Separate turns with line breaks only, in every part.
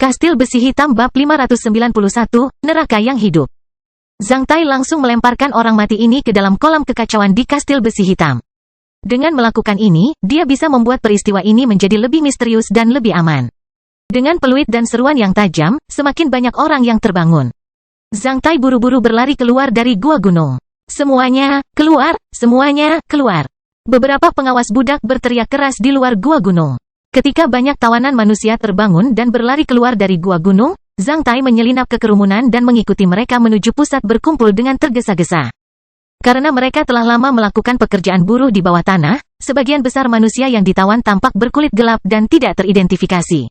Kastil Besi Hitam bab 591, Neraka yang Hidup. Zhang Tai langsung melemparkan orang mati ini ke dalam kolam kekacauan di Kastil Besi Hitam. Dengan melakukan ini, dia bisa membuat peristiwa ini menjadi lebih misterius dan lebih aman. Dengan peluit dan seruan yang tajam, semakin banyak orang yang terbangun. Zhang Tai buru-buru berlari keluar dari gua gunung. Semuanya, keluar! Semuanya, keluar! Beberapa pengawas budak berteriak keras di luar gua gunung. Ketika banyak tawanan manusia terbangun dan berlari keluar dari gua gunung, Zhang Tai menyelinap ke kerumunan dan mengikuti mereka menuju pusat berkumpul dengan tergesa-gesa. Karena mereka telah lama melakukan pekerjaan buruh di bawah tanah, sebagian besar manusia yang ditawan tampak berkulit gelap dan tidak teridentifikasi.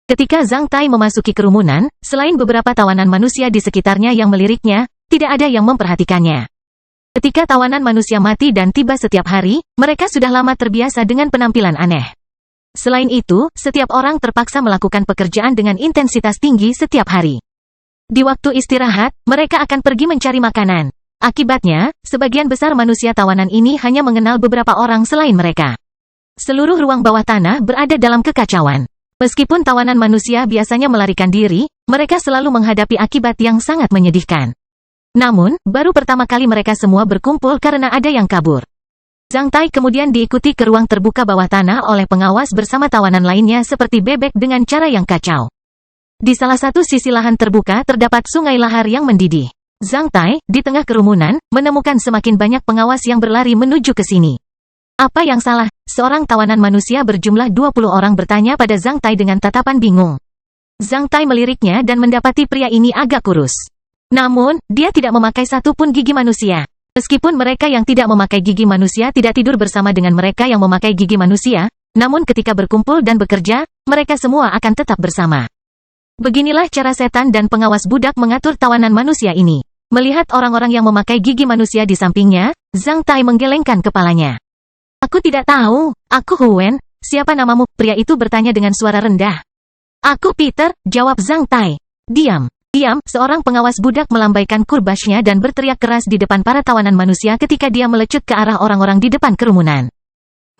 Ketika Zhang Tai memasuki kerumunan, selain beberapa tawanan manusia di sekitarnya yang meliriknya, tidak ada yang memperhatikannya. Ketika tawanan manusia mati dan tiba setiap hari, mereka sudah lama terbiasa dengan penampilan aneh. Selain itu, setiap orang terpaksa melakukan pekerjaan dengan intensitas tinggi setiap hari. Di waktu istirahat, mereka akan pergi mencari makanan. Akibatnya, sebagian besar manusia tawanan ini hanya mengenal beberapa orang selain mereka. Seluruh ruang bawah tanah berada dalam kekacauan. Meskipun tawanan manusia biasanya melarikan diri, mereka selalu menghadapi akibat yang sangat menyedihkan. Namun, baru pertama kali mereka semua berkumpul karena ada yang kabur. Zhang Tai kemudian diikuti ke ruang terbuka bawah tanah oleh pengawas bersama tawanan lainnya seperti bebek dengan cara yang kacau. Di salah satu sisi lahan terbuka terdapat sungai lahar yang mendidih. Zhang Tai, di tengah kerumunan, menemukan semakin banyak pengawas yang berlari menuju ke sini. Apa yang salah? Seorang tawanan manusia berjumlah 20 orang bertanya pada Zhang Tai dengan tatapan bingung. Zhang Tai meliriknya dan mendapati pria ini agak kurus. Namun, dia tidak memakai satupun gigi manusia. Meskipun mereka yang tidak memakai gigi manusia tidak tidur bersama dengan mereka yang memakai gigi manusia, namun ketika berkumpul dan bekerja, mereka semua akan tetap bersama. Beginilah cara setan dan pengawas budak mengatur tawanan manusia ini. Melihat orang-orang yang memakai gigi manusia di sampingnya, Zhang Tai menggelengkan kepalanya. Aku tidak tahu, aku Huwen, siapa namamu? Pria itu bertanya dengan suara rendah. Aku Peter, jawab Zhang Tai. Diam. Diam, seorang pengawas budak melambaikan kurbasnya dan berteriak keras di depan para tawanan manusia ketika dia melecut ke arah orang-orang di depan kerumunan.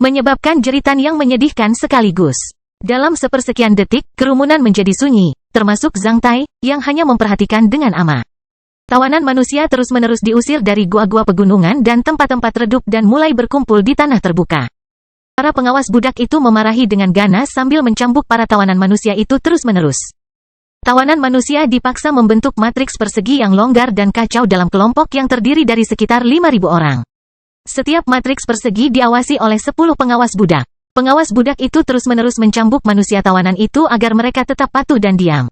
Menyebabkan jeritan yang menyedihkan sekaligus. Dalam sepersekian detik, kerumunan menjadi sunyi, termasuk Zhang Tai, yang hanya memperhatikan dengan ama. Tawanan manusia terus-menerus diusir dari gua-gua pegunungan dan tempat-tempat redup dan mulai berkumpul di tanah terbuka. Para pengawas budak itu memarahi dengan ganas sambil mencambuk para tawanan manusia itu terus-menerus. Tawanan manusia dipaksa membentuk matriks persegi yang longgar dan kacau dalam kelompok yang terdiri dari sekitar 5.000 orang. Setiap matriks persegi diawasi oleh 10 pengawas budak. Pengawas budak itu terus-menerus mencambuk manusia tawanan itu agar mereka tetap patuh dan diam.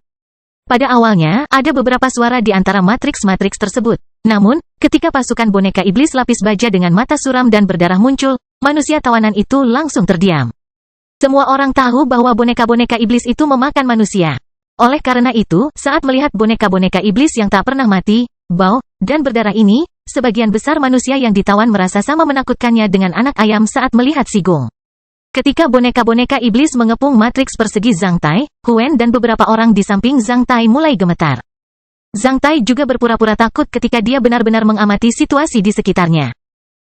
Pada awalnya, ada beberapa suara di antara matriks-matriks tersebut. Namun, ketika pasukan boneka iblis lapis baja dengan mata suram dan berdarah muncul, manusia tawanan itu langsung terdiam. Semua orang tahu bahwa boneka-boneka iblis itu memakan manusia. Oleh karena itu, saat melihat boneka-boneka iblis yang tak pernah mati, bau, dan berdarah ini, sebagian besar manusia yang ditawan merasa sama menakutkannya dengan anak ayam saat melihat sigung. Ketika boneka-boneka iblis mengepung matriks persegi Zhang Tai, Huwen dan beberapa orang di samping Zhang Tai mulai gemetar. Zhang Tai juga berpura-pura takut ketika dia benar-benar mengamati situasi di sekitarnya.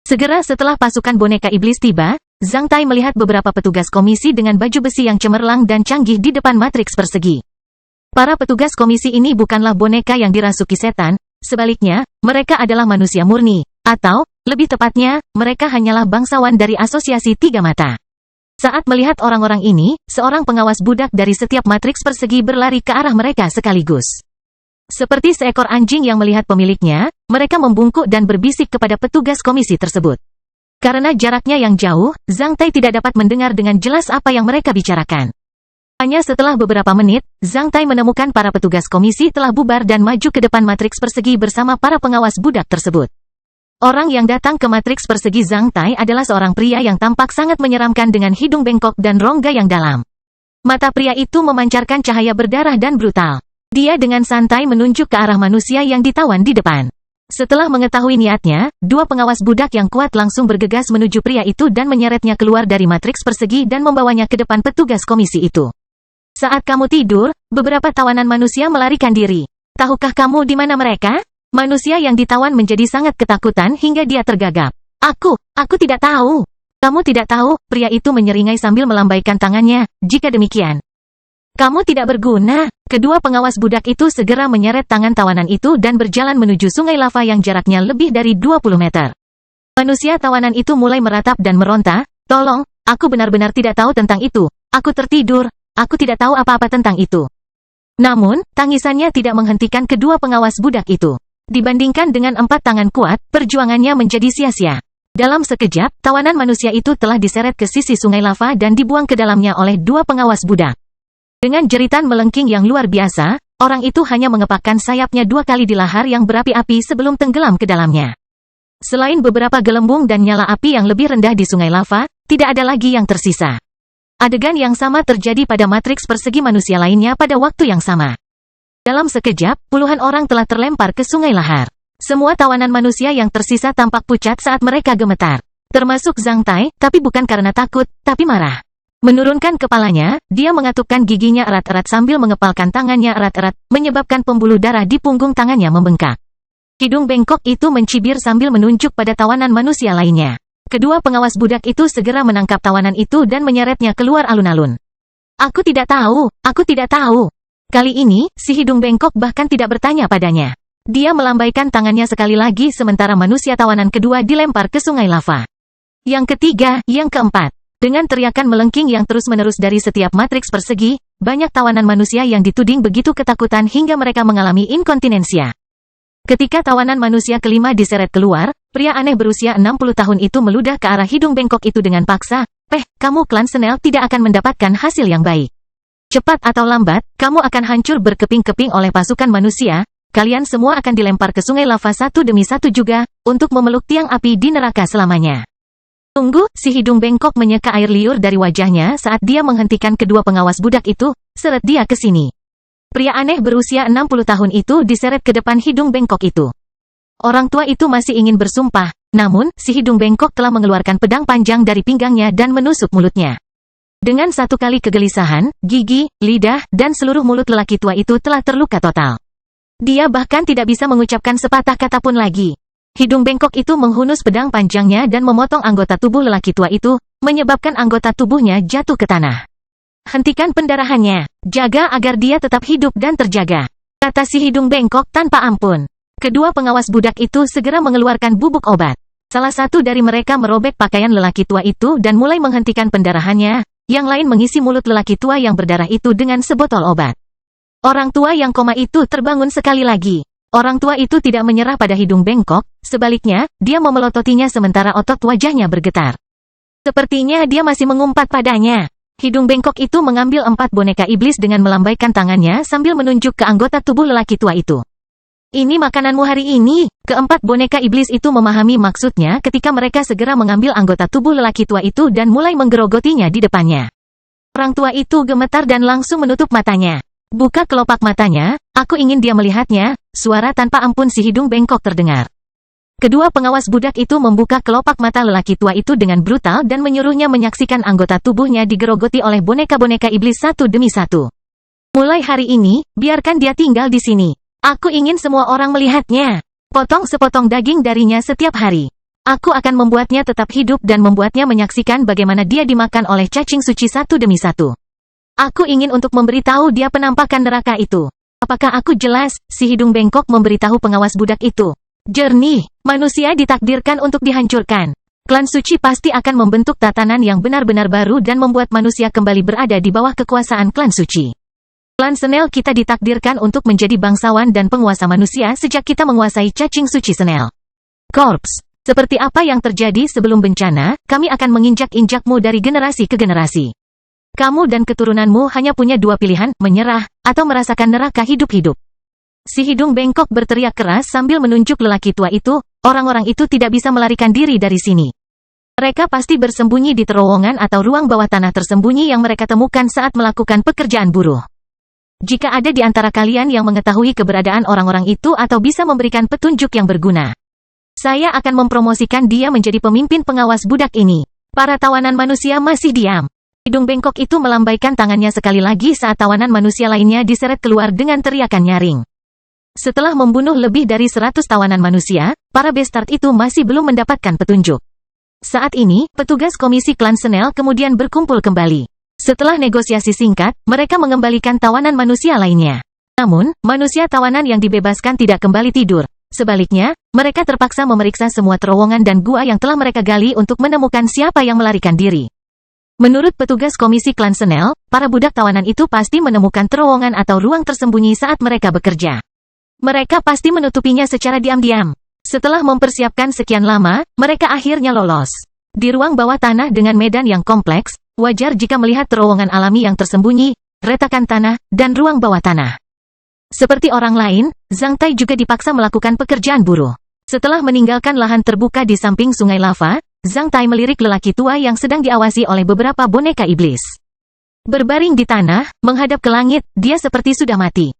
Segera setelah pasukan boneka iblis tiba, Zhang Tai melihat beberapa petugas komisi dengan baju besi yang cemerlang dan canggih di depan matriks persegi. Para petugas komisi ini bukanlah boneka yang dirasuki setan, sebaliknya, mereka adalah manusia murni, atau, lebih tepatnya, mereka hanyalah bangsawan dari asosiasi Tiga Mata. Saat melihat orang-orang ini, seorang pengawas budak dari setiap matriks persegi berlari ke arah mereka sekaligus. Seperti seekor anjing yang melihat pemiliknya, mereka membungkuk dan berbisik kepada petugas komisi tersebut. Karena jaraknya yang jauh, Zhang Tai tidak dapat mendengar dengan jelas apa yang mereka bicarakan. Hanya setelah beberapa menit, Zhang Tai menemukan para petugas komisi telah bubar dan maju ke depan matriks persegi bersama para pengawas budak tersebut. Orang yang datang ke matriks persegi Zhang Tai adalah seorang pria yang tampak sangat menyeramkan dengan hidung bengkok dan rongga yang dalam. Mata pria itu memancarkan cahaya berdarah dan brutal. Dia dengan santai menunjuk ke arah manusia yang ditawan di depan. Setelah mengetahui niatnya, dua pengawas budak yang kuat langsung bergegas menuju pria itu dan menyeretnya keluar dari matriks persegi dan membawanya ke depan petugas komisi itu. Saat kamu tidur, beberapa tawanan manusia melarikan diri. Tahukah kamu di mana mereka? Manusia yang ditawan menjadi sangat ketakutan hingga dia tergagap. Aku tidak tahu. Kamu tidak tahu, pria itu menyeringai sambil melambaikan tangannya. Jika demikian, kamu tidak berguna. Kedua pengawas budak itu segera menyeret tangan tawanan itu dan berjalan menuju sungai lava yang jaraknya lebih dari 20 meter. Manusia tawanan itu mulai meratap dan meronta, "Tolong, aku benar-benar tidak tahu tentang itu. Aku tertidur, aku tidak tahu apa-apa tentang itu." Namun, tangisannya tidak menghentikan kedua pengawas budak itu. Dibandingkan dengan 4 tangan kuat, perjuangannya menjadi sia-sia. Dalam sekejap, tawanan manusia itu telah diseret ke sisi sungai lava dan dibuang ke dalamnya oleh 2 pengawas budak. Dengan jeritan melengking yang luar biasa, orang itu hanya mengepakkan sayapnya 2 kali di lahar yang berapi-api sebelum tenggelam ke dalamnya. Selain beberapa gelembung dan nyala api yang lebih rendah di sungai lava, tidak ada lagi yang tersisa. Adegan yang sama terjadi pada matriks persegi manusia lainnya pada waktu yang sama. Dalam sekejap, puluhan orang telah terlempar ke sungai lahar. Semua tawanan manusia yang tersisa tampak pucat saat mereka gemetar. Termasuk Zhang Tai, tapi bukan karena takut, tapi marah. Menurunkan kepalanya, dia mengatupkan giginya erat-erat sambil mengepalkan tangannya erat-erat, menyebabkan pembuluh darah di punggung tangannya membengkak. Hidung bengkok itu mencibir sambil menunjuk pada tawanan manusia lainnya. Kedua pengawas budak itu segera menangkap tawanan itu dan menyeretnya keluar alun-alun. Aku tidak tahu, aku tidak tahu. Kali ini, si hidung bengkok bahkan tidak bertanya padanya. Dia melambaikan tangannya sekali lagi sementara manusia tawanan kedua dilempar ke sungai lava. Yang ketiga, yang keempat. Dengan teriakan melengking yang terus-menerus dari setiap matriks persegi, banyak tawanan manusia yang dituding begitu ketakutan hingga mereka mengalami inkontinensia. Ketika tawanan manusia kelima diseret keluar, pria aneh berusia 60 tahun itu meludah ke arah hidung bengkok itu dengan paksa, kamu klan Snell tidak akan mendapatkan hasil yang baik. Cepat atau lambat, kamu akan hancur berkeping-keping oleh pasukan manusia, kalian semua akan dilempar ke sungai lava satu demi satu juga, untuk memeluk tiang api di neraka selamanya." Tunggu, si hidung bengkok menyeka air liur dari wajahnya saat dia menghentikan kedua pengawas budak itu, seret dia ke sini. Pria aneh berusia 60 tahun itu diseret ke depan hidung bengkok itu. Orang tua itu masih ingin bersumpah, namun, si hidung bengkok telah mengeluarkan pedang panjang dari pinggangnya dan menusuk mulutnya. Dengan satu kali kegelisahan, gigi, lidah, dan seluruh mulut lelaki tua itu telah terluka total. Dia bahkan tidak bisa mengucapkan sepatah kata pun lagi. Hidung bengkok itu menghunus pedang panjangnya dan memotong anggota tubuh lelaki tua itu, menyebabkan anggota tubuhnya jatuh ke tanah. "Hentikan pendarahannya. Jaga agar dia tetap hidup dan terjaga," kata si hidung bengkok tanpa ampun. Kedua pengawas budak itu segera mengeluarkan bubuk obat. Salah satu dari mereka merobek pakaian lelaki tua itu dan mulai menghentikan pendarahannya, yang lain mengisi mulut lelaki tua yang berdarah itu dengan sebotol obat. Orang tua yang koma itu terbangun sekali lagi. Orang tua itu tidak menyerah pada hidung bengkok, sebaliknya, dia memelototinya sementara otot wajahnya bergetar. Sepertinya dia masih mengumpat padanya. Hidung bengkok itu mengambil 4 boneka iblis dengan melambaikan tangannya sambil menunjuk ke anggota tubuh lelaki tua itu. "Ini makananmu hari ini." Keempat boneka iblis itu memahami maksudnya ketika mereka segera mengambil anggota tubuh lelaki tua itu dan mulai menggerogotinya di depannya. Orang tua itu gemetar dan langsung menutup matanya. "Buka kelopak matanya, aku ingin dia melihatnya." Suara tanpa ampun si hidung bengkok terdengar. Kedua pengawas budak itu membuka kelopak mata lelaki tua itu dengan brutal dan menyuruhnya menyaksikan anggota tubuhnya digerogoti oleh boneka-boneka iblis satu demi satu. "Mulai hari ini, biarkan dia tinggal di sini. Aku ingin semua orang melihatnya. Potong sepotong daging darinya setiap hari. Aku akan membuatnya tetap hidup dan membuatnya menyaksikan bagaimana dia dimakan oleh cacing suci satu demi satu. Aku ingin untuk memberitahu dia penampakan neraka itu. Apakah aku jelas?" Si hidung bengkok memberitahu pengawas budak itu. "Jernih, manusia ditakdirkan untuk dihancurkan. Klan suci pasti akan membentuk tatanan yang benar-benar baru dan membuat manusia kembali berada di bawah kekuasaan klan suci. Klan Snell kita ditakdirkan untuk menjadi bangsawan dan penguasa manusia sejak kita menguasai cacing suci Snell Corps. Seperti apa yang terjadi sebelum bencana, kami akan menginjak-injakmu dari generasi ke generasi. Kamu dan keturunanmu hanya punya 2 pilihan, menyerah, atau merasakan neraka hidup-hidup." Si hidung bengkok berteriak keras sambil menunjuk lelaki tua itu, "Orang-orang itu tidak bisa melarikan diri dari sini. Mereka pasti bersembunyi di terowongan atau ruang bawah tanah tersembunyi yang mereka temukan saat melakukan pekerjaan buruh. Jika ada di antara kalian yang mengetahui keberadaan orang-orang itu atau bisa memberikan petunjuk yang berguna, saya akan mempromosikan dia menjadi pemimpin pengawas budak ini." Para tawanan manusia masih diam. Hidung bengkok itu melambaikan tangannya sekali lagi saat tawanan manusia lainnya diseret keluar dengan teriakan nyaring. Setelah membunuh lebih dari 100 tawanan manusia, para bastard itu masih belum mendapatkan petunjuk. Saat ini, petugas komisi klan Snell kemudian berkumpul kembali. Setelah negosiasi singkat, mereka mengembalikan tawanan manusia lainnya. Namun, manusia tawanan yang dibebaskan tidak kembali tidur. Sebaliknya, mereka terpaksa memeriksa semua terowongan dan gua yang telah mereka gali untuk menemukan siapa yang melarikan diri. Menurut petugas Komisi Klan Senel, para budak tawanan itu pasti menemukan terowongan atau ruang tersembunyi saat mereka bekerja. Mereka pasti menutupinya secara diam-diam. Setelah mempersiapkan sekian lama, mereka akhirnya lolos. Di ruang bawah tanah dengan medan yang kompleks, wajar jika melihat terowongan alami yang tersembunyi, retakan tanah, dan ruang bawah tanah. Seperti orang lain, Zhang Tai juga dipaksa melakukan pekerjaan buruh. Setelah meninggalkan lahan terbuka di samping sungai lava, Zhang Tai melirik lelaki tua yang sedang diawasi oleh beberapa boneka iblis. Berbaring di tanah, menghadap ke langit, dia seperti sudah mati.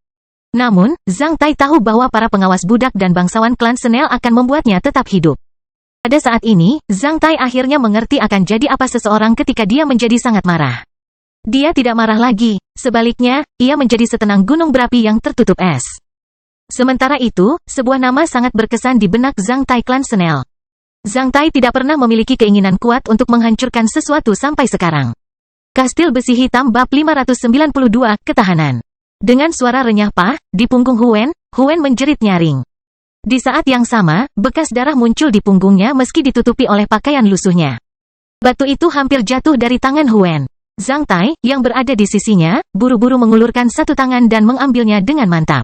Namun, Zhang Tai tahu bahwa para pengawas budak dan bangsawan klan Senel akan membuatnya tetap hidup. Pada saat ini, Zhang Tai akhirnya mengerti akan jadi apa seseorang ketika dia menjadi sangat marah. Dia tidak marah lagi, sebaliknya, ia menjadi setenang gunung berapi yang tertutup es. Sementara itu, sebuah nama sangat berkesan di benak Zhang Tai klan Senel. Zhang Tai tidak pernah memiliki keinginan kuat untuk menghancurkan sesuatu sampai sekarang. Kastil Besi Hitam Bab 592, Ketahanan. Dengan suara renyah pah, di punggung Huen menjerit nyaring. Di saat yang sama, bekas darah muncul di punggungnya meski ditutupi oleh pakaian lusuhnya. Batu itu hampir jatuh dari tangan Huen. Zhang Tai, yang berada di sisinya, buru-buru mengulurkan satu tangan dan mengambilnya dengan mantap.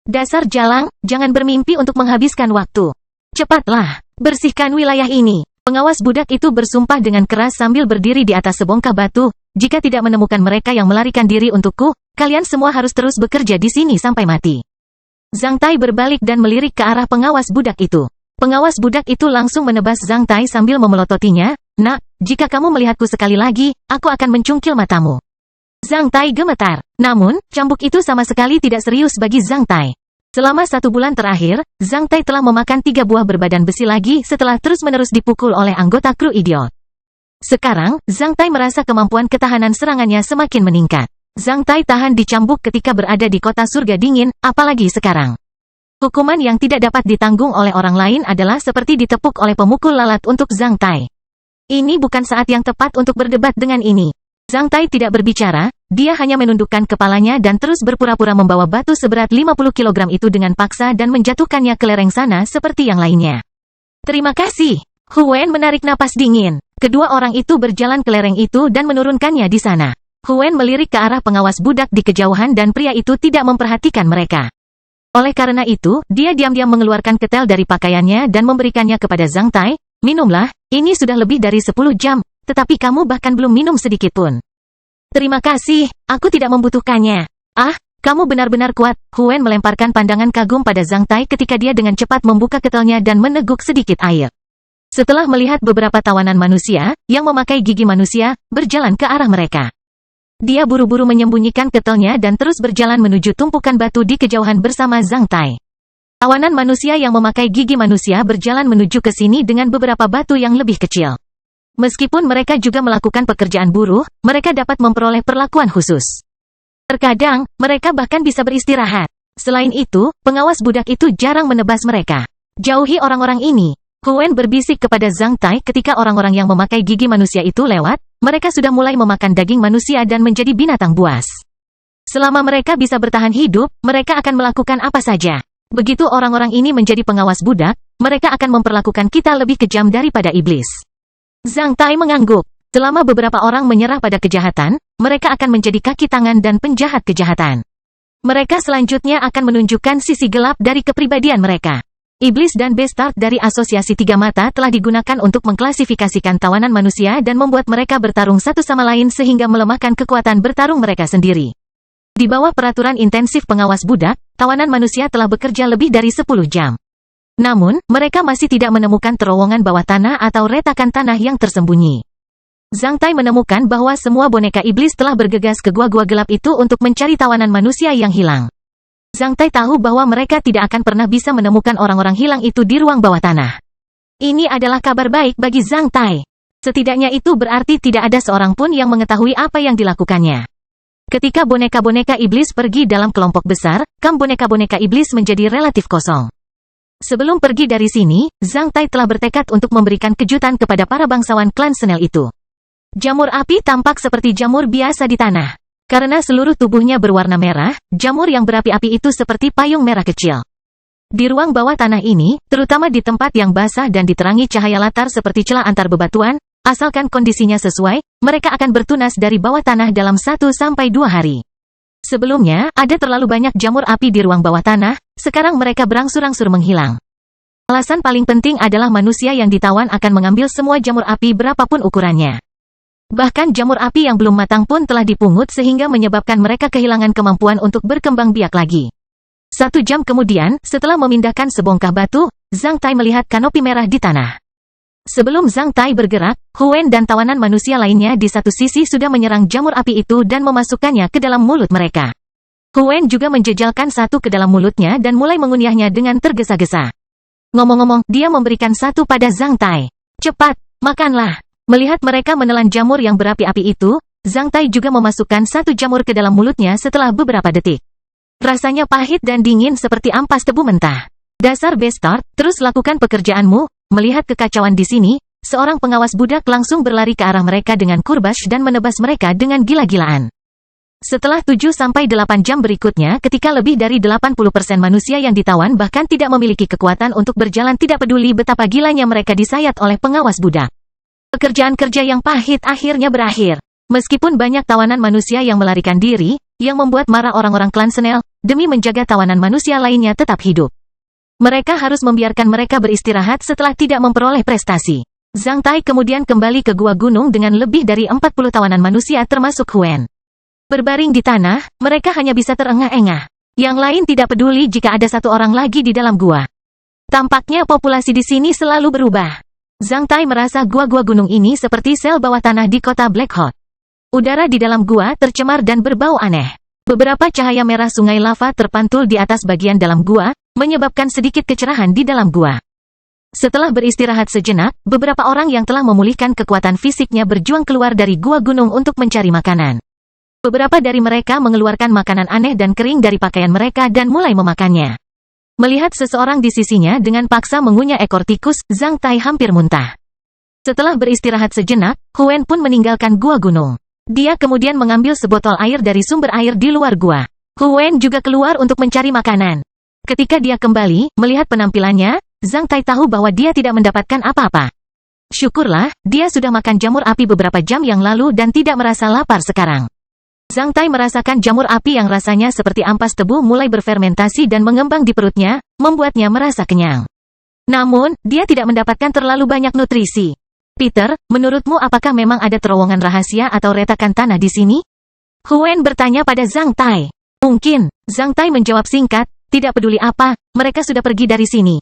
Dasar jalang, jangan bermimpi untuk menghabiskan waktu. Cepatlah, bersihkan wilayah ini. Pengawas budak itu bersumpah dengan keras sambil berdiri di atas sebongkah batu. Jika tidak menemukan mereka yang melarikan diri untukku, kalian semua harus terus bekerja di sini sampai mati. Zhang Tai berbalik dan melirik ke arah pengawas budak itu. Pengawas budak itu langsung menebas Zhang Tai sambil memelototinya. Nak, jika kamu melihatku sekali lagi, aku akan mencungkil matamu. Zhang Tai gemetar. Namun, cambuk itu sama sekali tidak serius bagi Zhang Tai. Selama 1 bulan terakhir, Zhang Tai telah memakan 3 buah berbadan besi lagi setelah terus-menerus dipukul oleh anggota kru idiot. Sekarang, Zhang Tai merasa kemampuan ketahanan serangannya semakin meningkat. Zhang Tai tahan dicambuk ketika berada di kota surga dingin, apalagi sekarang. Hukuman yang tidak dapat ditanggung oleh orang lain adalah seperti ditepuk oleh pemukul lalat untuk Zhang Tai. Ini bukan saat yang tepat untuk berdebat dengan ini. Zhang Tai tidak berbicara, dia hanya menundukkan kepalanya dan terus berpura-pura membawa batu seberat 50 kg itu dengan paksa dan menjatuhkannya ke lereng sana seperti yang lainnya. Terima kasih. Huen menarik napas dingin. Kedua orang itu berjalan ke lereng itu dan menurunkannya di sana. Huen melirik ke arah pengawas budak di kejauhan dan pria itu tidak memperhatikan mereka. Oleh karena itu, dia diam-diam mengeluarkan ketel dari pakaiannya dan memberikannya kepada Zhang Tai. Minumlah, ini sudah lebih dari 10 jam, tetapi kamu bahkan belum minum sedikit pun. Terima kasih, aku tidak membutuhkannya. Ah, kamu benar-benar kuat. Huen melemparkan pandangan kagum pada Zhang Tai ketika dia dengan cepat membuka ketelnya dan meneguk sedikit air. Setelah melihat beberapa tawanan manusia, yang memakai gigi manusia, berjalan ke arah mereka. Dia buru-buru menyembunyikan ketelnya dan terus berjalan menuju tumpukan batu di kejauhan bersama Zhang Tai. Tawanan manusia yang memakai gigi manusia berjalan menuju ke sini dengan beberapa batu yang lebih kecil. Meskipun mereka juga melakukan pekerjaan buruh, mereka dapat memperoleh perlakuan khusus. Terkadang, mereka bahkan bisa beristirahat. Selain itu, pengawas budak itu jarang menebas mereka. Jauhi orang-orang ini. Huen berbisik kepada Zhang Tai ketika orang-orang yang memakai gigi manusia itu lewat. Mereka sudah mulai memakan daging manusia dan menjadi binatang buas. Selama mereka bisa bertahan hidup, mereka akan melakukan apa saja. Begitu orang-orang ini menjadi pengawas budak, mereka akan memperlakukan kita lebih kejam daripada iblis. Zhang Tai mengangguk. Selama beberapa orang menyerah pada kejahatan, mereka akan menjadi kaki tangan dan penjahat kejahatan. Mereka selanjutnya akan menunjukkan sisi gelap dari kepribadian mereka. Iblis dan Bestart dari Asosiasi Tiga Mata telah digunakan untuk mengklasifikasikan tawanan manusia dan membuat mereka bertarung satu sama lain sehingga melemahkan kekuatan bertarung mereka sendiri. Di bawah peraturan intensif pengawas budak, tawanan manusia telah bekerja lebih dari 10 jam. Namun, mereka masih tidak menemukan terowongan bawah tanah atau retakan tanah yang tersembunyi. Zhang Tai menemukan bahwa semua boneka iblis telah bergegas ke gua-gua gelap itu untuk mencari tawanan manusia yang hilang. Zhang Tai tahu bahwa mereka tidak akan pernah bisa menemukan orang-orang hilang itu di ruang bawah tanah. Ini adalah kabar baik bagi Zhang Tai. Setidaknya itu berarti tidak ada seorang pun yang mengetahui apa yang dilakukannya. Ketika boneka-boneka iblis pergi dalam kelompok besar, kamp boneka-boneka iblis menjadi relatif kosong. Sebelum pergi dari sini, Zhang Tai telah bertekad untuk memberikan kejutan kepada para bangsawan klan Senel itu. Jamur api tampak seperti jamur biasa di tanah. Karena seluruh tubuhnya berwarna merah, jamur yang berapi-api itu seperti payung merah kecil. Di ruang bawah tanah ini, terutama di tempat yang basah dan diterangi cahaya latar seperti celah antar bebatuan, asalkan kondisinya sesuai, mereka akan bertunas dari bawah tanah dalam 1 sampai 2 hari. Sebelumnya, ada terlalu banyak jamur api di ruang bawah tanah, sekarang mereka berangsur-angsur menghilang. Alasan paling penting adalah manusia yang ditawan akan mengambil semua jamur api berapapun ukurannya. Bahkan jamur api yang belum matang pun telah dipungut sehingga menyebabkan mereka kehilangan kemampuan untuk berkembang biak lagi. 1 jam kemudian, setelah memindahkan sebongkah batu, Zhang Tai melihat kanopi merah di tanah. Sebelum Zhang Tai bergerak, Huen dan tawanan manusia lainnya di satu sisi sudah menyerang jamur api itu dan memasukkannya ke dalam mulut mereka. Huen juga menjejalkan satu ke dalam mulutnya dan mulai mengunyahnya dengan tergesa-gesa. Ngomong-ngomong, dia memberikan satu pada Zhang Tai. Cepat, makanlah. Melihat mereka menelan jamur yang berapi-api itu, Zhang Tai juga memasukkan 1 jamur ke dalam mulutnya setelah beberapa detik. Rasanya pahit dan dingin seperti ampas tebu mentah. Dasar bastard, terus lakukan pekerjaanmu. Melihat kekacauan di sini, seorang pengawas budak langsung berlari ke arah mereka dengan kurbash dan menebas mereka dengan gila-gilaan. Setelah 7-8 jam berikutnya ketika lebih dari 80% manusia yang ditawan bahkan tidak memiliki kekuatan untuk berjalan tidak peduli betapa gilanya mereka disayat oleh pengawas budak. Pekerjaan kerja yang pahit akhirnya berakhir. Meskipun banyak tawanan manusia yang melarikan diri, yang membuat marah orang-orang klan Senel, demi menjaga tawanan manusia lainnya tetap hidup. Mereka harus membiarkan mereka beristirahat setelah tidak memperoleh prestasi. Zhang Tai kemudian kembali ke gua gunung dengan lebih dari 40 tawanan manusia termasuk Huen. Berbaring di tanah, mereka hanya bisa terengah-engah. Yang lain tidak peduli jika ada 1 orang lagi di dalam gua. Tampaknya populasi di sini selalu berubah. Zhang Tai merasa gua-gua gunung ini seperti sel bawah tanah di kota Black Hot. Udara di dalam gua tercemar dan berbau aneh. Beberapa cahaya merah sungai lava terpantul di atas bagian dalam gua, menyebabkan sedikit kecerahan di dalam gua. Setelah beristirahat sejenak, beberapa orang yang telah memulihkan kekuatan fisiknya berjuang keluar dari gua gunung untuk mencari makanan. Beberapa dari mereka mengeluarkan makanan aneh dan kering dari pakaian mereka dan mulai memakannya. Melihat seseorang di sisinya dengan paksa mengunyah ekor tikus, Zhang Tai hampir muntah. Setelah beristirahat sejenak, Huen pun meninggalkan gua gunung. Dia kemudian mengambil sebotol air dari sumber air di luar gua. Huen juga keluar untuk mencari makanan. Ketika dia kembali, melihat penampilannya, Zhang Tai tahu bahwa dia tidak mendapatkan apa-apa. Syukurlah, dia sudah makan jamur api beberapa jam yang lalu dan tidak merasa lapar sekarang. Zhang Tai merasakan jamur api yang rasanya seperti ampas tebu mulai berfermentasi dan mengembang di perutnya, membuatnya merasa kenyang. Namun, dia tidak mendapatkan terlalu banyak nutrisi. Peter, menurutmu apakah memang ada terowongan rahasia atau retakan tanah di sini? Huen bertanya pada Zhang Tai. Mungkin, Zhang Tai menjawab singkat, tidak peduli apa, mereka sudah pergi dari sini.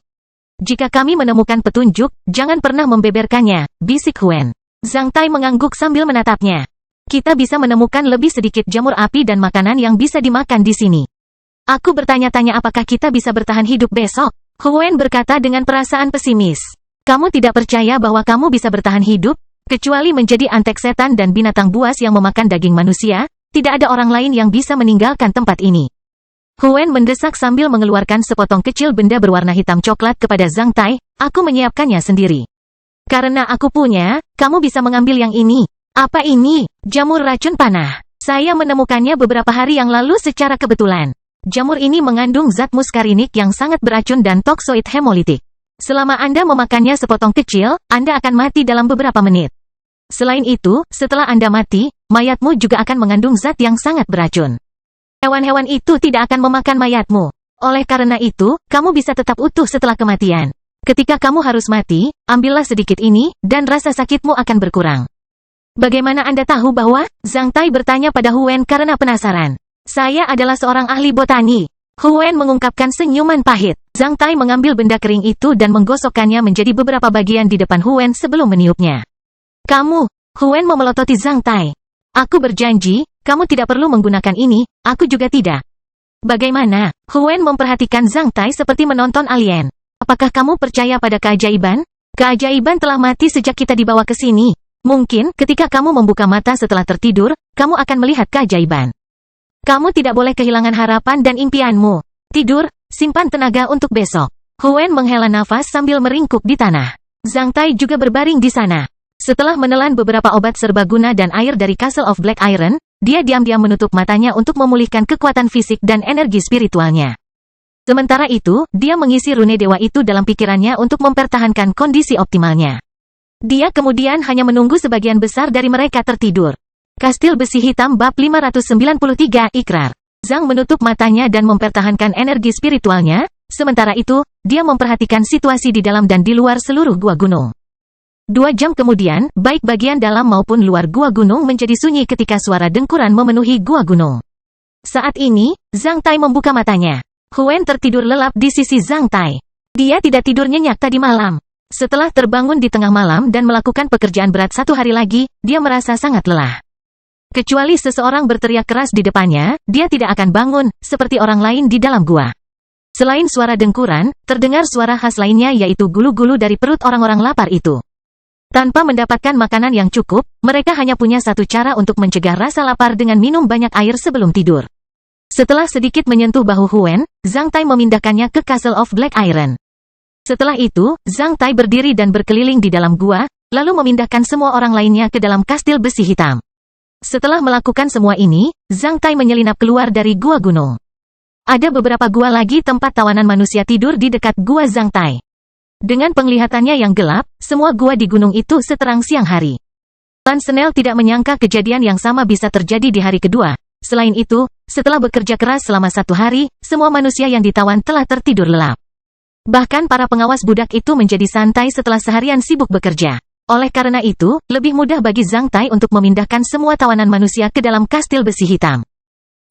Jika kami menemukan petunjuk, jangan pernah membeberkannya, bisik Huen. Zhang Tai mengangguk sambil menatapnya. Kita bisa menemukan lebih sedikit jamur api dan makanan yang bisa dimakan di sini. Aku bertanya-tanya apakah kita bisa bertahan hidup besok? Huen berkata dengan perasaan pesimis. Kamu tidak percaya bahwa kamu bisa bertahan hidup? Kecuali menjadi antek setan dan binatang buas yang memakan daging manusia, tidak ada orang lain yang bisa meninggalkan tempat ini. Huen mendesak sambil mengeluarkan sepotong kecil benda berwarna hitam coklat kepada Zhang Tai, aku menyiapkannya sendiri. Karena aku punya, kamu bisa mengambil yang ini. Apa ini? Jamur racun panah. Saya menemukannya beberapa hari yang lalu secara kebetulan. Jamur ini mengandung zat muskarinik yang sangat beracun dan toksoid hemolitik. Selama Anda memakannya sepotong kecil, Anda akan mati dalam beberapa menit. Selain itu, setelah Anda mati, mayatmu juga akan mengandung zat yang sangat beracun. Hewan-hewan itu tidak akan memakan mayatmu. Oleh karena itu, kamu bisa tetap utuh setelah kematian. Ketika kamu harus mati, ambillah sedikit ini, dan rasa sakitmu akan berkurang. Bagaimana Anda tahu bahwa? Zhang Tai bertanya pada Huen karena penasaran. Saya adalah seorang ahli botani. Huen mengungkapkan senyuman pahit. Zhang Tai mengambil benda kering itu dan menggosokkannya menjadi beberapa bagian di depan Huen sebelum meniupnya. Kamu, Huen memelototi Zhang Tai. Aku berjanji, kamu tidak perlu menggunakan ini, aku juga tidak. Bagaimana? Huen memperhatikan Zhang Tai seperti menonton alien. Apakah kamu percaya pada keajaiban? Keajaiban telah mati sejak kita dibawa ke sini. Mungkin, ketika kamu membuka mata setelah tertidur, kamu akan melihat keajaiban. Kamu tidak boleh kehilangan harapan dan impianmu. Tidur, simpan tenaga untuk besok. Huen menghela nafas sambil meringkuk di tanah. Zhang Tai juga berbaring di sana. Setelah menelan beberapa obat serbaguna dan air dari Castle of Black Iron, dia diam-diam menutup matanya untuk memulihkan kekuatan fisik dan energi spiritualnya. Sementara itu, dia mengisi rune dewa itu dalam pikirannya untuk mempertahankan kondisi optimalnya. Dia kemudian hanya menunggu sebagian besar dari mereka tertidur. Kastil Besi Hitam bab 593 Ikrar. Zhang menutup matanya dan mempertahankan energi spiritualnya, sementara itu, dia memperhatikan situasi di dalam dan di luar seluruh gua gunung. 2 jam kemudian, baik bagian dalam maupun luar gua gunung menjadi sunyi ketika suara dengkuran memenuhi gua gunung. Saat ini, Zhang Tai membuka matanya. Huen tertidur lelap di sisi Zhang Tai. Dia tidak tidur nyenyak tadi malam. Setelah terbangun di tengah malam dan melakukan pekerjaan berat 1 hari lagi, dia merasa sangat lelah. Kecuali seseorang berteriak keras di depannya, dia tidak akan bangun, seperti orang lain di dalam gua. Selain suara dengkuran, terdengar suara khas lainnya yaitu gulu-gulu dari perut orang-orang lapar itu. Tanpa mendapatkan makanan yang cukup, mereka hanya punya satu cara untuk mencegah rasa lapar dengan minum banyak air sebelum tidur. Setelah sedikit menyentuh bahu Huen, Zhang Tai memindahkannya ke Castle of Black Iron. Setelah itu, Zhang Tai berdiri dan berkeliling di dalam gua, lalu memindahkan semua orang lainnya ke dalam kastil besi hitam. Setelah melakukan semua ini, Zhang Tai menyelinap keluar dari gua gunung. Ada beberapa gua lagi tempat tawanan manusia tidur di dekat gua Zhang Tai. Dengan penglihatannya yang gelap, semua gua di gunung itu seterang siang hari. Lan Senel tidak menyangka kejadian yang sama bisa terjadi di hari kedua. Selain itu, setelah bekerja keras selama 1 hari, semua manusia yang ditawan telah tertidur lelap. Bahkan para pengawas budak itu menjadi santai setelah seharian sibuk bekerja. Oleh karena itu, lebih mudah bagi Zhang Tai untuk memindahkan semua tawanan manusia ke dalam kastil besi hitam.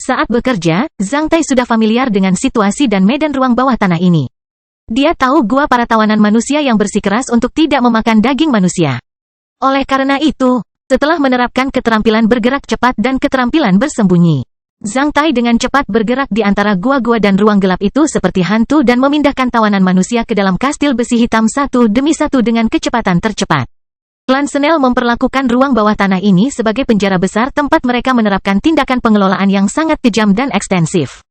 Saat bekerja, Zhang Tai sudah familiar dengan situasi dan medan ruang bawah tanah ini. Dia tahu gua para tawanan manusia yang bersikeras untuk tidak memakan daging manusia. Oleh karena itu, setelah menerapkan keterampilan bergerak cepat dan keterampilan bersembunyi, Zhang Tai dengan cepat bergerak di antara gua-gua dan ruang gelap itu seperti hantu dan memindahkan tawanan manusia ke dalam kastil besi hitam satu demi satu dengan kecepatan tercepat. Klan Senel memperlakukan ruang bawah tanah ini sebagai penjara besar tempat mereka menerapkan tindakan pengelolaan yang sangat kejam dan ekstensif.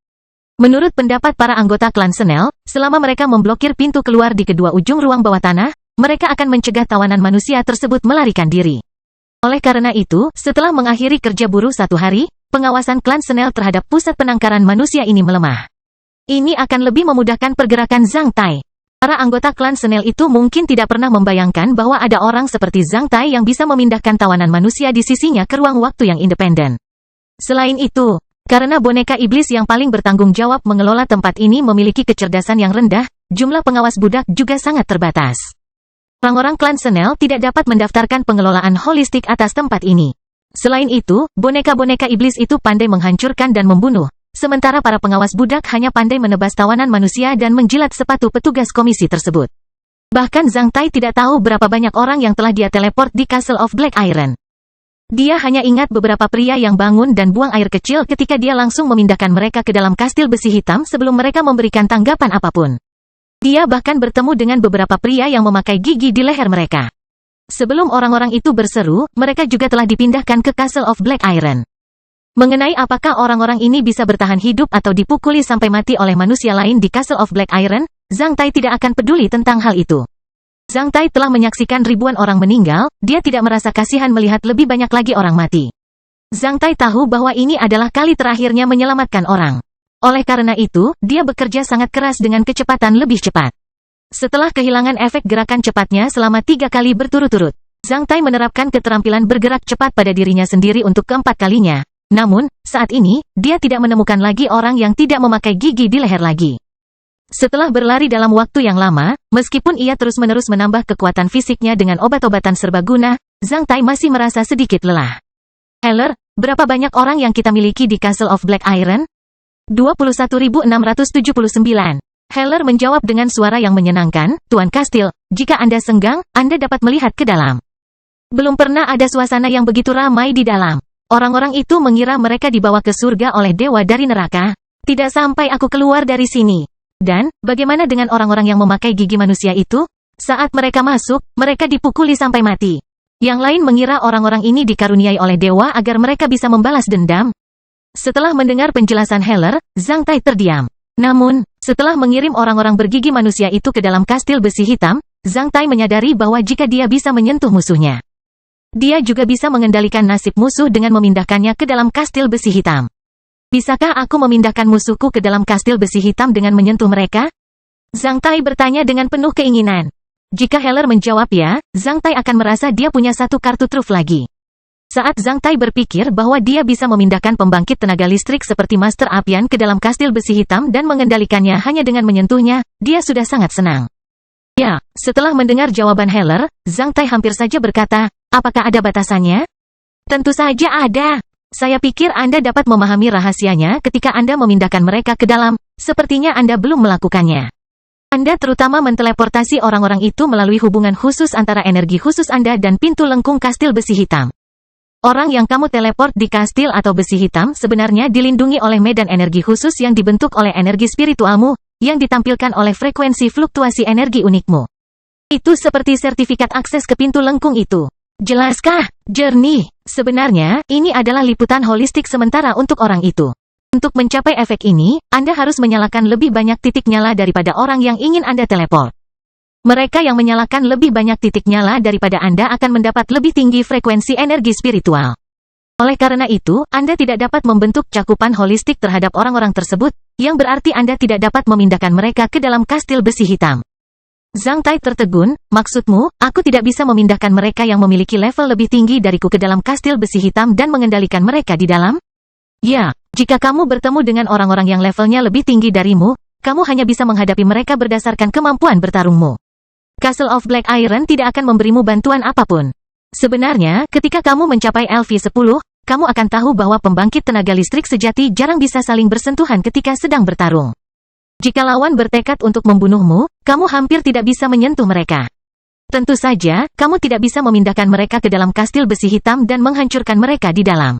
Menurut pendapat para anggota klan Senel, selama mereka memblokir pintu keluar di kedua ujung ruang bawah tanah, mereka akan mencegah tawanan manusia tersebut melarikan diri. Oleh karena itu, setelah mengakhiri kerja buruh 1 hari, pengawasan klan Senel terhadap pusat penangkaran manusia ini melemah. Ini akan lebih memudahkan pergerakan Zhang Tai. Para anggota klan Senel itu mungkin tidak pernah membayangkan bahwa ada orang seperti Zhang Tai yang bisa memindahkan tawanan manusia di sisinya ke ruang waktu yang independen. Selain itu, karena boneka iblis yang paling bertanggung jawab mengelola tempat ini memiliki kecerdasan yang rendah, jumlah pengawas budak juga sangat terbatas. Orang-orang klan Senel tidak dapat mendaftarkan pengelolaan holistik atas tempat ini. Selain itu, boneka-boneka iblis itu pandai menghancurkan dan membunuh. Sementara para pengawas budak hanya pandai menebas tawanan manusia dan menjilat sepatu petugas komisi tersebut. Bahkan Zhang Tai tidak tahu berapa banyak orang yang telah dia teleport di Castle of Black Iron. Dia hanya ingat beberapa pria yang bangun dan buang air kecil ketika dia langsung memindahkan mereka ke dalam kastil besi hitam sebelum mereka memberikan tanggapan apapun. Dia bahkan bertemu dengan beberapa pria yang memakai gigi di leher mereka. Sebelum orang-orang itu berseru, mereka juga telah dipindahkan ke Castle of Black Iron. Mengenai apakah orang-orang ini bisa bertahan hidup atau dipukuli sampai mati oleh manusia lain di Castle of Black Iron, Zhang Tai tidak akan peduli tentang hal itu. Zhang Tai telah menyaksikan ribuan orang meninggal, dia tidak merasa kasihan melihat lebih banyak lagi orang mati. Zhang Tai tahu bahwa ini adalah kali terakhirnya menyelamatkan orang. Oleh karena itu, dia bekerja sangat keras dengan kecepatan lebih cepat. Setelah kehilangan efek gerakan cepatnya selama 3 kali berturut-turut, Zhang Tai menerapkan keterampilan bergerak cepat pada dirinya sendiri untuk keempat kalinya. Namun, saat ini, dia tidak menemukan lagi orang yang tidak memakai gigi di leher lagi. Setelah berlari dalam waktu yang lama, meskipun ia terus-menerus menambah kekuatan fisiknya dengan obat-obatan serbaguna, Zhang Tai masih merasa sedikit lelah. Heller, berapa banyak orang yang kita miliki di Castle of Black Iron? 21.679. Heller menjawab dengan suara yang menyenangkan, Tuan Kastil, jika Anda senggang, Anda dapat melihat ke dalam. Belum pernah ada suasana yang begitu ramai di dalam. Orang-orang itu mengira mereka dibawa ke surga oleh dewa dari neraka. Tidak sampai aku keluar dari sini. Dan, bagaimana dengan orang-orang yang memakai gigi manusia itu? Saat mereka masuk, mereka dipukuli sampai mati. Yang lain mengira orang-orang ini dikaruniai oleh dewa agar mereka bisa membalas dendam. Setelah mendengar penjelasan Heller, Zhang Tai terdiam. Namun, setelah mengirim orang-orang bergigi manusia itu ke dalam kastil besi hitam, Zhang Tai menyadari bahwa jika dia bisa menyentuh musuhnya, Dia juga bisa mengendalikan nasib musuh dengan memindahkannya ke dalam kastil besi hitam. Bisakah aku memindahkan musuhku ke dalam kastil besi hitam dengan menyentuh mereka? Zhang Tai bertanya dengan penuh keinginan. Jika Heller menjawab ya, Zhang Tai akan merasa dia punya satu kartu truf lagi. Saat Zhang Tai berpikir bahwa dia bisa memindahkan pembangkit tenaga listrik seperti Master Apian ke dalam kastil besi hitam dan mengendalikannya hanya dengan menyentuhnya, dia sudah sangat senang. Ya, setelah mendengar jawaban Heller, Zhang Tai hampir saja berkata, apakah ada batasannya? Tentu saja ada. Saya pikir Anda dapat memahami rahasianya ketika Anda memindahkan mereka ke dalam, sepertinya Anda belum melakukannya. Anda terutama menteleportasi orang-orang itu melalui hubungan khusus antara energi khusus Anda dan pintu lengkung kastil besi hitam. Orang yang kamu teleport di kastil atau besi hitam sebenarnya dilindungi oleh medan energi khusus yang dibentuk oleh energi spiritualmu, yang ditampilkan oleh frekuensi fluktuasi energi unikmu. Itu seperti sertifikat akses ke pintu lengkung itu. Jelaskah? Jernih. Sebenarnya, ini adalah liputan holistik sementara untuk orang itu. Untuk mencapai efek ini, Anda harus menyalakan lebih banyak titik nyala daripada orang yang ingin Anda teleport. Mereka yang menyalakan lebih banyak titik nyala daripada Anda akan mendapat lebih tinggi frekuensi energi spiritual. Oleh karena itu, Anda tidak dapat membentuk cakupan holistik terhadap orang-orang tersebut, yang berarti Anda tidak dapat memindahkan mereka ke dalam kastil besi hitam. Zhang Tai tertegun, maksudmu, aku tidak bisa memindahkan mereka yang memiliki level lebih tinggi dariku ke dalam kastil besi hitam dan mengendalikan mereka di dalam? Ya, jika kamu bertemu dengan orang-orang yang levelnya lebih tinggi darimu, kamu hanya bisa menghadapi mereka berdasarkan kemampuan bertarungmu. Castle of Black Iron tidak akan memberimu bantuan apapun. Sebenarnya, ketika kamu mencapai LV10, kamu akan tahu bahwa pembangkit tenaga listrik sejati jarang bisa saling bersentuhan ketika sedang bertarung. Jika lawan bertekad untuk membunuhmu, kamu hampir tidak bisa menyentuh mereka. Tentu saja, kamu tidak bisa memindahkan mereka ke dalam kastil besi hitam dan menghancurkan mereka di dalam.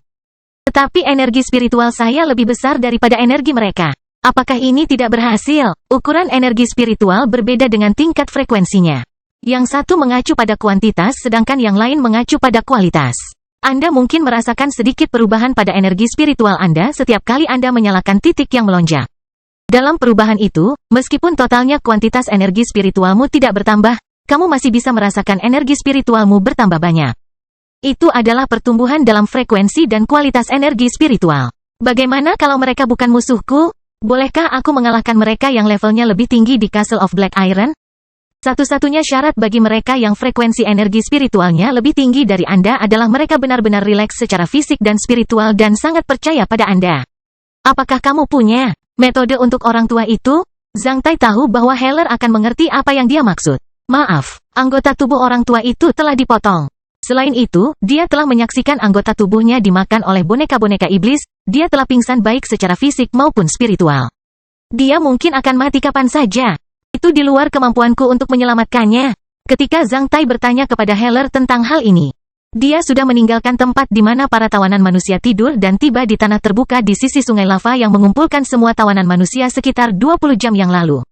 Tetapi energi spiritual saya lebih besar daripada energi mereka. Apakah ini tidak berhasil? Ukuran energi spiritual berbeda dengan tingkat frekuensinya. Yang satu mengacu pada kuantitas sedangkan yang lain mengacu pada kualitas. Anda mungkin merasakan sedikit perubahan pada energi spiritual Anda setiap kali Anda menyalakan titik yang melonjak. Dalam perubahan itu, meskipun totalnya kuantitas energi spiritualmu tidak bertambah, kamu masih bisa merasakan energi spiritualmu bertambah banyak. Itu adalah pertumbuhan dalam frekuensi dan kualitas energi spiritual. Bagaimana kalau mereka bukan musuhku? Bolehkah aku mengalahkan mereka yang levelnya lebih tinggi di Castle of Black Iron? Satu-satunya syarat bagi mereka yang frekuensi energi spiritualnya lebih tinggi dari Anda adalah mereka benar-benar rileks secara fisik dan spiritual dan sangat percaya pada Anda. Apakah kamu punya metode untuk orang tua itu? Zhang Tai tahu bahwa Heller akan mengerti apa yang dia maksud. Maaf, anggota tubuh orang tua itu telah dipotong. Selain itu, dia telah menyaksikan anggota tubuhnya dimakan oleh boneka-boneka iblis, dia telah pingsan baik secara fisik maupun spiritual. Dia mungkin akan mati kapan saja. Itu di luar kemampuanku untuk menyelamatkannya. Ketika Zhang Tai bertanya kepada Heller tentang hal ini, dia sudah meninggalkan tempat di mana para tawanan manusia tidur dan tiba di tanah terbuka di sisi sungai lava yang mengumpulkan semua tawanan manusia sekitar 20 jam yang lalu.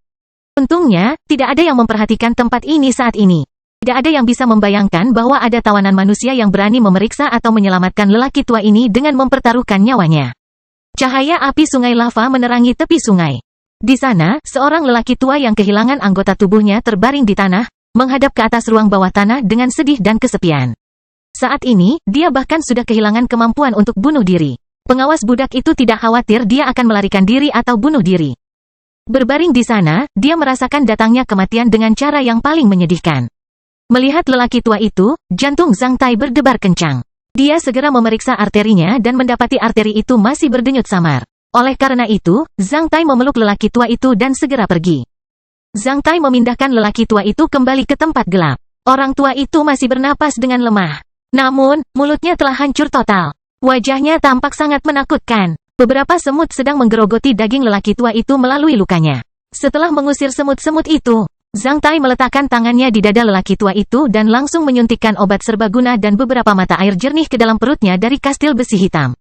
Untungnya, tidak ada yang memperhatikan tempat ini saat ini. Tidak ada yang bisa membayangkan bahwa ada tawanan manusia yang berani memeriksa atau menyelamatkan lelaki tua ini dengan mempertaruhkan nyawanya. Cahaya api sungai lava menerangi tepi sungai. Di sana, seorang lelaki tua yang kehilangan anggota tubuhnya terbaring di tanah, menghadap ke atas ruang bawah tanah dengan sedih dan kesepian. Saat ini, dia bahkan sudah kehilangan kemampuan untuk bunuh diri. Pengawas budak itu tidak khawatir dia akan melarikan diri atau bunuh diri. Berbaring di sana, dia merasakan datangnya kematian dengan cara yang paling menyedihkan. Melihat lelaki tua itu, jantung Zhang Tai berdebar kencang. Dia segera memeriksa arterinya dan mendapati arteri itu masih berdenyut samar. Oleh karena itu, Zhang Tai memeluk lelaki tua itu dan segera pergi. Zhang Tai memindahkan lelaki tua itu kembali ke tempat gelap. Orang tua itu masih bernapas dengan lemah. Namun, mulutnya telah hancur total. Wajahnya tampak sangat menakutkan. Beberapa semut sedang menggerogoti daging lelaki tua itu melalui lukanya. Setelah mengusir semut-semut itu, Zhang Tai meletakkan tangannya di dada lelaki tua itu dan langsung menyuntikkan obat serbaguna dan beberapa mata air jernih ke dalam perutnya dari kastil besi hitam.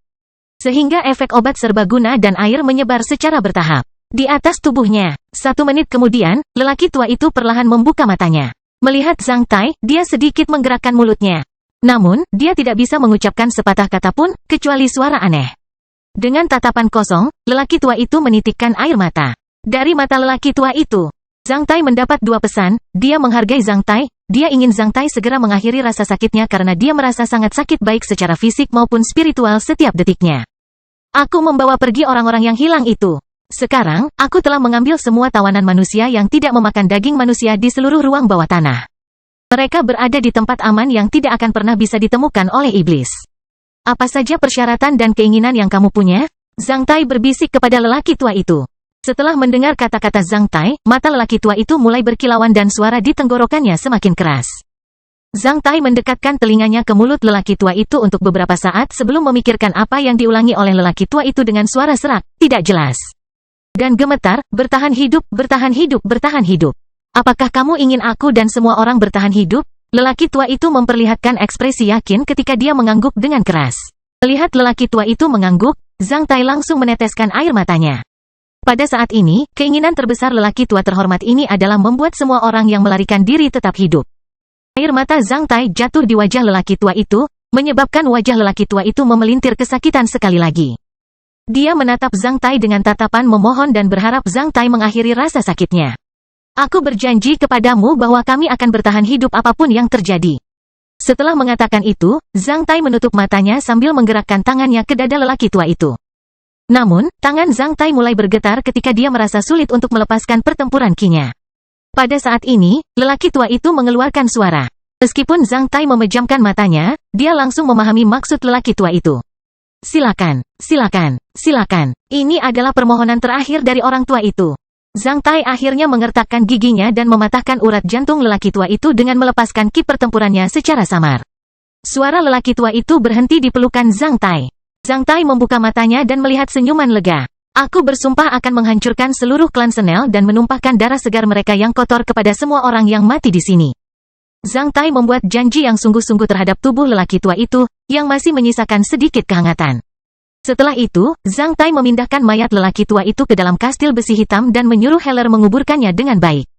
Sehingga efek obat serbaguna dan air menyebar secara bertahap di atas tubuhnya. 1 menit kemudian, lelaki tua itu perlahan membuka matanya. Melihat Zhang Tai, dia sedikit menggerakkan mulutnya. Namun, dia tidak bisa mengucapkan sepatah kata pun, kecuali suara aneh. Dengan tatapan kosong, lelaki tua itu menitikkan air mata. Dari mata lelaki tua itu, Zhang Tai mendapat 2 pesan, dia menghargai Zhang Tai, dia ingin Zhang Tai segera mengakhiri rasa sakitnya karena dia merasa sangat sakit baik secara fisik maupun spiritual setiap detiknya. Aku membawa pergi orang-orang yang hilang itu. Sekarang, aku telah mengambil semua tawanan manusia yang tidak memakan daging manusia di seluruh ruang bawah tanah. Mereka berada di tempat aman yang tidak akan pernah bisa ditemukan oleh iblis. Apa saja persyaratan dan keinginan yang kamu punya? Zhang Tai berbisik kepada lelaki tua itu. Setelah mendengar kata-kata Zhang Tai, mata lelaki tua itu mulai berkilauan dan suara di tenggorokannya semakin keras. Zhang Tai mendekatkan telinganya ke mulut lelaki tua itu untuk beberapa saat sebelum memikirkan apa yang diulangi oleh lelaki tua itu dengan suara serak, tidak jelas. Dan gemetar, bertahan hidup, bertahan hidup, bertahan hidup. Apakah kamu ingin aku dan semua orang bertahan hidup? Lelaki tua itu memperlihatkan ekspresi yakin ketika dia mengangguk dengan keras. Melihat lelaki tua itu mengangguk, Zhang Tai langsung meneteskan air matanya. Pada saat ini, keinginan terbesar lelaki tua terhormat ini adalah membuat semua orang yang melarikan diri tetap hidup. Air mata Zhang Tai jatuh di wajah lelaki tua itu, menyebabkan wajah lelaki tua itu memelintir kesakitan sekali lagi. Dia menatap Zhang Tai dengan tatapan memohon dan berharap Zhang Tai mengakhiri rasa sakitnya. Aku berjanji kepadamu bahwa kami akan bertahan hidup apapun yang terjadi. Setelah mengatakan itu, Zhang Tai menutup matanya sambil menggerakkan tangannya ke dada lelaki tua itu. Namun, tangan Zhang Tai mulai bergetar ketika dia merasa sulit untuk melepaskan pertempuran kinya. Pada saat ini, lelaki tua itu mengeluarkan suara. Meskipun Zhang Tai memejamkan matanya, dia langsung memahami maksud lelaki tua itu. Silakan, silakan, silakan. Ini adalah permohonan terakhir dari orang tua itu. Zhang Tai akhirnya mengertakkan giginya dan mematahkan urat jantung lelaki tua itu dengan melepaskan ki pertempurannya secara samar. Suara lelaki tua itu berhenti di pelukan Zhang Tai. Zhang Tai membuka matanya dan melihat senyuman lega. Aku bersumpah akan menghancurkan seluruh klan Senel dan menumpahkan darah segar mereka yang kotor kepada semua orang yang mati di sini. Zhang Tai membuat janji yang sungguh-sungguh terhadap tubuh lelaki tua itu, yang masih menyisakan sedikit kehangatan. Setelah itu, Zhang Tai memindahkan mayat lelaki tua itu ke dalam kastil besi hitam dan menyuruh Heller menguburkannya dengan baik.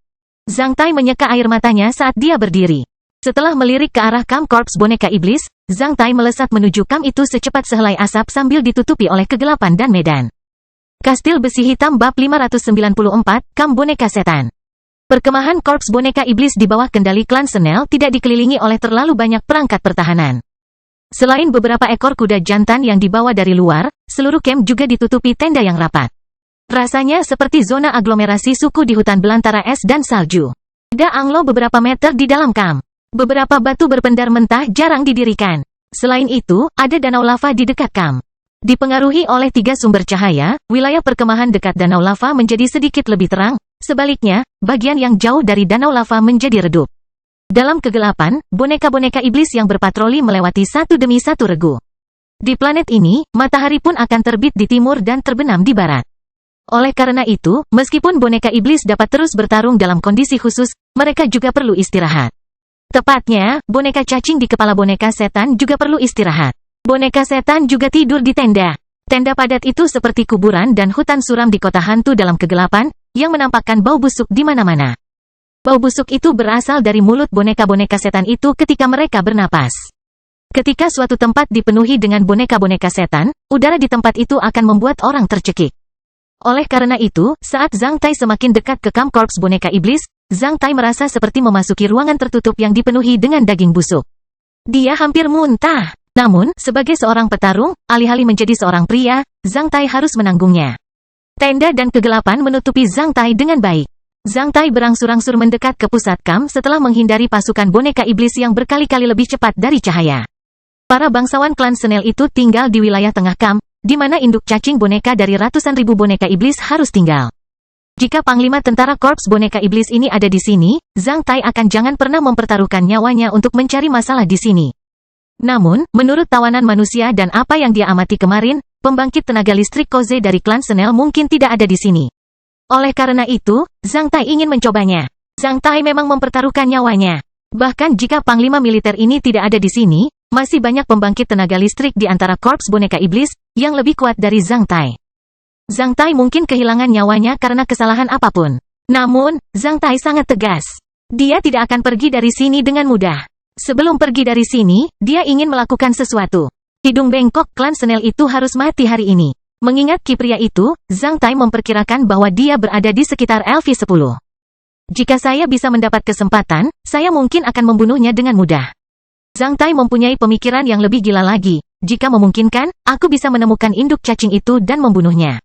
Zhang Tai menyeka air matanya saat dia berdiri. Setelah melirik ke arah kamp korps boneka iblis, Zhang Tai melesat menuju kamp itu secepat sehelai asap sambil ditutupi oleh kegelapan dan medan. Kastil besi hitam bab 594, kamp boneka setan. Perkemahan korps boneka iblis di bawah kendali klan Senel tidak dikelilingi oleh terlalu banyak perangkat pertahanan. Selain beberapa ekor kuda jantan yang dibawa dari luar, seluruh camp juga ditutupi tenda yang rapat. Rasanya seperti zona aglomerasi suku di hutan belantara es dan salju. Ada anglo beberapa meter di dalam kamp. Beberapa batu berpendar mentah jarang didirikan. Selain itu, ada danau lava di dekat kamp. Dipengaruhi oleh 3 sumber cahaya, wilayah perkemahan dekat danau lava menjadi sedikit lebih terang. Sebaliknya, bagian yang jauh dari danau lava menjadi redup. Dalam kegelapan, boneka-boneka iblis yang berpatroli melewati satu demi satu regu. Di planet ini, matahari pun akan terbit di timur dan terbenam di barat. Oleh karena itu, meskipun boneka iblis dapat terus bertarung dalam kondisi khusus, mereka juga perlu istirahat. Tepatnya, boneka cacing di kepala boneka setan juga perlu istirahat. Boneka setan juga tidur di tenda. Tenda padat itu seperti kuburan dan hutan suram di kota hantu dalam kegelapan, yang menampakkan bau busuk di mana-mana. Bau busuk itu berasal dari mulut boneka-boneka setan itu ketika mereka bernapas. Ketika suatu tempat dipenuhi dengan boneka-boneka setan, udara di tempat itu akan membuat orang tercekik. Oleh karena itu, saat Zhang Tai semakin dekat ke kamp korps boneka iblis, Zhang Tai merasa seperti memasuki ruangan tertutup yang dipenuhi dengan daging busuk. Dia hampir muntah. Namun, sebagai seorang petarung, alih-alih menjadi seorang pria, Zhang Tai harus menanggungnya. Tenda dan kegelapan menutupi Zhang Tai dengan baik. Zhang Tai berangsur-angsur mendekat ke pusat kamp setelah menghindari pasukan boneka iblis yang berkali-kali lebih cepat dari cahaya. Para bangsawan klan Senel itu tinggal di wilayah tengah kamp, di mana induk cacing boneka dari ratusan ribu boneka iblis harus tinggal. Jika panglima tentara korps boneka iblis ini ada di sini, Zhang Tai akan jangan pernah mempertaruhkan nyawanya untuk mencari masalah di sini. Namun, menurut tawanan manusia dan apa yang dia amati kemarin, pembangkit tenaga listrik Koze dari klan Senel mungkin tidak ada di sini. Oleh karena itu, Zhang Tai ingin mencobanya. Zhang Tai memang mempertaruhkan nyawanya. Bahkan jika panglima militer ini tidak ada di sini, masih banyak pembangkit tenaga listrik di antara korps boneka iblis, yang lebih kuat dari Zhang Tai. Zhang Tai mungkin kehilangan nyawanya karena kesalahan apapun. Namun, Zhang Tai sangat tegas. Dia tidak akan pergi dari sini dengan mudah. Sebelum pergi dari sini, dia ingin melakukan sesuatu. Hidung bengkok klan Senel itu harus mati hari ini. Mengingat ki pria itu, Zhang Tai memperkirakan bahwa dia berada di sekitar LV10. Jika saya bisa mendapat kesempatan, saya mungkin akan membunuhnya dengan mudah. Zhang Tai mempunyai pemikiran yang lebih gila lagi. Jika memungkinkan, aku bisa menemukan induk cacing itu dan membunuhnya.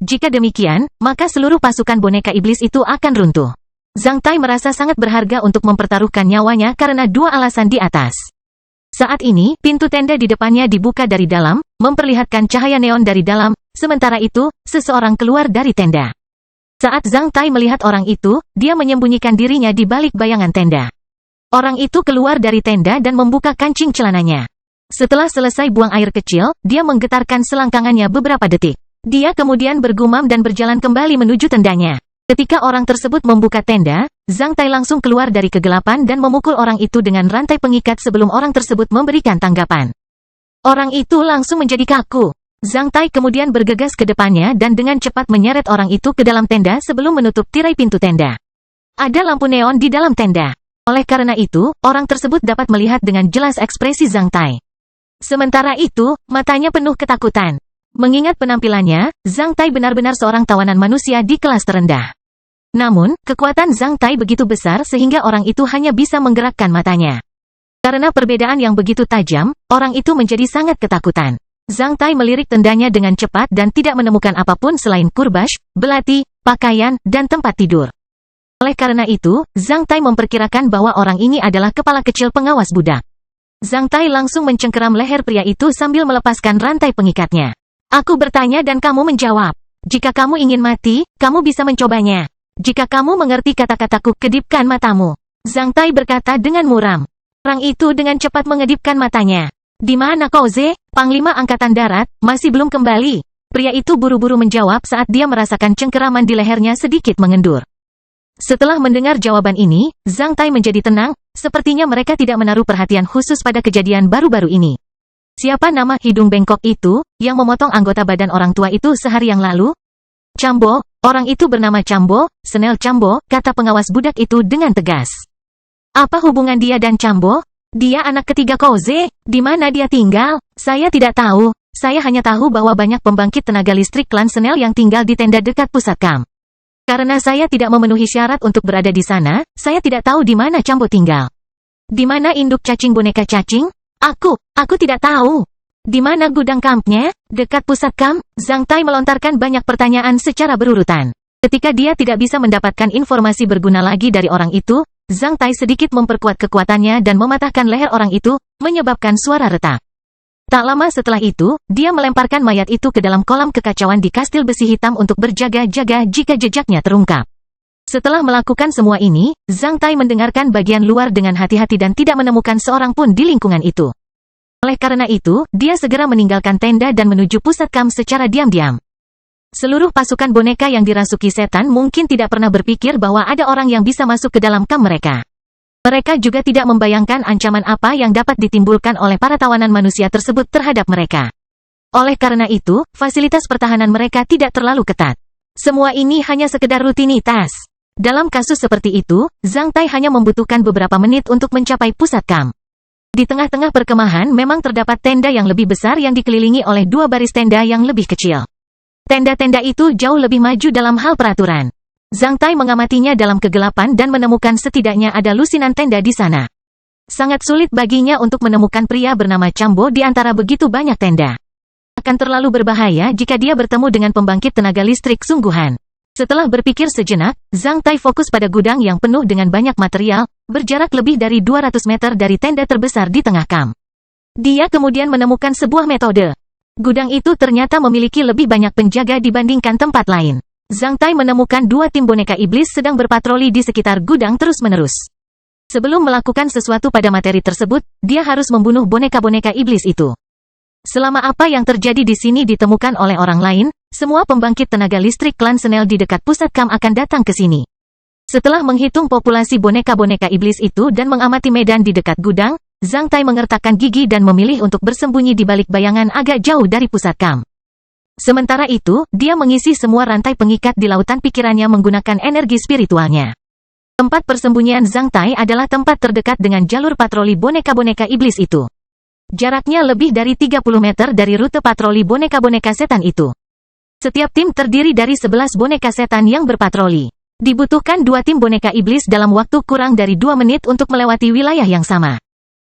Jika demikian, maka seluruh pasukan boneka iblis itu akan runtuh. Zhang Tai merasa sangat berharga untuk mempertaruhkan nyawanya karena dua alasan di atas. Saat ini, pintu tenda di depannya dibuka dari dalam, memperlihatkan cahaya neon dari dalam. Sementara itu, seseorang keluar dari tenda. Saat Zhang Tai melihat orang itu, dia menyembunyikan dirinya di balik bayangan tenda. Orang itu keluar dari tenda dan membuka kancing celananya. Setelah selesai buang air kecil, dia menggetarkan selangkangannya beberapa detik. Dia kemudian bergumam dan berjalan kembali menuju tendanya. Ketika orang tersebut membuka tenda, Zhang Tai langsung keluar dari kegelapan dan memukul orang itu dengan rantai pengikat sebelum orang tersebut memberikan tanggapan. Orang itu langsung menjadi kaku. Zhang Tai kemudian bergegas ke depannya dan dengan cepat menyeret orang itu ke dalam tenda sebelum menutup tirai pintu tenda. Ada lampu neon di dalam tenda. Oleh karena itu, orang tersebut dapat melihat dengan jelas ekspresi Zhang Tai. Sementara itu, matanya penuh ketakutan. Mengingat penampilannya, Zhang Tai benar-benar seorang tawanan manusia di kelas terendah. Namun, kekuatan Zhang Tai begitu besar sehingga orang itu hanya bisa menggerakkan matanya. Karena perbedaan yang begitu tajam, orang itu menjadi sangat ketakutan. Zhang Tai melirik tendanya dengan cepat dan tidak menemukan apapun selain kurbash, belati, pakaian, dan tempat tidur. Oleh karena itu, Zhang Tai memperkirakan bahwa orang ini adalah kepala kecil pengawas budak. Zhang Tai langsung mencengkeram leher pria itu sambil melepaskan rantai pengikatnya. Aku bertanya dan kamu menjawab. Jika kamu ingin mati, kamu bisa mencobanya. Jika kamu mengerti kata-kataku, kedipkan matamu. Zhang Tai berkata dengan muram. Orang itu dengan cepat mengedipkan matanya. Di mana Kouze, Panglima Angkatan Darat, masih belum kembali? Pria itu buru-buru menjawab saat dia merasakan cengkeraman di lehernya sedikit mengendur. Setelah mendengar jawaban ini, Zhang Tai menjadi tenang, sepertinya mereka tidak menaruh perhatian khusus pada kejadian baru-baru ini. Siapa nama hidung bengkok itu, yang memotong anggota badan orang tua itu sehari yang lalu? Cambo, orang itu bernama Cambo, Senel Cambo, kata pengawas budak itu dengan tegas. Apa hubungan dia dan Cambo? Dia anak ketiga Kouze, di mana dia tinggal? Saya tidak tahu, saya hanya tahu bahwa banyak pembangkit tenaga listrik klan Senel yang tinggal di tenda dekat pusat kamp. Karena saya tidak memenuhi syarat untuk berada di sana, saya tidak tahu di mana Cambo tinggal. Di mana induk cacing boneka cacing? Aku tidak tahu. Di mana gudang kampnya? Dekat pusat kamp? Zhang Tai melontarkan banyak pertanyaan secara berurutan. Ketika dia tidak bisa mendapatkan informasi berguna lagi dari orang itu, Zhang Tai sedikit memperkuat kekuatannya dan mematahkan leher orang itu, menyebabkan suara retak. Tak lama setelah itu, dia melemparkan mayat itu ke dalam kolam kekacauan di kastil besi hitam untuk berjaga-jaga jika jejaknya terungkap. Setelah melakukan semua ini, Zhang Tai mendengarkan bagian luar dengan hati-hati dan tidak menemukan seorang pun di lingkungan itu. Oleh karena itu, dia segera meninggalkan tenda dan menuju pusat kamp secara diam-diam. Seluruh pasukan boneka yang dirasuki setan mungkin tidak pernah berpikir bahwa ada orang yang bisa masuk ke dalam kamp mereka. Mereka juga tidak membayangkan ancaman apa yang dapat ditimbulkan oleh para tawanan manusia tersebut terhadap mereka. Oleh karena itu, fasilitas pertahanan mereka tidak terlalu ketat. Semua ini hanya sekedar rutinitas. Dalam kasus seperti itu, Zhang Tai hanya membutuhkan beberapa menit untuk mencapai pusat kamp. Di tengah-tengah perkemahan memang terdapat tenda yang lebih besar yang dikelilingi oleh dua baris tenda yang lebih kecil. Tenda-tenda itu jauh lebih maju dalam hal peraturan. Zhang Tai mengamatinya dalam kegelapan dan menemukan setidaknya ada lusinan tenda di sana. Sangat sulit baginya untuk menemukan pria bernama Cambo di antara begitu banyak tenda. Akan terlalu berbahaya jika dia bertemu dengan pembangkit tenaga listrik sungguhan. Setelah berpikir sejenak, Zhang Tai fokus pada gudang yang penuh dengan banyak material, berjarak lebih dari 200 meter dari tenda terbesar di tengah kamp. Dia kemudian menemukan sebuah metode. Gudang itu ternyata memiliki lebih banyak penjaga dibandingkan tempat lain. Zhang Tai menemukan dua tim boneka iblis sedang berpatroli di sekitar gudang terus-menerus. Sebelum melakukan sesuatu pada materi tersebut, dia harus membunuh boneka-boneka iblis itu. Selama apa yang terjadi di sini ditemukan oleh orang lain, semua pembangkit tenaga listrik klan Senel di dekat pusat kamp akan datang ke sini. Setelah menghitung populasi boneka-boneka iblis itu dan mengamati medan di dekat gudang, Zhang Tai mengertakkan gigi dan memilih untuk bersembunyi di balik bayangan agak jauh dari pusat kamp. Sementara itu, dia mengisi semua rantai pengikat di lautan pikirannya menggunakan energi spiritualnya. Tempat persembunyian Zhang Tai adalah tempat terdekat dengan jalur patroli boneka-boneka iblis itu. Jaraknya lebih dari 30 meter dari rute patroli boneka-boneka setan itu. Setiap tim terdiri dari 11 boneka setan yang berpatroli. Dibutuhkan 2 tim boneka iblis dalam waktu kurang dari 2 menit untuk melewati wilayah yang sama.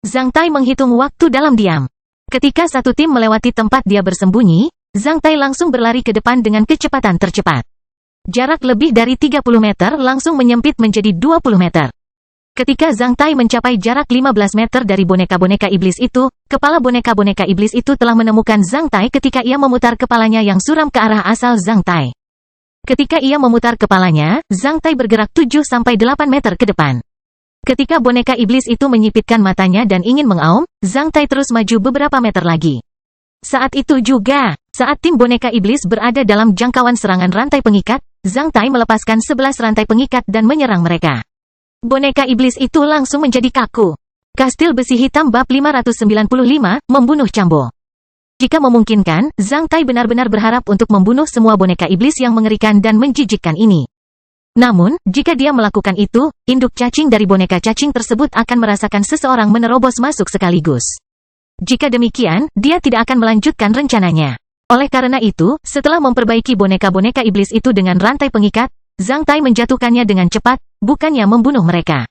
Zhang Tai menghitung waktu dalam diam. Ketika satu tim melewati tempat dia bersembunyi, Zhang Tai langsung berlari ke depan dengan kecepatan tercepat. Jarak lebih dari 30 meter langsung menyempit menjadi 20 meter. Ketika Zhang Tai mencapai jarak 15 meter dari boneka-boneka iblis itu, kepala boneka-boneka iblis itu telah menemukan Zhang Tai ketika ia memutar kepalanya yang suram ke arah asal Zhang Tai. Ketika ia memutar kepalanya, Zhang Tai bergerak 7-8 meter ke depan. Ketika boneka iblis itu menyipitkan matanya dan ingin mengaum, Zhang Tai terus maju beberapa meter lagi. Saat itu juga, saat tim boneka iblis berada dalam jangkauan serangan rantai pengikat, Zhang Tai melepaskan 11 rantai pengikat dan menyerang mereka. Boneka iblis itu langsung menjadi kaku. Kastil Besi Hitam bab 595, membunuh Cambo. Jika memungkinkan, Zhang Tai benar-benar berharap untuk membunuh semua boneka iblis yang mengerikan dan menjijikkan ini. Namun, jika dia melakukan itu, induk cacing dari boneka cacing tersebut akan merasakan seseorang menerobos masuk sekaligus. Jika demikian, dia tidak akan melanjutkan rencananya. Oleh karena itu, setelah memperbaiki boneka-boneka iblis itu dengan rantai pengikat, Zhang Tai menjatuhkannya dengan cepat, bukannya membunuh mereka.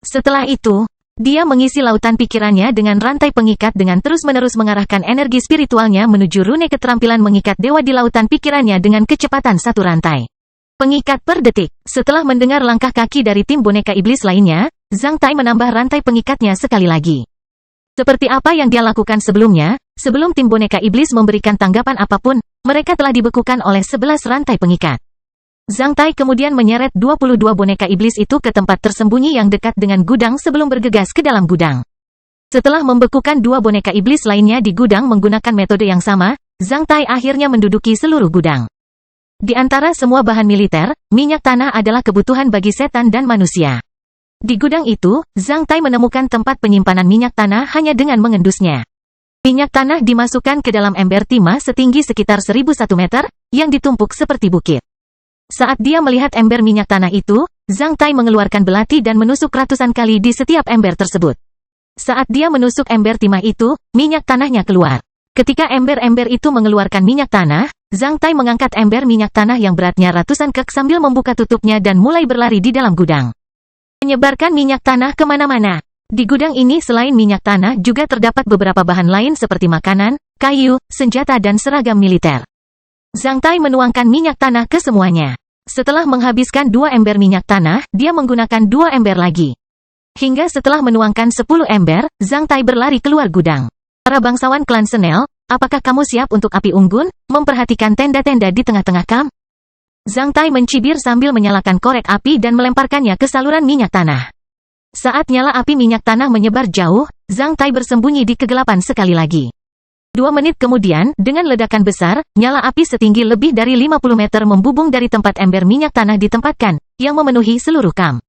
Setelah itu, dia mengisi lautan pikirannya dengan rantai pengikat dengan terus-menerus mengarahkan energi spiritualnya menuju rune keterampilan mengikat dewa di lautan pikirannya dengan kecepatan satu rantai pengikat per detik. Setelah mendengar langkah kaki dari tim boneka iblis lainnya, Zhang Tai menambah rantai pengikatnya sekali lagi. Seperti apa yang dia lakukan sebelumnya, sebelum tim boneka iblis memberikan tanggapan apapun, mereka telah dibekukan oleh 11 rantai pengikat. Zhang Tai kemudian menyeret 22 boneka iblis itu ke tempat tersembunyi yang dekat dengan gudang sebelum bergegas ke dalam gudang. Setelah membekukan 2 boneka iblis lainnya di gudang menggunakan metode yang sama, Zhang Tai akhirnya menduduki seluruh gudang. Di antara semua bahan militer, minyak tanah adalah kebutuhan bagi setan dan manusia. Di gudang itu, Zhang Tai menemukan tempat penyimpanan minyak tanah hanya dengan mengendusnya. Minyak tanah dimasukkan ke dalam ember timah setinggi sekitar 1001 meter, yang ditumpuk seperti bukit. Saat dia melihat ember minyak tanah itu, Zhang Tai mengeluarkan belati dan menusuk ratusan kali di setiap ember tersebut. Saat dia menusuk ember timah itu, minyak tanahnya keluar. Ketika ember-ember itu mengeluarkan minyak tanah, Zhang Tai mengangkat ember minyak tanah yang beratnya ratusan kek sambil membuka tutupnya dan mulai berlari di dalam gudang. Menyebarkan minyak tanah kemana-mana. Di gudang ini selain minyak tanah juga terdapat beberapa bahan lain seperti makanan, kayu, senjata dan seragam militer. Zhang Tai menuangkan minyak tanah ke semuanya. Setelah menghabiskan 2 ember minyak tanah, dia menggunakan 2 ember lagi. Hingga setelah menuangkan 10 ember, Zhang Tai berlari keluar gudang. Para bangsawan klan Senel, apakah kamu siap untuk api unggun? Memperhatikan tenda-tenda di tengah-tengah kamp? Zhang Tai mencibir sambil menyalakan korek api dan melemparkannya ke saluran minyak tanah. Saat nyala api minyak tanah menyebar jauh, Zhang Tai bersembunyi di kegelapan sekali lagi. 2 menit kemudian, dengan ledakan besar, nyala api setinggi lebih dari 50 meter membubung dari tempat ember minyak tanah ditempatkan, yang memenuhi seluruh kamp.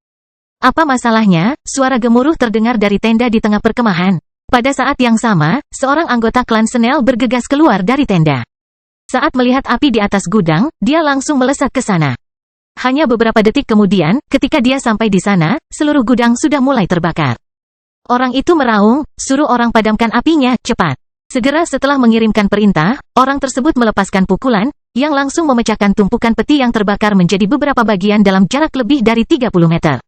Apa masalahnya? Suara gemuruh terdengar dari tenda di tengah perkemahan. Pada saat yang sama, seorang anggota klan Senel bergegas keluar dari tenda. Saat melihat api di atas gudang, dia langsung melesat ke sana. Hanya beberapa detik kemudian, ketika dia sampai di sana, seluruh gudang sudah mulai terbakar. Orang itu meraung, suruh orang padamkan apinya, cepat. Segera setelah mengirimkan perintah, orang tersebut melepaskan pukulan, yang langsung memecahkan tumpukan peti yang terbakar menjadi beberapa bagian dalam jarak lebih dari 30 meter.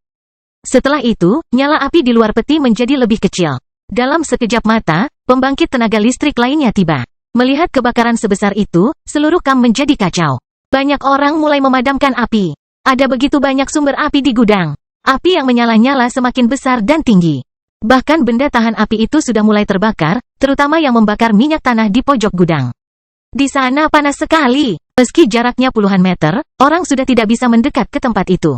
Setelah itu, nyala api di luar peti menjadi lebih kecil. Dalam sekejap mata, pembangkit tenaga listrik lainnya tiba. Melihat kebakaran sebesar itu, seluruh kamp menjadi kacau. Banyak orang mulai memadamkan api. Ada begitu banyak sumber api di gudang. Api yang menyala-nyala semakin besar dan tinggi. Bahkan benda tahan api itu sudah mulai terbakar, terutama yang membakar minyak tanah di pojok gudang. Di sana panas sekali. Meski jaraknya puluhan meter, orang sudah tidak bisa mendekat ke tempat itu.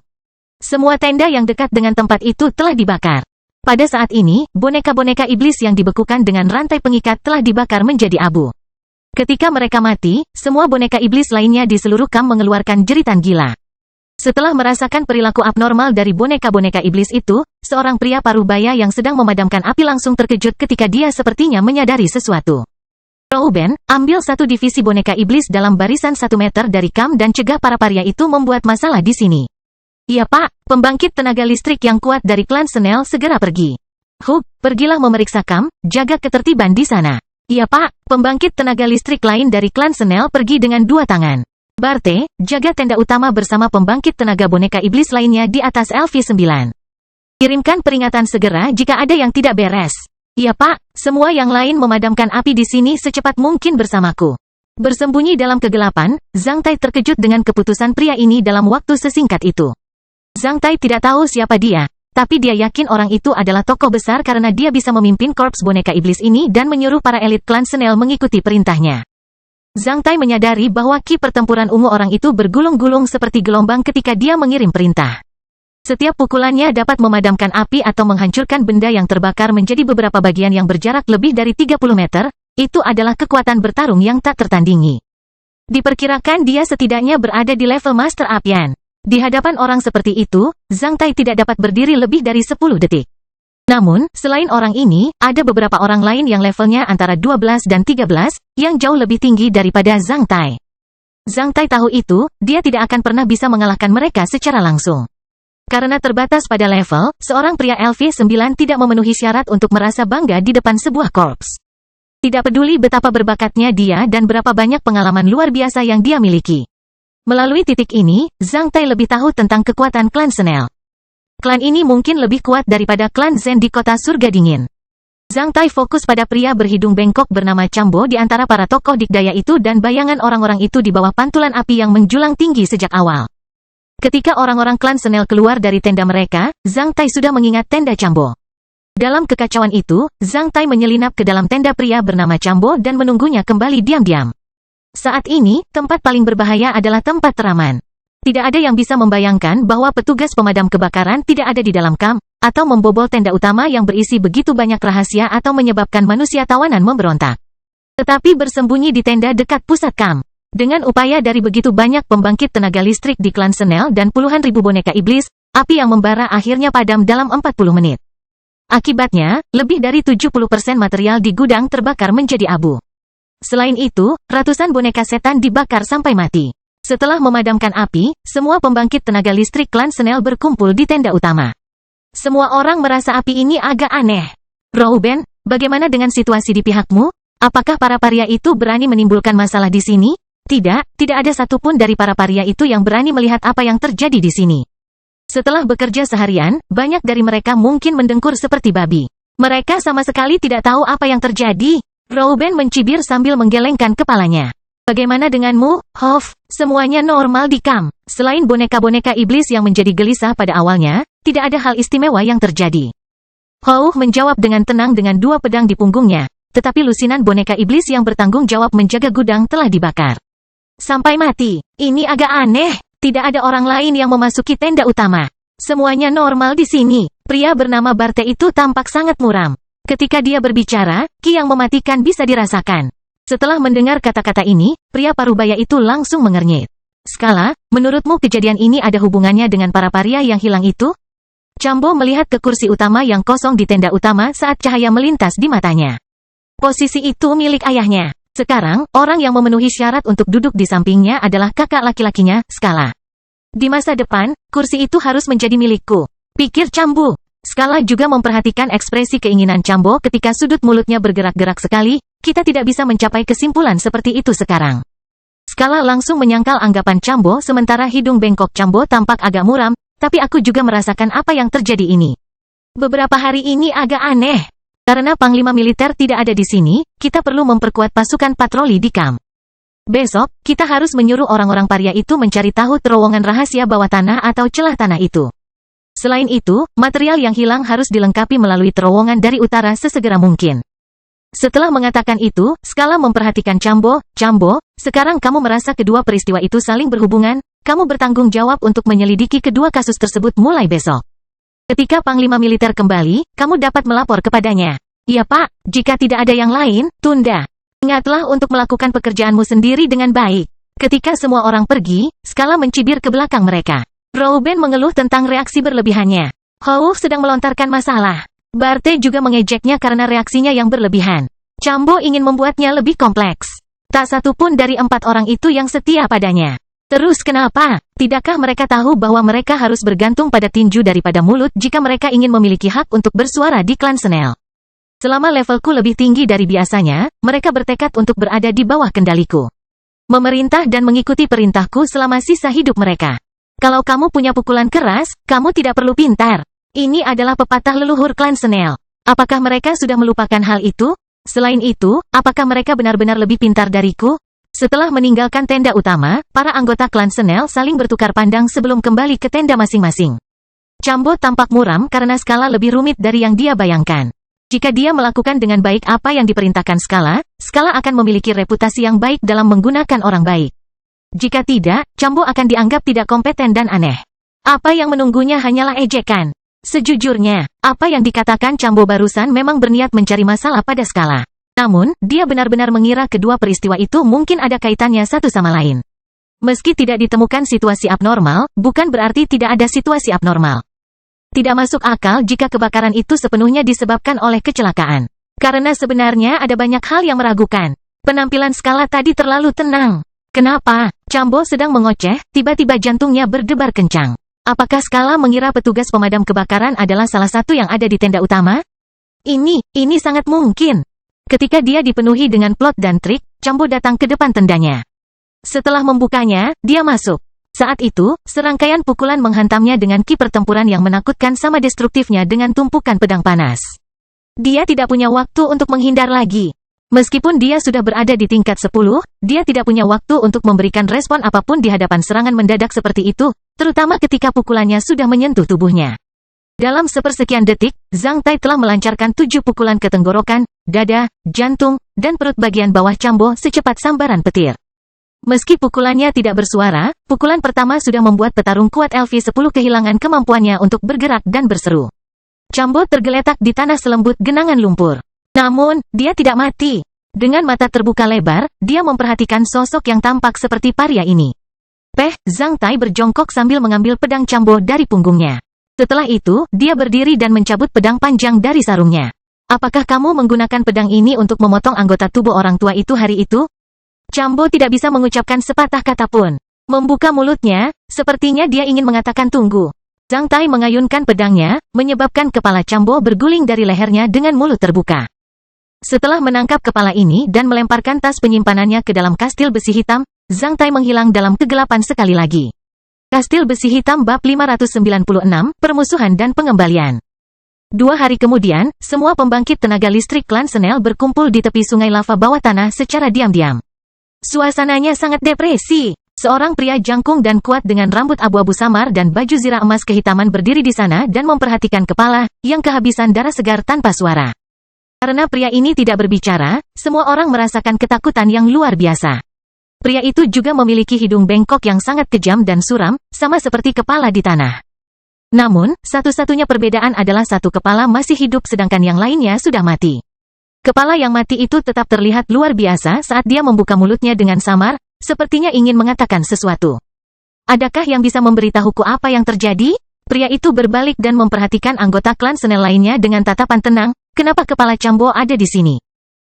Semua tenda yang dekat dengan tempat itu telah dibakar. Pada saat ini, boneka-boneka iblis yang dibekukan dengan rantai pengikat telah dibakar menjadi abu. Ketika mereka mati, semua boneka iblis lainnya di seluruh kamp mengeluarkan jeritan gila. Setelah merasakan perilaku abnormal dari boneka-boneka iblis itu, seorang pria parubaya yang sedang memadamkan api langsung terkejut ketika dia sepertinya menyadari sesuatu. Reuben, ambil satu divisi boneka iblis dalam barisan 1 meter dari kamp dan cegah para paria itu membuat masalah di sini. Iya Pak, pembangkit tenaga listrik yang kuat dari klan Senel segera pergi. Hug, pergilah memeriksa kamp, jaga ketertiban di sana. Iya Pak, pembangkit tenaga listrik lain dari klan Senel pergi dengan 2 tangan. Barte, jaga tenda utama bersama pembangkit tenaga boneka iblis lainnya di atas LV9. Kirimkan peringatan segera jika ada yang tidak beres. Iya Pak, semua yang lain memadamkan api di sini secepat mungkin bersamaku. Bersembunyi dalam kegelapan, Zhang Tai terkejut dengan keputusan pria ini dalam waktu sesingkat itu. Zhang Tai tidak tahu siapa dia, tapi dia yakin orang itu adalah tokoh besar karena dia bisa memimpin korps boneka iblis ini dan menyuruh para elit klan Senel mengikuti perintahnya. Zhang Tai menyadari bahwa ki pertempuran ungu orang itu bergulung-gulung seperti gelombang ketika dia mengirim perintah. Setiap pukulannya dapat memadamkan api atau menghancurkan benda yang terbakar menjadi beberapa bagian yang berjarak lebih dari 30 meter, itu adalah kekuatan bertarung yang tak tertandingi. Diperkirakan dia setidaknya berada di level Master Apian. Di hadapan orang seperti itu, Zhang Tai tidak dapat berdiri lebih dari 10 detik. Namun, selain orang ini, ada beberapa orang lain yang levelnya antara 12 dan 13, yang jauh lebih tinggi daripada Zhang Tai. Zhang Tai tahu itu, dia tidak akan pernah bisa mengalahkan mereka secara langsung. Karena terbatas pada level, seorang pria LV9 tidak memenuhi syarat untuk merasa bangga di depan sebuah korps. Tidak peduli betapa berbakatnya dia dan berapa banyak pengalaman luar biasa yang dia miliki. Melalui titik ini, Zhang Tai lebih tahu tentang kekuatan klan Senel. Klan ini mungkin lebih kuat daripada klan Zen di kota surga dingin. Zhang Tai fokus pada pria berhidung bengkok bernama Chambo di antara para tokoh dikdaya itu dan bayangan orang-orang itu di bawah pantulan api yang menjulang tinggi sejak awal. Ketika orang-orang klan Senel keluar dari tenda mereka, Zhang Tai sudah mengingat tenda Chambo. Dalam kekacauan itu, Zhang Tai menyelinap ke dalam tenda pria bernama Chambo dan menunggunya kembali diam-diam. Saat ini, tempat paling berbahaya adalah tempat teraman. Tidak ada yang bisa membayangkan bahwa petugas pemadam kebakaran tidak ada di dalam kamp, atau membobol tenda utama yang berisi begitu banyak rahasia atau menyebabkan manusia tawanan memberontak. Tetapi bersembunyi di tenda dekat pusat kamp. Dengan upaya dari begitu banyak pembangkit tenaga listrik di klan Senel dan puluhan ribu boneka iblis, api yang membara akhirnya padam dalam 40 menit. Akibatnya, lebih dari 70% material di gudang terbakar menjadi abu. Selain itu, ratusan boneka setan dibakar sampai mati. Setelah memadamkan api, semua pembangkit tenaga listrik klan Senel berkumpul di tenda utama. Semua orang merasa api ini agak aneh. Rouben, bagaimana dengan situasi di pihakmu? Apakah para paria itu berani menimbulkan masalah di sini? Tidak ada satupun dari para paria itu yang berani melihat apa yang terjadi di sini. Setelah bekerja seharian, banyak dari mereka mungkin mendengkur seperti babi. Mereka sama sekali tidak tahu apa yang terjadi. Rouben mencibir sambil menggelengkan kepalanya. Bagaimana denganmu, Hoff? Semuanya normal di kamp. Selain boneka-boneka iblis yang menjadi gelisah pada awalnya, tidak ada hal istimewa yang terjadi. Hou menjawab dengan tenang dengan dua pedang di punggungnya, tetapi lusinan boneka iblis yang bertanggung jawab menjaga gudang telah dibakar. Sampai mati. Ini agak aneh. Tidak ada orang lain yang memasuki tenda utama. Semuanya normal di sini. Pria bernama Barte itu tampak sangat muram. Ketika dia berbicara, ki yang mematikan bisa dirasakan. Setelah mendengar kata-kata ini, pria parubaya itu langsung mengernyit. Skala, menurutmu kejadian ini ada hubungannya dengan para paria yang hilang itu? Chambo melihat ke kursi utama yang kosong di tenda utama saat cahaya melintas di matanya. Posisi itu milik ayahnya. Sekarang, orang yang memenuhi syarat untuk duduk di sampingnya adalah kakak laki-lakinya, Skala. Di masa depan, kursi itu harus menjadi milikku, pikir Chambo. Skala juga memperhatikan ekspresi keinginan Chambo ketika sudut mulutnya bergerak-gerak sekali. Kita tidak bisa mencapai kesimpulan seperti itu sekarang. Skala langsung menyangkal anggapan Chambo sementara hidung bengkok Chambo tampak agak muram, tapi aku juga merasakan apa yang terjadi ini. Beberapa hari ini agak aneh. Karena Panglima Militer tidak ada di sini, kita perlu memperkuat pasukan patroli di kamp. Besok, kita harus menyuruh orang-orang paria itu mencari tahu terowongan rahasia bawah tanah atau celah tanah itu. Selain itu, material yang hilang harus dilengkapi melalui terowongan dari utara sesegera mungkin. Setelah mengatakan itu, Skala memperhatikan Chambo. Chambo, sekarang kamu merasa kedua peristiwa itu saling berhubungan, kamu bertanggung jawab untuk menyelidiki kedua kasus tersebut mulai besok. Ketika Panglima Militer kembali, kamu dapat melapor kepadanya. Iya Pak, jika tidak ada yang lain, tunda. Ingatlah untuk melakukan pekerjaanmu sendiri dengan baik. Ketika semua orang pergi, Skala mencibir ke belakang mereka. Rouben mengeluh tentang reaksi berlebihannya. Hou sedang melontarkan masalah. Barte juga mengejeknya karena reaksinya yang berlebihan. Chambo ingin membuatnya lebih kompleks. Tak satu pun dari 4 orang itu yang setia padanya. Terus kenapa? Tidakkah mereka tahu bahwa mereka harus bergantung pada tinju daripada mulut jika mereka ingin memiliki hak untuk bersuara di klan Senel? Selama levelku lebih tinggi dari biasanya, mereka bertekad untuk berada di bawah kendaliku. memerintah dan mengikuti perintahku selama sisa hidup mereka. Kalau kamu punya pukulan keras, kamu tidak perlu pintar. Ini adalah pepatah leluhur klan Snell. Apakah mereka sudah melupakan hal itu? Selain itu, apakah mereka benar-benar lebih pintar dariku? Setelah meninggalkan tenda utama, para anggota klan Snell saling bertukar pandang sebelum kembali ke tenda masing-masing. Cambo tampak muram karena skala lebih rumit dari yang dia bayangkan. Jika dia melakukan dengan baik apa yang diperintahkan skala akan memiliki reputasi yang baik dalam menggunakan orang baik. Jika tidak, Cambo akan dianggap tidak kompeten dan aneh. Apa yang menunggunya hanyalah ejekan. Sejujurnya, apa yang dikatakan Cambo barusan memang berniat mencari masalah pada skala. Namun, dia benar-benar mengira kedua peristiwa itu mungkin ada kaitannya satu sama lain. Meski tidak ditemukan situasi abnormal, bukan berarti tidak ada situasi abnormal. Tidak masuk akal jika kebakaran itu sepenuhnya disebabkan oleh kecelakaan. Karena sebenarnya ada banyak hal yang meragukan. Penampilan skala tadi terlalu tenang. Kenapa? Cambo sedang mengoceh, tiba-tiba jantungnya berdebar kencang. Apakah skala mengira petugas pemadam kebakaran adalah salah satu yang ada di tenda utama? Ini sangat mungkin. Ketika dia dipenuhi dengan plot dan trik, Cambo datang ke depan tendanya. Setelah membukanya, dia masuk. Saat itu, serangkaian pukulan menghantamnya dengan ki pertempuran yang menakutkan sama destruktifnya dengan tumpukan pedang panas. Dia tidak punya waktu untuk menghindar lagi. Meskipun dia sudah berada di tingkat 10, dia tidak punya waktu untuk memberikan respon apapun di hadapan serangan mendadak seperti itu, terutama ketika pukulannya sudah menyentuh tubuhnya. Dalam sepersekian detik, Zhang Tai telah melancarkan 7 pukulan ke tenggorokan, dada, jantung, dan perut bagian bawah Cambo secepat sambaran petir. Meski pukulannya tidak bersuara, pukulan pertama sudah membuat petarung kuat LV10 kehilangan kemampuannya untuk bergerak dan berseru. Cambo tergeletak di tanah selembut genangan lumpur. Namun, dia tidak mati. Dengan mata terbuka lebar, dia memperhatikan sosok yang tampak seperti paria ini. Zhang Tai berjongkok sambil mengambil pedang Cambo dari punggungnya. Setelah itu, dia berdiri dan mencabut pedang panjang dari sarungnya. Apakah kamu menggunakan pedang ini untuk memotong anggota tubuh orang tua itu hari itu? Cambo tidak bisa mengucapkan sepatah kata pun. Membuka mulutnya, sepertinya dia ingin mengatakan tunggu. Zhang Tai mengayunkan pedangnya, menyebabkan kepala Cambo berguling dari lehernya dengan mulut terbuka. Setelah menangkap kepala ini dan melemparkan tas penyimpanannya ke dalam kastil besi hitam, Zhang Tai menghilang dalam kegelapan sekali lagi. Kastil besi hitam bab 596, Permusuhan dan Pengembalian. 2 hari kemudian, semua pembangkit tenaga listrik klan Snell berkumpul di tepi sungai lava bawah tanah secara diam-diam. Suasananya sangat depresi. Seorang pria jangkung dan kuat dengan rambut abu-abu samar dan baju zirah emas kehitaman berdiri di sana dan memperhatikan kepala, yang kehabisan darah segar tanpa suara. Karena pria ini tidak berbicara, semua orang merasakan ketakutan yang luar biasa. Pria itu juga memiliki hidung bengkok yang sangat kejam dan suram, sama seperti kepala di tanah. Namun, satu-satunya perbedaan adalah satu kepala masih hidup sedangkan yang lainnya sudah mati. Kepala yang mati itu tetap terlihat luar biasa saat dia membuka mulutnya dengan samar, sepertinya ingin mengatakan sesuatu. Adakah yang bisa memberitahuku apa yang terjadi? Pria itu berbalik dan memperhatikan anggota klan Snell lainnya dengan tatapan tenang. Kenapa kepala Cambo ada di sini?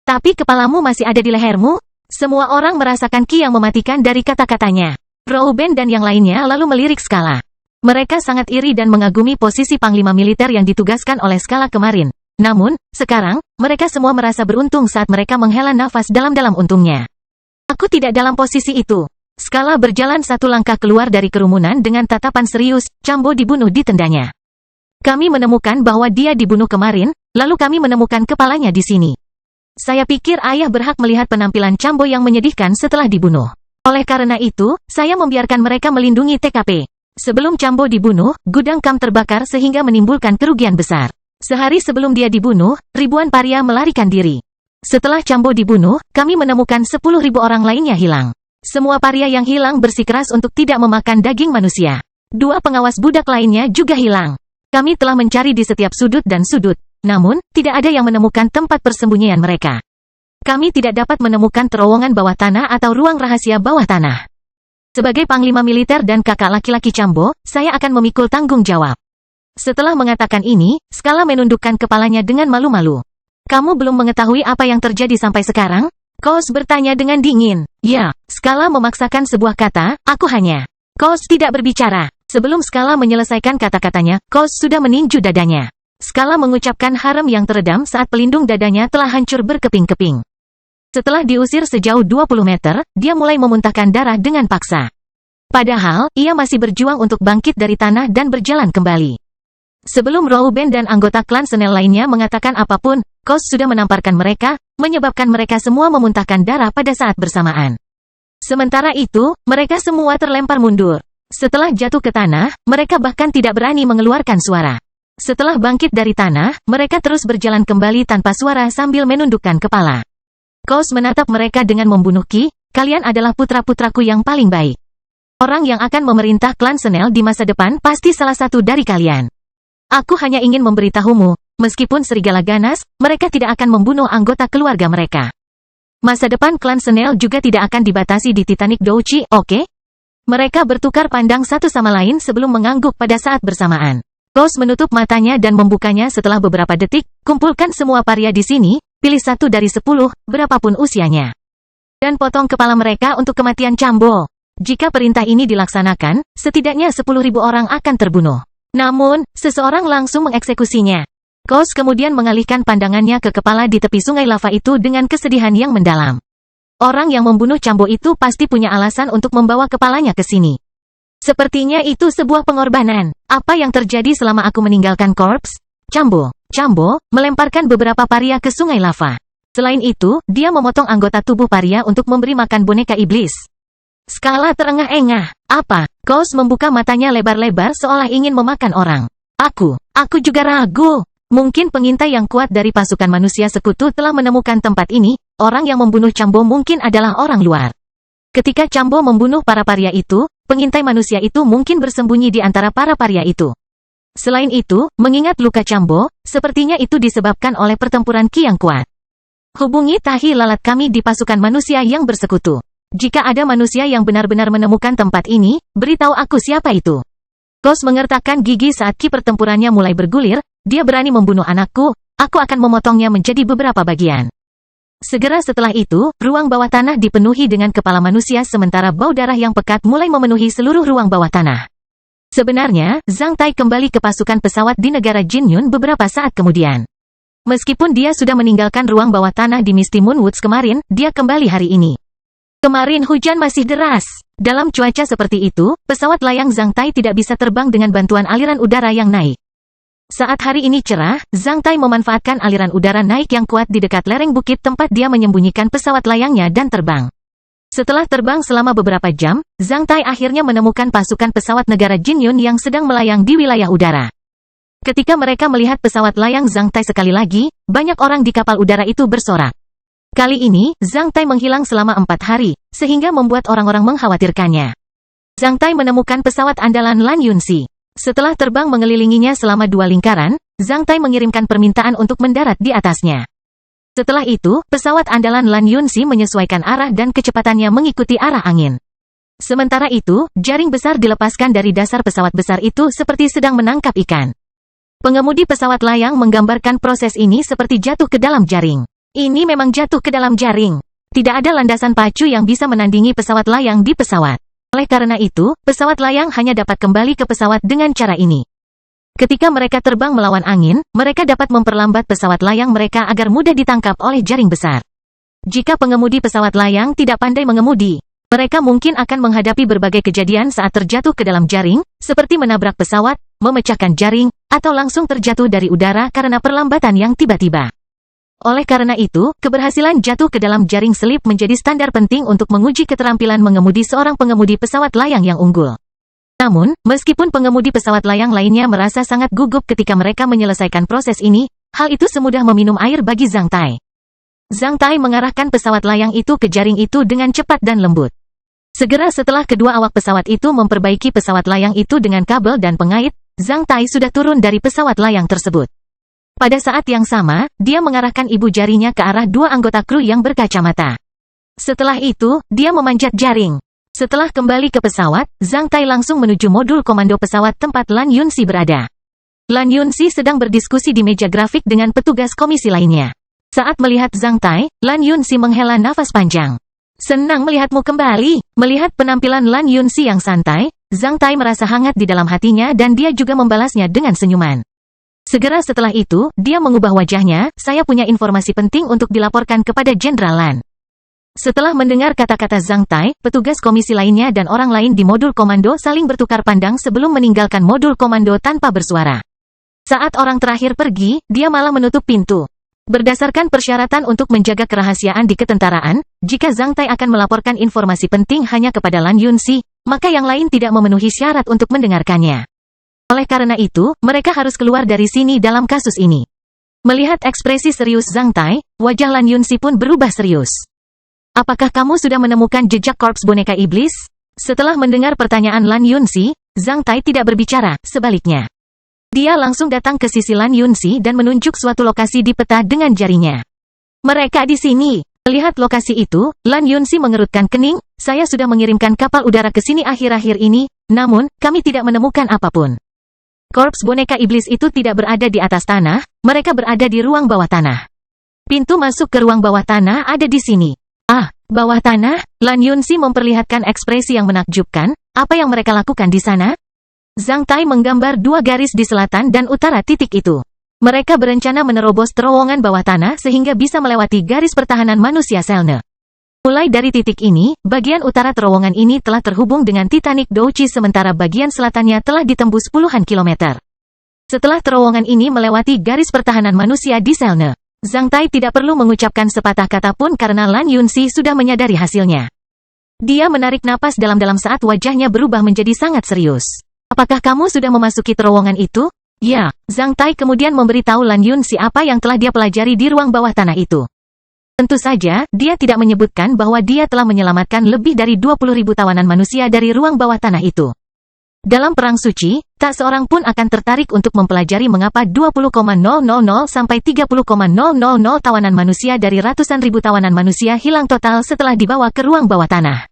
Tapi kepalamu masih ada di lehermu? Semua orang merasakan ki yang mematikan dari kata-katanya. Reuben dan yang lainnya lalu melirik skala. Mereka sangat iri dan mengagumi posisi panglima militer yang ditugaskan oleh skala kemarin. Namun, sekarang, mereka semua merasa beruntung saat mereka menghela nafas dalam-dalam untungnya. Aku tidak dalam posisi itu. Skala berjalan satu langkah keluar dari kerumunan dengan tatapan serius. Cambo dibunuh di tendanya. Kami menemukan bahwa dia dibunuh kemarin, lalu kami menemukan kepalanya di sini. Saya pikir ayah berhak melihat penampilan Cambo yang menyedihkan setelah dibunuh. Oleh karena itu, saya membiarkan mereka melindungi TKP. Sebelum Cambo dibunuh, gudang KAM terbakar sehingga menimbulkan kerugian besar. Sehari sebelum dia dibunuh, ribuan paria melarikan diri. Setelah Cambo dibunuh, kami menemukan 10.000 orang lainnya hilang. Semua paria yang hilang bersikeras untuk tidak memakan daging manusia. 2 pengawas budak lainnya juga hilang. Kami telah mencari di setiap sudut dan sudut. Namun, tidak ada yang menemukan tempat persembunyian mereka. Kami tidak dapat menemukan terowongan bawah tanah atau ruang rahasia bawah tanah. Sebagai panglima militer dan kakak laki-laki Cambo, saya akan memikul tanggung jawab. Setelah mengatakan ini, skala menundukkan kepalanya dengan malu-malu. Kamu belum mengetahui apa yang terjadi sampai sekarang? Kos bertanya dengan dingin. Ya, skala memaksakan sebuah kata, aku hanya. Kos tidak berbicara. Sebelum skala menyelesaikan kata-katanya, Kos sudah meninju dadanya. Skala mengucapkan harem yang teredam saat pelindung dadanya telah hancur berkeping-keping. Setelah diusir sejauh 20 meter, dia mulai memuntahkan darah dengan paksa. Padahal, ia masih berjuang untuk bangkit dari tanah dan berjalan kembali. Sebelum Rouben dan anggota klan Senel lainnya mengatakan apapun, Kos sudah menamparkan mereka, menyebabkan mereka semua memuntahkan darah pada saat bersamaan. Sementara itu, mereka semua terlempar mundur. Setelah jatuh ke tanah, mereka bahkan tidak berani mengeluarkan suara. Setelah bangkit dari tanah, mereka terus berjalan kembali tanpa suara sambil menundukkan kepala. Kos menatap mereka dengan membunuh Ki, kalian adalah putra-putraku yang paling baik. Orang yang akan memerintah klan Senel di masa depan pasti salah satu dari kalian. Aku hanya ingin memberitahumu, meskipun serigala ganas, mereka tidak akan membunuh anggota keluarga mereka. Masa depan klan Senel juga tidak akan dibatasi di Titanic Douchi, oke? Mereka bertukar pandang satu sama lain sebelum mengangguk pada saat bersamaan. Kos menutup matanya dan membukanya setelah beberapa detik, kumpulkan semua paria di sini, pilih satu dari 10, berapapun usianya. Dan potong kepala mereka untuk kematian Cambo. Jika perintah ini dilaksanakan, setidaknya 10.000 orang akan terbunuh. Namun, seseorang langsung mengeksekusinya. Kos kemudian mengalihkan pandangannya ke kepala di tepi sungai lava itu dengan kesedihan yang mendalam. Orang yang membunuh Cambo itu pasti punya alasan untuk membawa kepalanya ke sini. Sepertinya itu sebuah pengorbanan. Apa yang terjadi selama aku meninggalkan korps? Cambo melemparkan beberapa paria ke sungai lava. Selain itu, dia memotong anggota tubuh paria untuk memberi makan boneka iblis. Skala terengah-engah. Apa? Kos membuka matanya lebar-lebar seolah ingin memakan orang. Aku juga ragu. Mungkin pengintai yang kuat dari pasukan manusia sekutu telah menemukan tempat ini. Orang yang membunuh Cambo mungkin adalah orang luar. Ketika Cambo membunuh para paria itu, pengintai manusia itu mungkin bersembunyi di antara para paria itu. Selain itu, mengingat luka Cambo, sepertinya itu disebabkan oleh pertempuran Ki yang kuat. Hubungi tahi lalat kami di pasukan manusia yang bersekutu. Jika ada manusia yang benar-benar menemukan tempat ini, beritahu aku siapa itu. Kos mengertakkan gigi saat Ki pertempurannya mulai bergulir, dia berani membunuh anakku, aku akan memotongnya menjadi beberapa bagian. Segera setelah itu, ruang bawah tanah dipenuhi dengan kepala manusia sementara bau darah yang pekat mulai memenuhi seluruh ruang bawah tanah. Sebenarnya, Zhang Tai kembali ke pasukan pesawat di negara Jinyun beberapa saat kemudian. Meskipun dia sudah meninggalkan ruang bawah tanah di Misty Moon Woods kemarin, dia kembali hari ini. Kemarin hujan masih deras. Dalam cuaca seperti itu, pesawat layang Zhang Tai tidak bisa terbang dengan bantuan aliran udara yang naik. Saat hari ini cerah, Zhang Tai memanfaatkan aliran udara naik yang kuat di dekat lereng bukit tempat dia menyembunyikan pesawat layangnya dan terbang. Setelah terbang selama beberapa jam, Zhang Tai akhirnya menemukan pasukan pesawat negara Jinyun yang sedang melayang di wilayah udara. Ketika mereka melihat pesawat layang Zhang Tai sekali lagi, banyak orang di kapal udara itu bersorak. Kali ini, Zhang Tai menghilang selama 4 hari, sehingga membuat orang-orang mengkhawatirkannya. Zhang Tai menemukan pesawat andalan Lan Yunxi. Setelah terbang mengelilinginya selama 2 lingkaran, Zhang Tai mengirimkan permintaan untuk mendarat di atasnya. Setelah itu, pesawat andalan Lan Yunxi menyesuaikan arah dan kecepatannya mengikuti arah angin. Sementara itu, jaring besar dilepaskan dari dasar pesawat besar itu seperti sedang menangkap ikan. Pengemudi pesawat layang menggambarkan proses ini seperti jatuh ke dalam jaring. Ini memang jatuh ke dalam jaring. Tidak ada landasan pacu yang bisa menandingi pesawat layang di pesawat. Oleh karena itu, pesawat layang hanya dapat kembali ke pesawat dengan cara ini. Ketika mereka terbang melawan angin, mereka dapat memperlambat pesawat layang mereka agar mudah ditangkap oleh jaring besar. Jika pengemudi pesawat layang tidak pandai mengemudi, mereka mungkin akan menghadapi berbagai kejadian saat terjatuh ke dalam jaring, seperti menabrak pesawat, memecahkan jaring, atau langsung terjatuh dari udara karena perlambatan yang tiba-tiba. Oleh karena itu, keberhasilan jatuh ke dalam jaring selip menjadi standar penting untuk menguji keterampilan mengemudi seorang pengemudi pesawat layang yang unggul. Namun, meskipun pengemudi pesawat layang lainnya merasa sangat gugup ketika mereka menyelesaikan proses ini, hal itu semudah meminum air bagi Zhang Tai. Zhang Tai mengarahkan pesawat layang itu ke jaring itu dengan cepat dan lembut. Segera setelah kedua awak pesawat itu memperbaiki pesawat layang itu dengan kabel dan pengait, Zhang Tai sudah turun dari pesawat layang tersebut. Pada saat yang sama, dia mengarahkan ibu jarinya ke arah 2 anggota kru yang berkacamata. Setelah itu, dia memanjat jaring. Setelah kembali ke pesawat, Zhang Tai langsung menuju modul komando pesawat tempat Lan Yunxi berada. Lan Yunxi sedang berdiskusi di meja grafik dengan petugas komisi lainnya. Saat melihat Zhang Tai, Lan Yunxi menghela nafas panjang. Senang melihatmu kembali. Melihat penampilan Lan Yunxi yang santai, Zhang Tai merasa hangat di dalam hatinya dan dia juga membalasnya dengan senyuman. Segera setelah itu, dia mengubah wajahnya, saya punya informasi penting untuk dilaporkan kepada Jenderal Lan. Setelah mendengar kata-kata Zhang Tai, petugas komisi lainnya dan orang lain di modul komando saling bertukar pandang sebelum meninggalkan modul komando tanpa bersuara. Saat orang terakhir pergi, dia malah menutup pintu. Berdasarkan persyaratan untuk menjaga kerahasiaan di ketentaraan, jika Zhang Tai akan melaporkan informasi penting hanya kepada Lan Yunxi, maka yang lain tidak memenuhi syarat untuk mendengarkannya. Oleh karena itu, mereka harus keluar dari sini dalam kasus ini. Melihat ekspresi serius Zhang Tai, wajah Lan Yunxi pun berubah serius. Apakah kamu sudah menemukan jejak korps boneka iblis? Setelah mendengar pertanyaan Lan Yunxi, Zhang Tai tidak berbicara, sebaliknya. Dia langsung datang ke sisi Lan Yunxi dan menunjuk suatu lokasi di peta dengan jarinya. Mereka di sini. Melihat lokasi itu, Lan Yunxi mengerutkan kening, saya sudah mengirimkan kapal udara ke sini akhir-akhir ini, namun, kami tidak menemukan apapun. Korps boneka iblis itu tidak berada di atas tanah, mereka berada di ruang bawah tanah. Pintu masuk ke ruang bawah tanah ada di sini. Ah, bawah tanah? Lan Yunxi memperlihatkan ekspresi yang menakjubkan, apa yang mereka lakukan di sana? Zhang Tai menggambar dua garis di selatan dan utara titik itu. Mereka berencana menerobos terowongan bawah tanah sehingga bisa melewati garis pertahanan manusia Selne. Mulai dari titik ini, bagian utara terowongan ini telah terhubung dengan Titanic Douchi sementara bagian selatannya telah ditembus puluhan kilometer. Setelah terowongan ini melewati garis pertahanan manusia di Selne, Zhang Tai tidak perlu mengucapkan sepatah kata pun karena Lan Yunxi sudah menyadari hasilnya. Dia menarik napas dalam-dalam saat wajahnya berubah menjadi sangat serius. Apakah kamu sudah memasuki terowongan itu? Ya, Zhang Tai kemudian memberitahu Lan Yunxi apa yang telah dia pelajari di ruang bawah tanah itu. Tentu saja, dia tidak menyebutkan bahwa dia telah menyelamatkan lebih dari 20.000 tawanan manusia dari ruang bawah tanah itu. Dalam Perang Suci, tak seorang pun akan tertarik untuk mempelajari mengapa 20,000 sampai 30,000 tawanan manusia dari ratusan ribu tawanan manusia hilang total setelah dibawa ke ruang bawah tanah.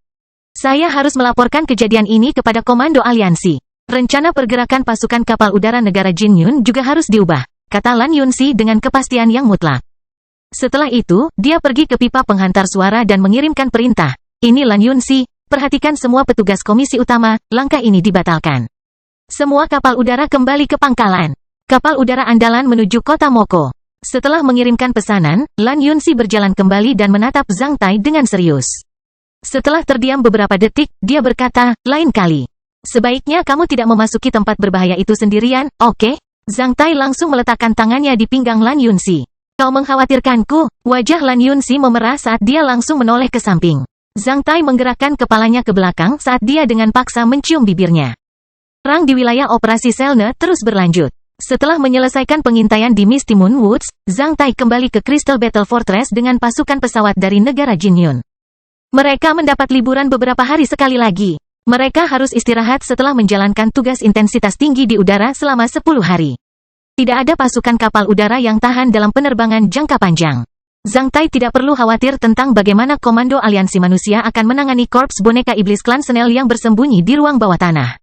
Saya harus melaporkan kejadian ini kepada Komando Aliansi. Rencana pergerakan pasukan kapal udara negara Jinyun juga harus diubah, kata Lan Yunxi dengan kepastian yang mutlak. Setelah itu, dia pergi ke pipa penghantar suara dan mengirimkan perintah. Ini Lan Yunxi, perhatikan semua petugas komisi utama, langkah ini dibatalkan. Semua kapal udara kembali ke pangkalan. Kapal udara andalan menuju kota Moko. Setelah mengirimkan pesanan, Lan Yunxi berjalan kembali dan menatap Zhang Tai dengan serius. Setelah terdiam beberapa detik, dia berkata, lain kali. Sebaiknya kamu tidak memasuki tempat berbahaya itu sendirian, oke? Zhang Tai langsung meletakkan tangannya di pinggang Lan Yunxi. Kau mengkhawatirkanku, wajah Lan Yunxi memerah saat dia langsung menoleh ke samping. Zhang Tai menggerakkan kepalanya ke belakang saat dia dengan paksa mencium bibirnya. Perang di wilayah operasi Selne terus berlanjut. Setelah menyelesaikan pengintaian di Misty Moon Woods, Zhang Tai kembali ke Crystal Battle Fortress dengan pasukan pesawat dari negara Jinyun. Mereka mendapat liburan beberapa hari sekali lagi. Mereka harus istirahat setelah menjalankan tugas intensitas tinggi di udara selama 10 hari. Tidak ada pasukan kapal udara yang tahan dalam penerbangan jangka panjang. Zhang Tai tidak perlu khawatir tentang bagaimana Komando Aliansi Manusia akan menangani korps boneka iblis klan Snell yang bersembunyi di ruang bawah tanah.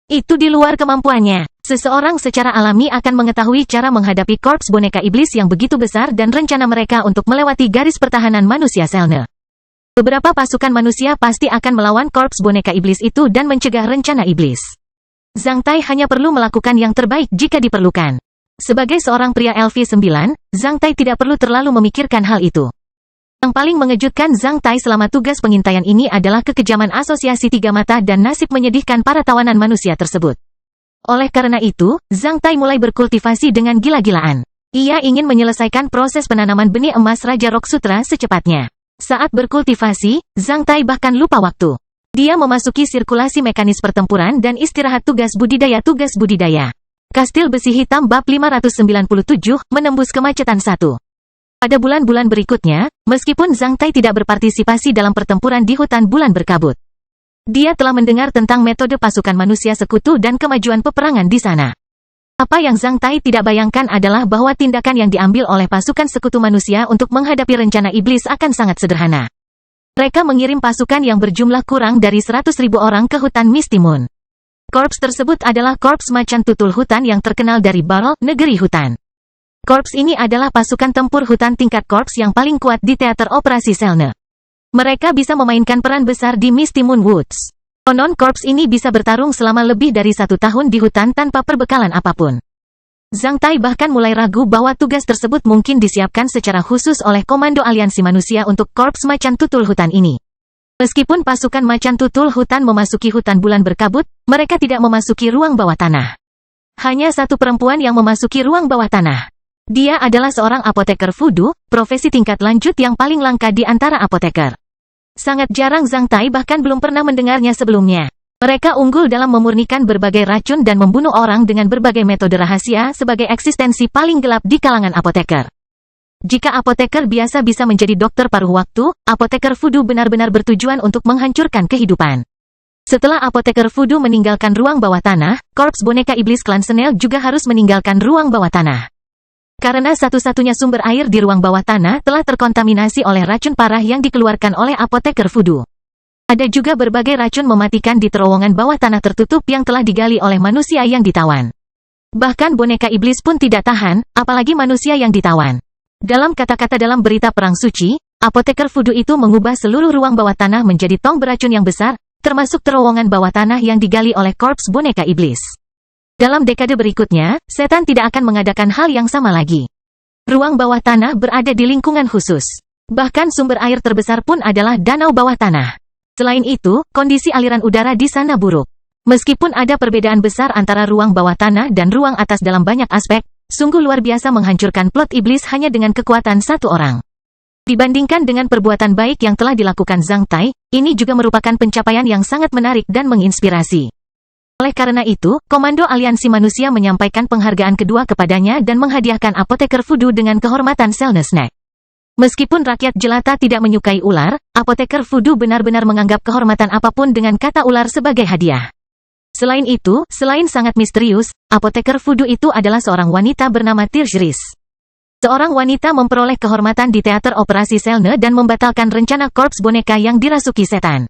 Itu di luar kemampuannya. Seseorang secara alami akan mengetahui cara menghadapi korps boneka iblis yang begitu besar dan rencana mereka untuk melewati garis pertahanan manusia Selne. Beberapa pasukan manusia pasti akan melawan korps boneka iblis itu dan mencegah rencana iblis. Zhang Tai hanya perlu melakukan yang terbaik jika diperlukan. Sebagai seorang pria LV9, Zhang Tai tidak perlu terlalu memikirkan hal itu. Yang paling mengejutkan Zhang Tai selama tugas pengintaian ini adalah kekejaman Asosiasi Tiga Mata dan nasib menyedihkan para tawanan manusia tersebut. Oleh karena itu, Zhang Tai mulai berkultivasi dengan gila-gilaan. Ia ingin menyelesaikan proses penanaman benih emas Raja Rock Sutra secepatnya. Saat berkultivasi, Zhang Tai bahkan lupa waktu. Dia memasuki sirkulasi mekanis pertempuran dan istirahat tugas budidaya. Kastil Besi Hitam Bab 597, menembus kemacetan 1. Pada bulan-bulan berikutnya, meskipun Zhang Tai tidak berpartisipasi dalam pertempuran di hutan bulan berkabut, dia telah mendengar tentang metode pasukan manusia sekutu dan kemajuan peperangan di sana. Apa yang Zhang Tai tidak bayangkan adalah bahwa tindakan yang diambil oleh pasukan sekutu manusia untuk menghadapi rencana iblis akan sangat sederhana. Mereka mengirim pasukan yang berjumlah kurang dari 100.000 orang ke hutan Misty Moon. Korps tersebut adalah Korps Macan Tutul Hutan yang terkenal dari Barol, negeri hutan. Korps ini adalah pasukan tempur hutan tingkat korps yang paling kuat di teater operasi Selne. Mereka bisa memainkan peran besar di Misty Moon Woods. Konon korps ini bisa bertarung selama lebih dari 1 tahun di hutan tanpa perbekalan apapun. Zhang Tai bahkan mulai ragu bahwa tugas tersebut mungkin disiapkan secara khusus oleh Komando Aliansi Manusia untuk Korps Macan Tutul Hutan ini. Meskipun pasukan Macan Tutul Hutan memasuki hutan bulan berkabut, mereka tidak memasuki ruang bawah tanah. Hanya satu perempuan yang memasuki ruang bawah tanah. Dia adalah seorang apoteker voodoo, profesi tingkat lanjut yang paling langka di antara apoteker. Sangat jarang Zhang Tai bahkan belum pernah mendengarnya sebelumnya. Mereka unggul dalam memurnikan berbagai racun dan membunuh orang dengan berbagai metode rahasia sebagai eksistensi paling gelap di kalangan apoteker. Jika apoteker biasa bisa menjadi dokter paruh waktu, apoteker voodoo benar-benar bertujuan untuk menghancurkan kehidupan. Setelah apoteker voodoo meninggalkan ruang bawah tanah, Korps Boneka Iblis Klan Senel juga harus meninggalkan ruang bawah tanah. Karena satu-satunya sumber air di ruang bawah tanah telah terkontaminasi oleh racun parah yang dikeluarkan oleh apoteker voodoo. Ada juga berbagai racun mematikan di terowongan bawah tanah tertutup yang telah digali oleh manusia yang ditawan. Bahkan boneka iblis pun tidak tahan, apalagi manusia yang ditawan. Dalam kata-kata dalam berita perang suci, apoteker voodoo itu mengubah seluruh ruang bawah tanah menjadi tong beracun yang besar, termasuk terowongan bawah tanah yang digali oleh Korps Boneka Iblis. Dalam dekade berikutnya, setan tidak akan mengadakan hal yang sama lagi. Ruang bawah tanah berada di lingkungan khusus. Bahkan sumber air terbesar pun adalah danau bawah tanah. Selain itu, kondisi aliran udara di sana buruk. Meskipun ada perbedaan besar antara ruang bawah tanah dan ruang atas dalam banyak aspek, sungguh luar biasa menghancurkan plot iblis hanya dengan kekuatan satu orang. Dibandingkan dengan perbuatan baik yang telah dilakukan Zhang Tai, ini juga merupakan pencapaian yang sangat menarik dan menginspirasi. Oleh karena itu, Komando Aliansi Manusia menyampaikan penghargaan kedua kepadanya dan menghadiahkan apoteker voodoo dengan kehormatan Selne Snack. Meskipun rakyat jelata tidak menyukai ular, apoteker voodoo benar-benar menganggap kehormatan apapun dengan kata ular sebagai hadiah. Selain itu, selain sangat misterius, apoteker voodoo itu adalah seorang wanita bernama Tirshris. Seorang wanita memperoleh kehormatan di teater operasi Selne dan membatalkan rencana korps boneka yang dirasuki setan.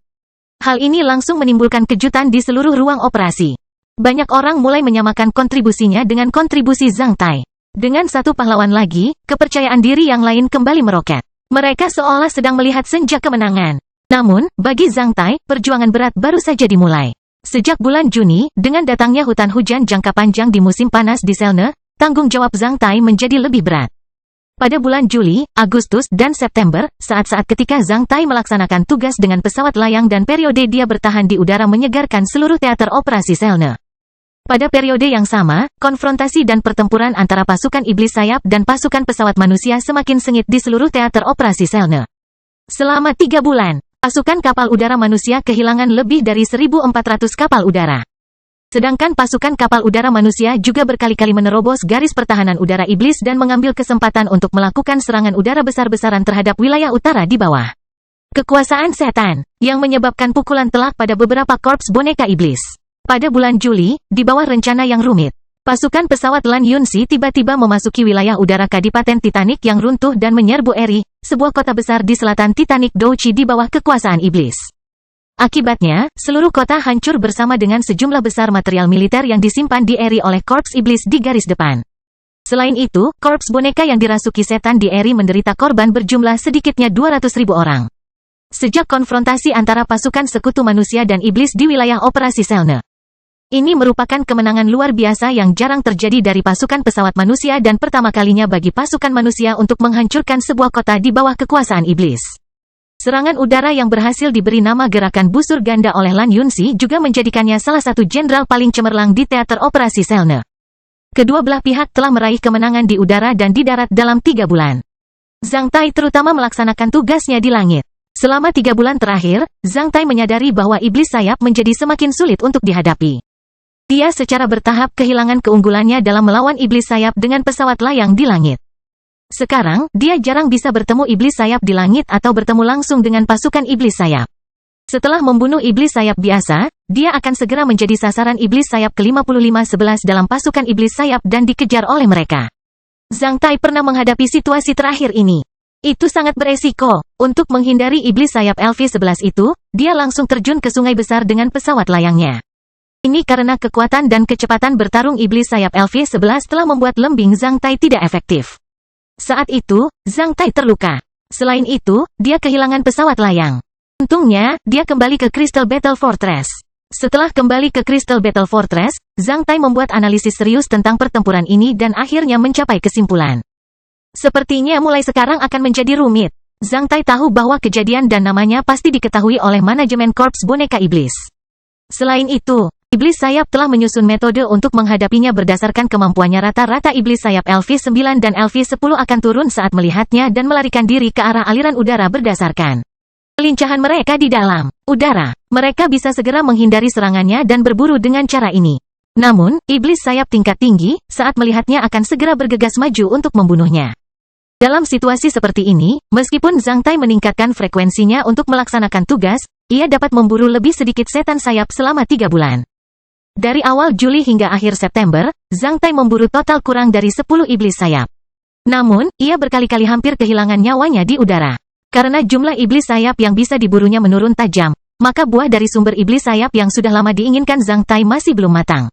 Hal ini langsung menimbulkan kejutan di seluruh ruang operasi. Banyak orang mulai menyamakan kontribusinya dengan kontribusi Zhang Tai. Dengan satu pahlawan lagi, kepercayaan diri yang lain kembali meroket. Mereka seolah sedang melihat senja kemenangan. Namun, bagi Zhang Tai, perjuangan berat baru saja dimulai. Sejak bulan Juni, dengan datangnya hutan hujan jangka panjang di musim panas di Selne, tanggung jawab Zhang Tai menjadi lebih berat. Pada bulan Juli, Agustus, dan September, saat-saat ketika Zhang Tai melaksanakan tugas dengan pesawat layang dan periode dia bertahan di udara menyegarkan seluruh teater operasi Selne. Pada periode yang sama, konfrontasi dan pertempuran antara pasukan iblis sayap dan pasukan pesawat manusia semakin sengit di seluruh teater operasi Selne. Selama 3 bulan, pasukan kapal udara manusia kehilangan lebih dari 1.400 kapal udara. Sedangkan pasukan kapal udara manusia juga berkali-kali menerobos garis pertahanan udara iblis dan mengambil kesempatan untuk melakukan serangan udara besar-besaran terhadap wilayah utara di bawah kekuasaan setan, yang menyebabkan pukulan telak pada beberapa korps boneka iblis. Pada bulan Juli, di bawah rencana yang rumit, pasukan pesawat Lan Yunxi tiba-tiba memasuki wilayah udara Kadipaten Titanic yang runtuh dan menyerbu Eri, sebuah kota besar di selatan Titanic Douchi di bawah kekuasaan iblis. Akibatnya, seluruh kota hancur bersama dengan sejumlah besar material militer yang disimpan di Eri oleh korps iblis di garis depan. Selain itu, korps boneka yang dirasuki setan di Eri menderita korban berjumlah sedikitnya 200.000 orang. Sejak konfrontasi antara pasukan sekutu manusia dan iblis di wilayah operasi Selne. Ini merupakan kemenangan luar biasa yang jarang terjadi dari pasukan pesawat manusia dan pertama kalinya bagi pasukan manusia untuk menghancurkan sebuah kota di bawah kekuasaan iblis. Serangan udara yang berhasil diberi nama Gerakan Busur Ganda oleh Lan Yunxi juga menjadikannya salah satu jenderal paling cemerlang di teater operasi Selne. Kedua belah pihak telah meraih kemenangan di udara dan di darat dalam 3 bulan. Zhang Tai terutama melaksanakan tugasnya di langit. Selama 3 bulan terakhir, Zhang Tai menyadari bahwa iblis sayap menjadi semakin sulit untuk dihadapi. Dia secara bertahap kehilangan keunggulannya dalam melawan iblis sayap dengan pesawat layang di langit. Sekarang, dia jarang bisa bertemu iblis sayap di langit atau bertemu langsung dengan pasukan iblis sayap. Setelah membunuh iblis sayap biasa, dia akan segera menjadi sasaran iblis sayap ke-55-11 dalam pasukan iblis sayap dan dikejar oleh mereka. Zhang Tai pernah menghadapi situasi terakhir ini. Itu sangat beresiko. Untuk menghindari iblis sayap LV-11 itu, dia langsung terjun ke sungai besar dengan pesawat layangnya. Ini karena kekuatan dan kecepatan bertarung iblis sayap LV-11 telah membuat lembing Zhang Tai tidak efektif. Saat itu, Zhang Tai terluka. Selain itu, dia kehilangan pesawat layang. Untungnya, dia kembali ke Crystal Battle Fortress. Setelah kembali ke Crystal Battle Fortress, Zhang Tai membuat analisis serius tentang pertempuran ini dan akhirnya mencapai kesimpulan. Sepertinya mulai sekarang akan menjadi rumit. Zhang Tai tahu bahwa kejadian dan namanya pasti diketahui oleh manajemen Korps Boneka Iblis. Selain itu, Iblis Sayap telah menyusun metode untuk menghadapinya berdasarkan kemampuannya. Rata-rata Iblis Sayap LV9 dan LV10 akan turun saat melihatnya dan melarikan diri ke arah aliran udara berdasarkan kelincahan mereka di dalam udara. Mereka bisa segera menghindari serangannya dan berburu dengan cara ini. Namun, Iblis Sayap tingkat tinggi, saat melihatnya akan segera bergegas maju untuk membunuhnya. Dalam situasi seperti ini, meskipun Zhang Tai meningkatkan frekuensinya untuk melaksanakan tugas, ia dapat memburu lebih sedikit setan sayap selama 3 bulan. Dari awal Juli hingga akhir September, Zhang Tai memburu total kurang dari 10 iblis sayap. Namun, ia berkali-kali hampir kehilangan nyawanya di udara. Karena jumlah iblis sayap yang bisa diburunya menurun tajam, maka buah dari sumber iblis sayap yang sudah lama diinginkan Zhang Tai masih belum matang.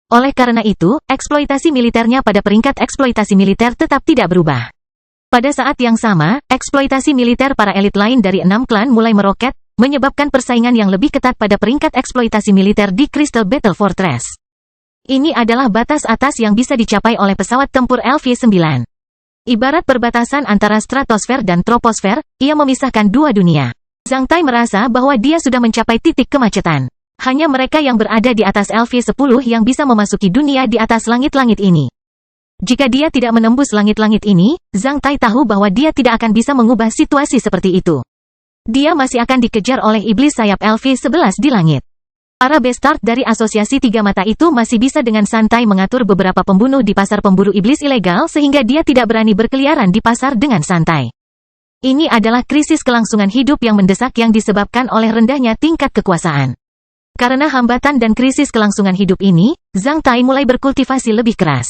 Oleh karena itu, eksploitasi militernya pada peringkat eksploitasi militer tetap tidak berubah. Pada saat yang sama, eksploitasi militer para elit lain dari 6 klan mulai meroket, menyebabkan persaingan yang lebih ketat pada peringkat eksploitasi militer di Crystal Battle Fortress. Ini adalah batas atas yang bisa dicapai oleh pesawat tempur LV9. Ibarat perbatasan antara stratosfer dan troposfer, ia memisahkan dua dunia. Zhang Tai merasa bahwa dia sudah mencapai titik kemacetan. Hanya mereka yang berada di atas LV10 yang bisa memasuki dunia di atas langit-langit ini. Jika dia tidak menembus langit-langit ini, Zhang Tai tahu bahwa dia tidak akan bisa mengubah situasi seperti itu. Dia masih akan dikejar oleh iblis sayap LV11 di langit. Para bestard dari Asosiasi Tiga Mata itu masih bisa dengan santai mengatur beberapa pembunuh di pasar pemburu iblis ilegal sehingga dia tidak berani berkeliaran di pasar dengan santai. Ini adalah krisis kelangsungan hidup yang mendesak yang disebabkan oleh rendahnya tingkat kekuasaan. Karena hambatan dan krisis kelangsungan hidup ini, Zhang Tai mulai berkultivasi lebih keras.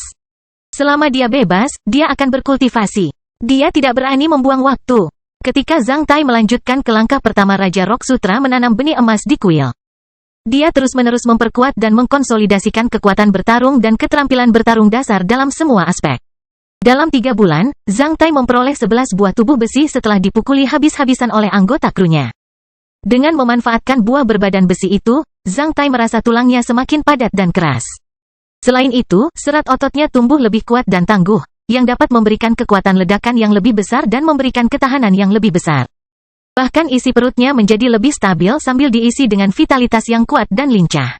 Selama dia bebas, dia akan berkultivasi. Dia tidak berani membuang waktu. Ketika Zhang Tai melanjutkan ke langkah pertama Raja Rock Sutra menanam benih emas di kuil. Dia terus-menerus memperkuat dan mengkonsolidasikan kekuatan bertarung dan keterampilan bertarung dasar dalam semua aspek. Dalam 3 bulan, Zhang Tai memperoleh 11 buah tubuh besi setelah dipukuli habis-habisan oleh anggota krunya. Dengan memanfaatkan buah berbadan besi itu, Zhang Tai merasa tulangnya semakin padat dan keras. Selain itu, serat ototnya tumbuh lebih kuat dan tangguh, yang dapat memberikan kekuatan ledakan yang lebih besar dan memberikan ketahanan yang lebih besar. Bahkan isi perutnya menjadi lebih stabil sambil diisi dengan vitalitas yang kuat dan lincah.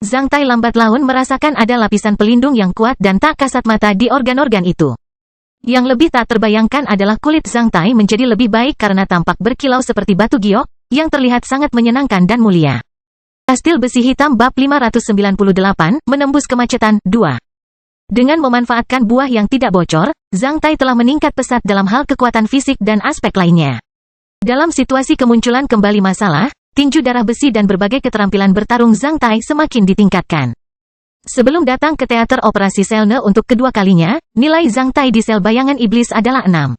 Zhang Tai lambat laun merasakan ada lapisan pelindung yang kuat dan tak kasat mata di organ-organ itu. Yang lebih tak terbayangkan adalah kulit Zhang Tai menjadi lebih baik karena tampak berkilau seperti batu giok, yang terlihat sangat menyenangkan dan mulia. Kastil Besi Hitam Bab 598, Menembus Kemacetan, 2. Dengan memanfaatkan buah yang tidak bocor, Zhang Tai telah meningkat pesat dalam hal kekuatan fisik dan aspek lainnya. Dalam situasi kemunculan kembali masalah, tinju darah besi dan berbagai keterampilan bertarung Zhang Tai semakin ditingkatkan. Sebelum datang ke teater operasi Selne untuk kedua kalinya, nilai Zhang Tai di sel bayangan iblis adalah 6.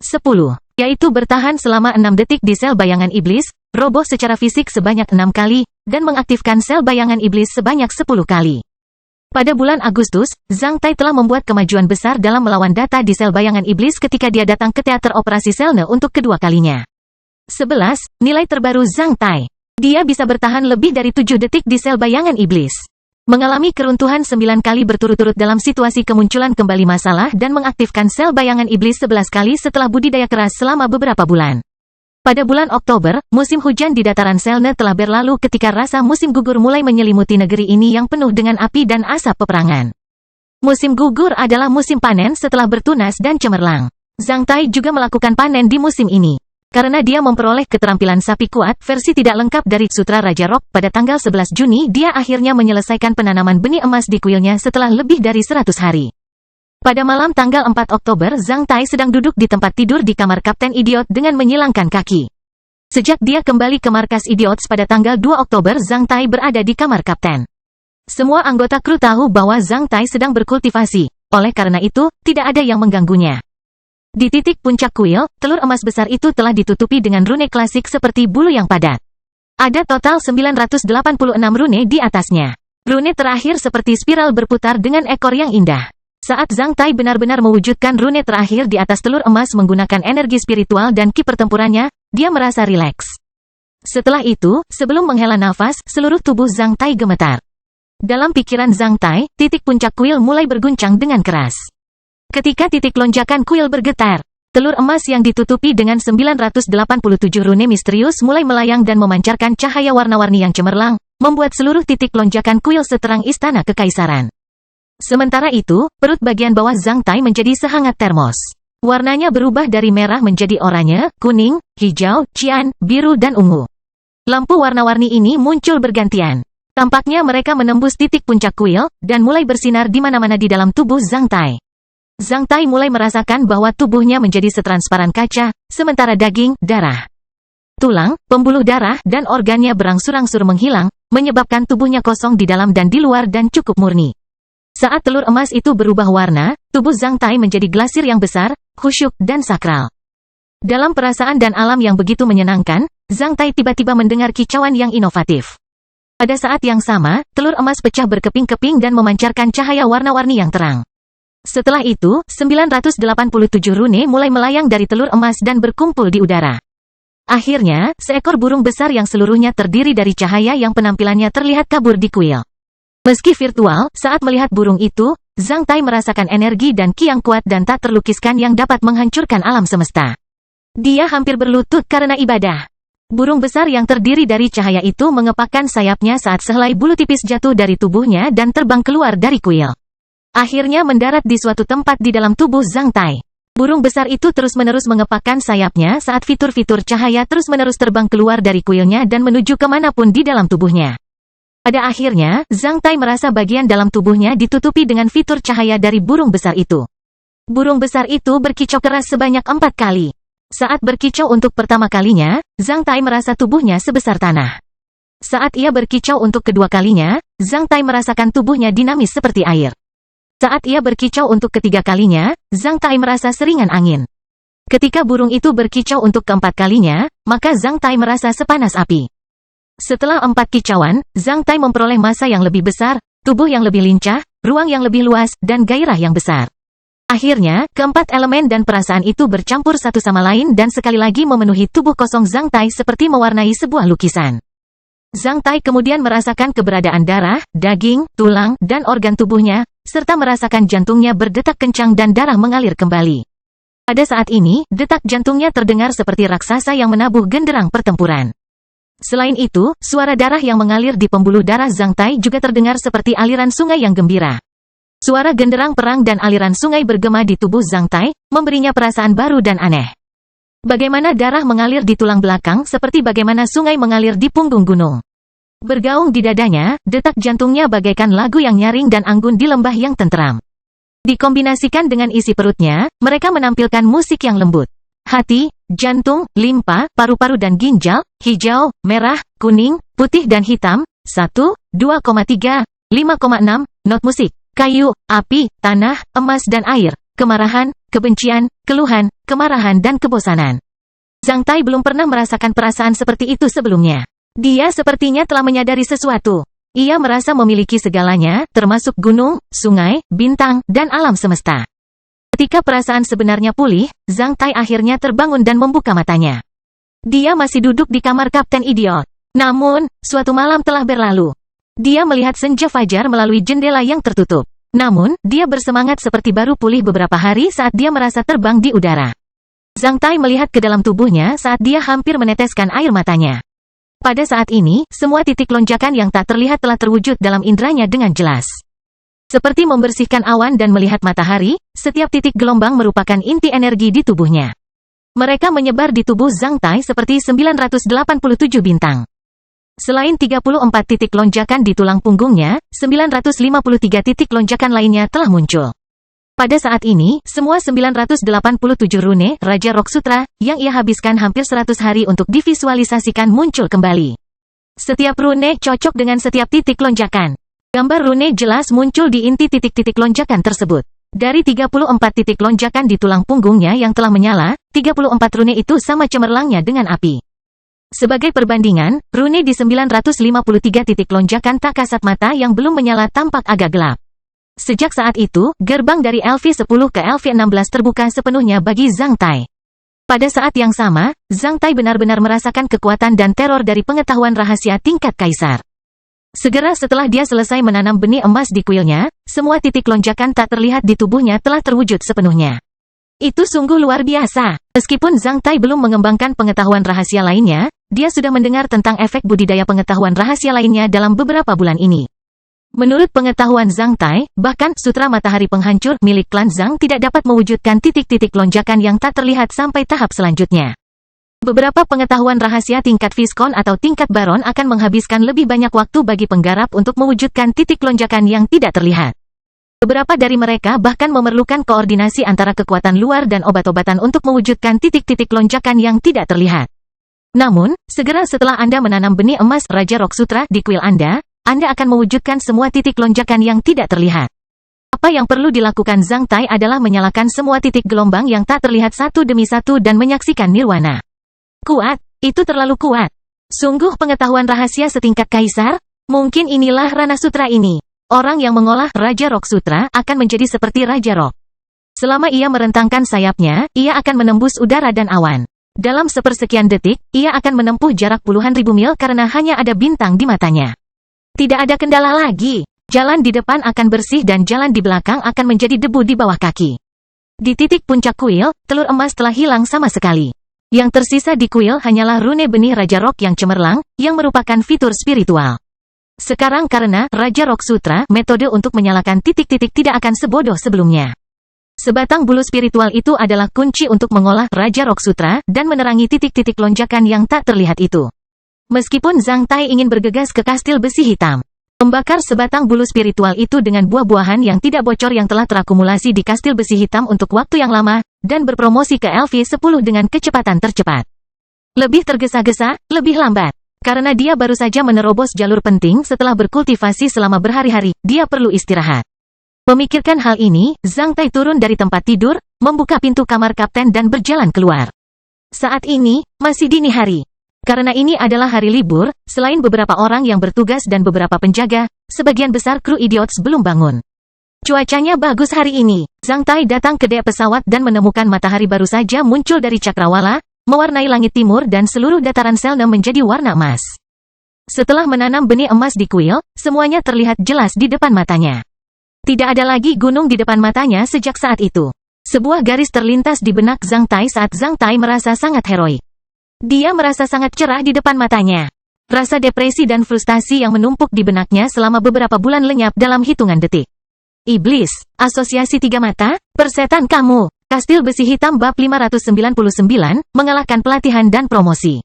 10, yaitu bertahan selama 6 detik di sel bayangan iblis, roboh secara fisik sebanyak 6 kali, dan mengaktifkan sel bayangan iblis sebanyak 10 kali. Pada bulan Agustus, Zhang Tai telah membuat kemajuan besar dalam melawan data di sel bayangan iblis ketika dia datang ke teater operasi Selne untuk kedua kalinya. 11, nilai terbaru Zhang Tai. Dia bisa bertahan lebih dari 7 detik di sel bayangan iblis. Mengalami keruntuhan 9 kali berturut-turut dalam situasi kemunculan kembali masalah dan mengaktifkan sel bayangan iblis 11 kali setelah budidaya keras selama beberapa bulan. Pada bulan Oktober, musim hujan di dataran Selne telah berlalu ketika rasa musim gugur mulai menyelimuti negeri ini yang penuh dengan api dan asap peperangan. Musim gugur adalah musim panen setelah bertunas dan cemerlang. Zhang Tai juga melakukan panen di musim ini. Karena dia memperoleh keterampilan sapi kuat versi tidak lengkap dari Sutra Raja Rock pada tanggal 11 Juni dia akhirnya menyelesaikan penanaman benih emas di kuilnya setelah lebih dari 100 hari. Pada malam tanggal 4 Oktober Zhang Tai sedang duduk di tempat tidur di kamar Kapten Idiot dengan menyilangkan kaki. Sejak dia kembali ke markas Idiots pada tanggal 2 Oktober Zhang Tai berada di kamar Kapten. Semua anggota kru tahu bahwa Zhang Tai sedang berkultivasi, oleh karena itu, tidak ada yang mengganggunya. Di titik puncak kuil, telur emas besar itu telah ditutupi dengan rune klasik seperti bulu yang padat. Ada total 986 rune di atasnya. Rune terakhir seperti spiral berputar dengan ekor yang indah. Saat Zhang Tai benar-benar mewujudkan rune terakhir di atas telur emas menggunakan energi spiritual dan ki pertempurannya, dia merasa rileks. Setelah itu, sebelum menghela nafas, seluruh tubuh Zhang Tai gemetar. Dalam pikiran Zhang Tai, titik puncak kuil mulai berguncang dengan keras. Ketika titik lonjakan kuil bergetar, telur emas yang ditutupi dengan 987 rune misterius mulai melayang dan memancarkan cahaya warna-warni yang cemerlang, membuat seluruh titik lonjakan kuil seterang istana kekaisaran. Sementara itu, perut bagian bawah Zhang Tai menjadi sehangat termos. Warnanya berubah dari merah menjadi oranye, kuning, hijau, cian, biru dan ungu. Lampu warna-warni ini muncul bergantian. Tampaknya mereka menembus titik puncak kuil, dan mulai bersinar di mana-mana di dalam tubuh Zhang Tai. Zhang Tai mulai merasakan bahwa tubuhnya menjadi setransparan kaca, sementara daging, darah, tulang, pembuluh darah, dan organnya berangsur-angsur menghilang, menyebabkan tubuhnya kosong di dalam dan di luar dan cukup murni. Saat telur emas itu berubah warna, tubuh Zhang Tai menjadi glasir yang besar, khusyuk, dan sakral. Dalam perasaan dan alam yang begitu menyenangkan, Zhang Tai tiba-tiba mendengar kicauan yang inovatif. Pada saat yang sama, telur emas pecah berkeping-keping dan memancarkan cahaya warna-warni yang terang. Setelah itu, 987 rune mulai melayang dari telur emas dan berkumpul di udara. Akhirnya, seekor burung besar yang seluruhnya terdiri dari cahaya yang penampilannya terlihat kabur di kuil. Meski virtual, saat melihat burung itu, Zhang Tai merasakan energi dan ki yang kuat dan tak terlukiskan yang dapat menghancurkan alam semesta. Dia hampir berlutut karena ibadah. Burung besar yang terdiri dari cahaya itu mengepakkan sayapnya saat sehelai bulu tipis jatuh dari tubuhnya dan terbang keluar dari kuil. Akhirnya mendarat di suatu tempat di dalam tubuh Zhang Tai. Burung besar itu terus-menerus mengepakkan sayapnya saat fitur-fitur cahaya terus-menerus terbang keluar dari kuilnya dan menuju kemanapun di dalam tubuhnya. Pada akhirnya, Zhang Tai merasa bagian dalam tubuhnya ditutupi dengan fitur cahaya dari burung besar itu. Burung besar itu berkicau keras sebanyak 4 kali. Saat berkicau untuk pertama kalinya, Zhang Tai merasa tubuhnya sebesar tanah. Saat ia berkicau untuk kedua kalinya, Zhang Tai merasakan tubuhnya dinamis seperti air. Saat ia berkicau untuk ketiga kalinya, Zhang Tai merasa seringan angin. Ketika burung itu berkicau untuk keempat kalinya, maka Zhang Tai merasa sepanas api. Setelah 4 kicauan, Zhang Tai memperoleh massa yang lebih besar, tubuh yang lebih lincah, ruang yang lebih luas, dan gairah yang besar. Akhirnya, keempat elemen dan perasaan itu bercampur satu sama lain dan sekali lagi memenuhi tubuh kosong Zhang Tai seperti mewarnai sebuah lukisan. Zhang Tai kemudian merasakan keberadaan darah, daging, tulang, dan organ tubuhnya, serta merasakan jantungnya berdetak kencang dan darah mengalir kembali. Pada saat ini, detak jantungnya terdengar seperti raksasa yang menabuh genderang pertempuran. Selain itu, suara darah yang mengalir di pembuluh darah Zhang Tai juga terdengar seperti aliran sungai yang gembira. Suara genderang perang dan aliran sungai bergema di tubuh Zhang Tai, memberinya perasaan baru dan aneh. Bagaimana darah mengalir di tulang belakang seperti bagaimana sungai mengalir di punggung gunung. Bergaung di dadanya, detak jantungnya bagaikan lagu yang nyaring dan anggun di lembah yang tenteram. Dikombinasikan dengan isi perutnya, mereka menampilkan musik yang lembut. Hati, jantung, limpa, paru-paru dan ginjal, hijau, merah, kuning, putih dan hitam, 1, 2,3, 5,6, not musik. Kayu, api, tanah, emas dan air, kemarahan, kebencian, keluhan, kemarahan dan kebosanan. Zhang Tai belum pernah merasakan perasaan seperti itu sebelumnya. Dia sepertinya telah menyadari sesuatu. Ia merasa memiliki segalanya, termasuk gunung, sungai, bintang, dan alam semesta. Ketika perasaan sebenarnya pulih, Zhang Tai akhirnya terbangun dan membuka matanya. Dia masih duduk di kamar Kapten Idiot. Namun, suatu malam telah berlalu. Dia melihat senja fajar melalui jendela yang tertutup. Namun, dia bersemangat seperti baru pulih beberapa hari saat dia merasa terbang di udara. Zhang Tai melihat ke dalam tubuhnya saat dia hampir meneteskan air matanya. Pada saat ini, semua titik lonjakan yang tak terlihat telah terwujud dalam indranya dengan jelas. Seperti membersihkan awan dan melihat matahari, setiap titik gelombang merupakan inti energi di tubuhnya. Mereka menyebar di tubuh Zhang Tai seperti 987 bintang. Selain 34 titik lonjakan di tulang punggungnya, 953 titik lonjakan lainnya telah muncul. Pada saat ini, semua 987 rune Raja Rock Sutra, yang ia habiskan hampir 100 hari untuk divisualisasikan muncul kembali. Setiap rune cocok dengan setiap titik lonjakan. Gambar rune jelas muncul di inti titik-titik lonjakan tersebut. Dari 34 titik lonjakan di tulang punggungnya yang telah menyala, 34 rune itu sama cemerlangnya dengan api. Sebagai perbandingan, rune di 953 titik lonjakan tak kasat mata yang belum menyala tampak agak gelap. Sejak saat itu, gerbang dari LV10 ke LV16 terbuka sepenuhnya bagi Zhang Tai. Pada saat yang sama, Zhang Tai benar-benar merasakan kekuatan dan teror dari pengetahuan rahasia tingkat kaisar. Segera setelah dia selesai menanam benih emas di kuilnya, semua titik lonjakan tak terlihat di tubuhnya telah terwujud sepenuhnya. Itu sungguh luar biasa. Meskipun Zhang Tai belum mengembangkan pengetahuan rahasia lainnya, dia sudah mendengar tentang efek budidaya pengetahuan rahasia lainnya dalam beberapa bulan ini. Menurut pengetahuan Zhang Tai, bahkan Sutra Matahari Penghancur milik klan Zhang tidak dapat mewujudkan titik-titik lonjakan yang tak terlihat sampai tahap selanjutnya. Beberapa pengetahuan rahasia tingkat Viscount atau tingkat Baron akan menghabiskan lebih banyak waktu bagi penggarap untuk mewujudkan titik lonjakan yang tidak terlihat. Beberapa dari mereka bahkan memerlukan koordinasi antara kekuatan luar dan obat-obatan untuk mewujudkan titik-titik lonjakan yang tidak terlihat. Namun, segera setelah Anda menanam benih emas Raja Rock Sutra di kuil Anda akan mewujudkan semua titik lonjakan yang tidak terlihat. Apa yang perlu dilakukan Zhang Tai adalah menyalakan semua titik gelombang yang tak terlihat satu demi satu dan menyaksikan nirwana. Kuat, itu terlalu kuat. Sungguh pengetahuan rahasia setingkat kaisar? Mungkin inilah Rana Sutra ini. Orang yang mengolah Raja Rock Sutra akan menjadi seperti Raja Rock. Selama ia merentangkan sayapnya, ia akan menembus udara dan awan. Dalam sepersekian detik, ia akan menempuh jarak puluhan ribu mil karena hanya ada bintang di matanya. Tidak ada kendala lagi. Jalan di depan akan bersih dan jalan di belakang akan menjadi debu di bawah kaki. Di titik puncak kuil, telur emas telah hilang sama sekali. Yang tersisa di kuil hanyalah rune benih Raja Rock yang cemerlang, yang merupakan fitur spiritual. Sekarang karena Raja Rock Sutra, metode untuk menyalakan titik-titik tidak akan sebodoh sebelumnya. Sebatang bulu spiritual itu adalah kunci untuk mengolah Raja Rock Sutra dan menerangi titik-titik lonjakan yang tak terlihat itu. Meskipun Zhang Tai ingin bergegas ke kastil besi hitam, membakar sebatang bulu spiritual itu dengan buah-buahan yang tidak bocor yang telah terakumulasi di kastil besi hitam untuk waktu yang lama, dan berpromosi ke LV10 dengan kecepatan tercepat. Lebih tergesa-gesa, lebih lambat. Karena dia baru saja menerobos jalur penting setelah berkultivasi selama berhari-hari, dia perlu istirahat. Memikirkan hal ini, Zhang Tai turun dari tempat tidur, membuka pintu kamar kapten dan berjalan keluar. Saat ini, masih dini hari. Karena ini adalah hari libur, selain beberapa orang yang bertugas dan beberapa penjaga, sebagian besar kru idiots belum bangun. Cuacanya bagus hari ini. Zhang Tai datang ke dek pesawat dan menemukan matahari baru saja muncul dari cakrawala, mewarnai langit timur dan seluruh dataran Selene menjadi warna emas. Setelah menanam benih emas di kuil, semuanya terlihat jelas di depan matanya. Tidak ada lagi gunung di depan matanya sejak saat itu. Sebuah garis terlintas di benak Zhang Tai saat Zhang Tai merasa sangat heroik. Dia merasa sangat cerah di depan matanya. Rasa depresi dan frustasi yang menumpuk di benaknya selama beberapa bulan lenyap dalam hitungan detik. Iblis, Asosiasi Tiga Mata, Persetan Kamu, Kastil Besi Hitam Bab 599, mengalahkan pelatihan dan promosi.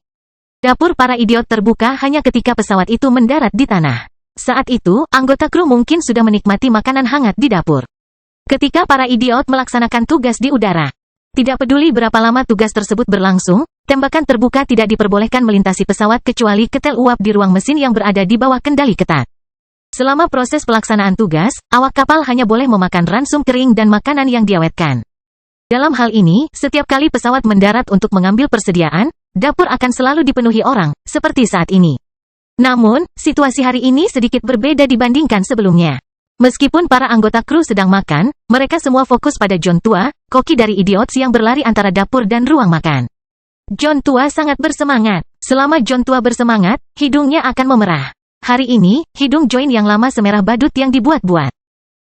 Dapur para idiot terbuka hanya ketika pesawat itu mendarat di tanah. Saat itu, anggota kru mungkin sudah menikmati makanan hangat di dapur. Ketika para idiot melaksanakan tugas di udara. Tidak peduli berapa lama tugas tersebut berlangsung, tembakan terbuka tidak diperbolehkan melintasi pesawat kecuali ketel uap di ruang mesin yang berada di bawah kendali ketat. Selama proses pelaksanaan tugas, awak kapal hanya boleh memakan ransum kering dan makanan yang diawetkan. Dalam hal ini, setiap kali pesawat mendarat untuk mengambil persediaan, dapur akan selalu dipenuhi orang, seperti saat ini. Namun, situasi hari ini sedikit berbeda dibandingkan sebelumnya. Meskipun para anggota kru sedang makan, mereka semua fokus pada John Tua, koki dari idiots yang berlari antara dapur dan ruang makan. John Tua sangat bersemangat. Selama John Tua bersemangat, hidungnya akan memerah. Hari ini, hidung Join yang lama semerah badut yang dibuat-buat.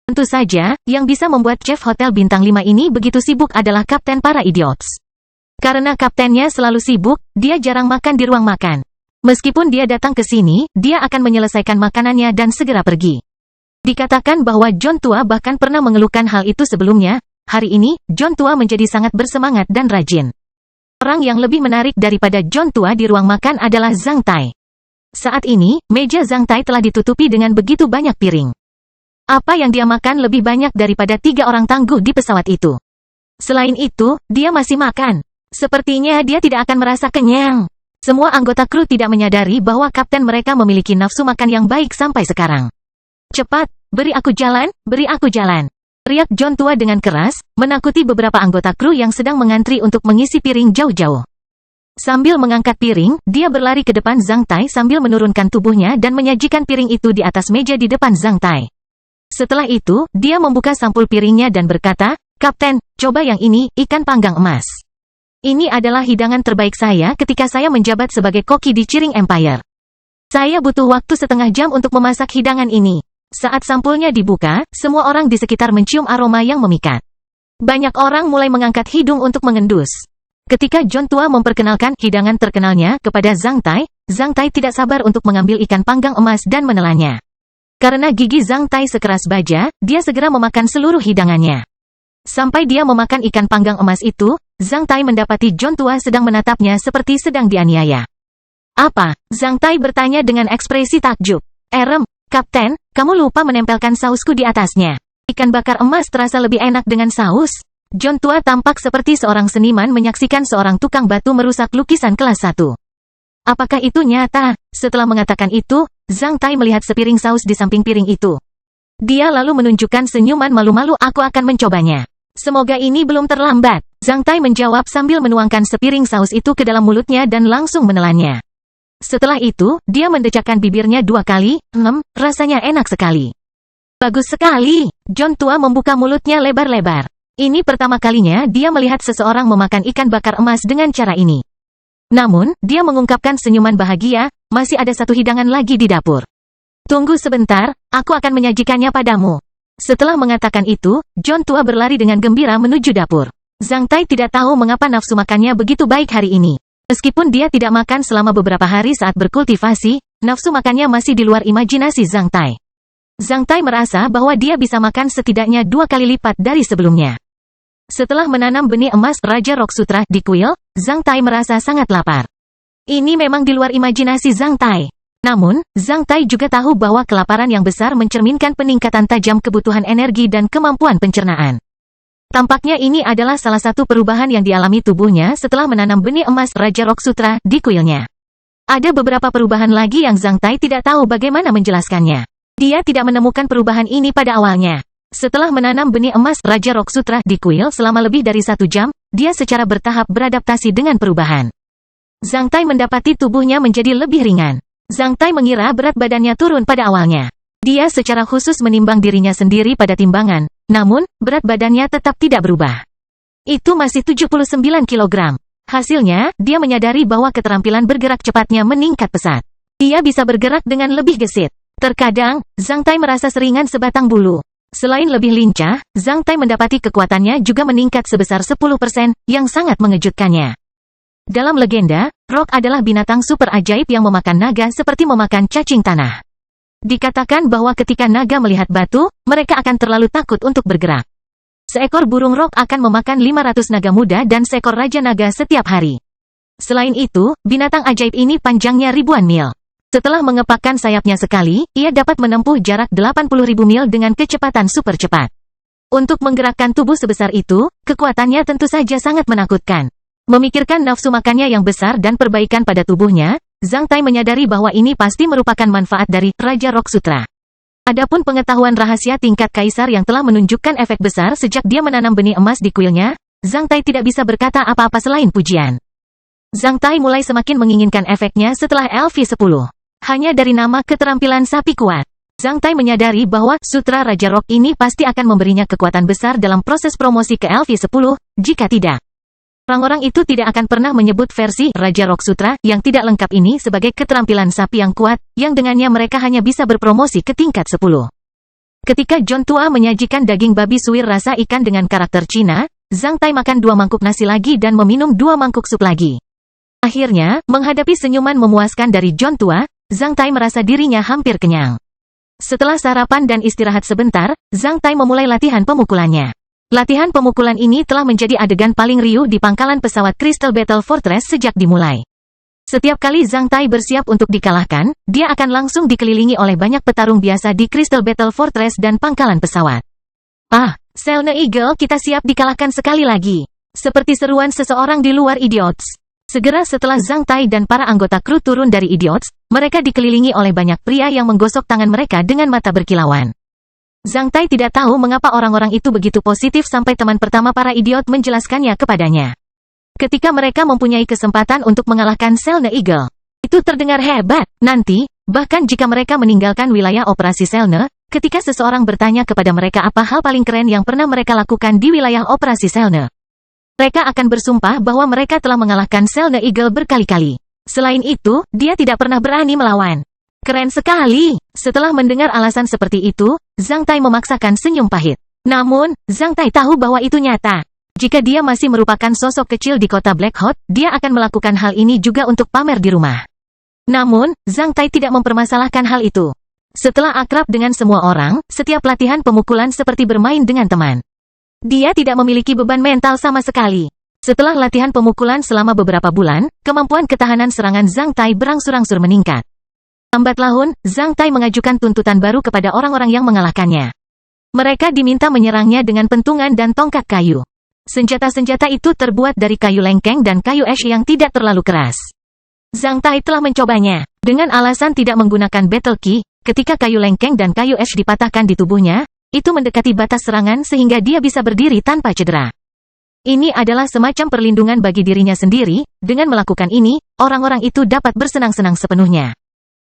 Tentu saja, yang bisa membuat chef hotel bintang 5 ini begitu sibuk adalah kapten para idiots. Karena kaptennya selalu sibuk, dia jarang makan di ruang makan. Meskipun dia datang ke sini, dia akan menyelesaikan makanannya dan segera pergi. Dikatakan bahwa John Tua bahkan pernah mengeluhkan hal itu sebelumnya. Hari ini, John Tua menjadi sangat bersemangat dan rajin. Orang yang lebih menarik daripada John Tua di ruang makan adalah Zhang Tai. Saat ini, meja Zhang Tai telah ditutupi dengan begitu banyak piring. Apa yang dia makan lebih banyak daripada 3 orang tangguh di pesawat itu. Selain itu, dia masih makan. Sepertinya dia tidak akan merasa kenyang. Semua anggota kru tidak menyadari bahwa kapten mereka memiliki nafsu makan yang baik sampai sekarang. Cepat, beri aku jalan, beri aku jalan. Teriak John Tua dengan keras, menakuti beberapa anggota kru yang sedang mengantri untuk mengisi piring jauh-jauh. Sambil mengangkat piring, dia berlari ke depan Zhang Tai sambil menurunkan tubuhnya dan menyajikan piring itu di atas meja di depan Zhang Tai. Setelah itu, dia membuka sampul piringnya dan berkata, "Kapten, coba yang ini, ikan panggang emas." Ini adalah hidangan terbaik saya ketika saya menjabat sebagai koki di Chiring Empire. Saya butuh waktu setengah jam untuk memasak hidangan ini. Saat sampulnya dibuka, semua orang di sekitar mencium aroma yang memikat. Banyak orang mulai mengangkat hidung untuk mengendus. Ketika John tua memperkenalkan hidangan terkenalnya kepada Zhang Tai tidak sabar untuk mengambil ikan panggang emas dan menelannya. Karena gigi Zhang Tai sekeras baja, dia segera memakan seluruh hidangannya. Sampai dia memakan ikan panggang emas itu, Zhang Tai mendapati John tua sedang menatapnya seperti sedang dianiaya. Apa? Zhang Tai bertanya dengan ekspresi takjub. Kapten, kamu lupa menempelkan sausku di atasnya. Ikan bakar emas terasa lebih enak dengan saus. John tua tampak seperti seorang seniman menyaksikan seorang tukang batu merusak lukisan kelas 1. Apakah itu nyata? Setelah mengatakan itu, Zhang Tai melihat sepiring saus di samping piring itu. Dia lalu menunjukkan senyuman malu-malu. Aku akan mencobanya. Semoga ini belum terlambat. Zhang Tai menjawab sambil menuangkan sepiring saus itu ke dalam mulutnya dan langsung menelannya. Setelah itu, dia mendecakkan bibirnya 2 kali. Rasanya enak sekali. Bagus sekali. John tua membuka mulutnya lebar-lebar. Ini pertama kalinya dia melihat seseorang memakan ikan bakar emas dengan cara ini. Namun, dia mengungkapkan senyuman bahagia. Masih ada satu hidangan lagi di dapur. Tunggu sebentar, aku akan menyajikannya padamu. Setelah mengatakan itu, John tua berlari dengan gembira menuju dapur. Zhang Tai tidak tahu mengapa nafsu makannya begitu baik hari ini. Meskipun dia tidak makan selama beberapa hari saat berkultivasi, nafsu makannya masih di luar imajinasi Zhang Tai. Zhang Tai merasa bahwa dia bisa makan setidaknya 2 kali lipat dari sebelumnya. Setelah menanam benih emas Raja Rock Sutra di kuil, Zhang Tai merasa sangat lapar. Ini memang di luar imajinasi Zhang Tai. Namun, Zhang Tai juga tahu bahwa kelaparan yang besar mencerminkan peningkatan tajam kebutuhan energi dan kemampuan pencernaan. Tampaknya ini adalah salah satu perubahan yang dialami tubuhnya setelah menanam benih emas Raja Rock Sutra di kuilnya. Ada beberapa perubahan lagi yang Zhang Tai tidak tahu bagaimana menjelaskannya. Dia tidak menemukan perubahan ini pada awalnya. Setelah menanam benih emas Raja Rock Sutra di kuil selama lebih dari 1 jam, dia secara bertahap beradaptasi dengan perubahan. Zhang Tai mendapati tubuhnya menjadi lebih ringan. Zhang Tai mengira berat badannya turun pada awalnya. Dia secara khusus menimbang dirinya sendiri pada timbangan, namun, berat badannya tetap tidak berubah. Itu masih 79 kg. Hasilnya, dia menyadari bahwa keterampilan bergerak cepatnya meningkat pesat. Dia bisa bergerak dengan lebih gesit. Terkadang, Zhang Tai merasa seringan sebatang bulu. Selain lebih lincah, Zhang Tai mendapati kekuatannya juga meningkat sebesar 10%, yang sangat mengejutkannya. Dalam legenda, Rock adalah binatang super ajaib yang memakan naga seperti memakan cacing tanah. Dikatakan bahwa ketika naga melihat batu, mereka akan terlalu takut untuk bergerak. Seekor burung Rock akan memakan 500 naga muda dan seekor raja naga setiap hari. Selain itu, binatang ajaib ini panjangnya ribuan mil. Setelah mengepakkan sayapnya sekali, ia dapat menempuh jarak 80.000 mil dengan kecepatan super cepat. Untuk menggerakkan tubuh sebesar itu, kekuatannya tentu saja sangat menakutkan. Memikirkan nafsu makannya yang besar dan perbaikan pada tubuhnya, Zhang Tai menyadari bahwa ini pasti merupakan manfaat dari Raja Rock Sutra. Adapun pengetahuan rahasia tingkat kaisar yang telah menunjukkan efek besar sejak dia menanam benih emas di kuilnya, Zhang Tai tidak bisa berkata apa-apa selain pujian. Zhang Tai mulai semakin menginginkan efeknya setelah LV10. Hanya dari nama keterampilan sapi kuat, Zhang Tai menyadari bahwa Sutra Raja Rock ini pasti akan memberinya kekuatan besar dalam proses promosi ke LV10, jika tidak. Orang-orang itu tidak akan pernah menyebut versi Raja Rock Sutra yang tidak lengkap ini sebagai keterampilan sapi yang kuat, yang dengannya mereka hanya bisa berpromosi ke tingkat 10. Ketika John tua menyajikan daging babi suwir rasa ikan dengan karakter Cina, Zhang Tai makan 2 mangkuk nasi lagi dan meminum 2 mangkuk sup lagi. Akhirnya, menghadapi senyuman memuaskan dari John tua, Zhang Tai merasa dirinya hampir kenyang. Setelah sarapan dan istirahat sebentar, Zhang Tai memulai latihan pemukulannya. Latihan pemukulan ini telah menjadi adegan paling riuh di pangkalan pesawat Crystal Battle Fortress sejak dimulai. Setiap kali Zhang Tai bersiap untuk dikalahkan, dia akan langsung dikelilingi oleh banyak petarung biasa di Crystal Battle Fortress dan pangkalan pesawat. Selene Eagle, kita siap dikalahkan sekali lagi. Seperti seruan seseorang di luar Idiots. Segera setelah Zhang Tai dan para anggota kru turun dari Idiots, mereka dikelilingi oleh banyak pria yang menggosok tangan mereka dengan mata berkilauan. Zhang Tai tidak tahu mengapa orang-orang itu begitu positif sampai teman pertama para idiot menjelaskannya kepadanya. Ketika mereka mempunyai kesempatan untuk mengalahkan Selene Eagle, itu terdengar hebat. Nanti, bahkan jika mereka meninggalkan wilayah operasi Selene, ketika seseorang bertanya kepada mereka apa hal paling keren yang pernah mereka lakukan di wilayah operasi Selene, Mereka akan bersumpah bahwa mereka telah mengalahkan Selene Eagle berkali-kali. Selain itu, dia tidak pernah berani melawan. Keren sekali. Setelah mendengar alasan seperti itu, Zhang Tai memaksakan senyum pahit. Namun, Zhang Tai tahu bahwa itu nyata. Jika dia masih merupakan sosok kecil di kota Black Hot, dia akan melakukan hal ini juga untuk pamer di rumah. Namun, Zhang Tai tidak mempermasalahkan hal itu. Setelah akrab dengan semua orang, setiap latihan pemukulan seperti bermain dengan teman. Dia tidak memiliki beban mental sama sekali. Setelah latihan pemukulan selama beberapa bulan, kemampuan ketahanan serangan Zhang Tai berangsur-angsur meningkat. Lambat laun, Zhang Tai mengajukan tuntutan baru kepada orang-orang yang mengalahkannya. Mereka diminta menyerangnya dengan pentungan dan tongkat kayu. Senjata-senjata itu terbuat dari kayu lengkeng dan kayu ash yang tidak terlalu keras. Zhang Tai telah mencobanya. Dengan alasan tidak menggunakan battle key, ketika kayu lengkeng dan kayu ash dipatahkan di tubuhnya, itu mendekati batas serangan sehingga dia bisa berdiri tanpa cedera. Ini adalah semacam perlindungan bagi dirinya sendiri. Dengan melakukan ini, orang-orang itu dapat bersenang-senang sepenuhnya.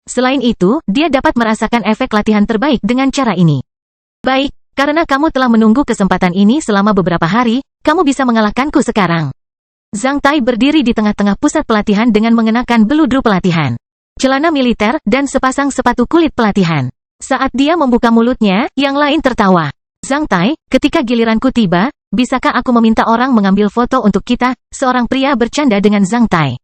Selain itu, dia dapat merasakan efek latihan terbaik dengan cara ini. Baik, karena kamu telah menunggu kesempatan ini selama beberapa hari, kamu bisa mengalahkanku sekarang. Zhang Tai berdiri di tengah-tengah pusat pelatihan dengan mengenakan beludru pelatihan, celana militer, dan sepasang sepatu kulit pelatihan. Saat dia membuka mulutnya, yang lain tertawa. Zhang Tai, ketika giliranku tiba, bisakah aku meminta orang mengambil foto untuk kita? Seorang pria bercanda dengan Zhang Tai.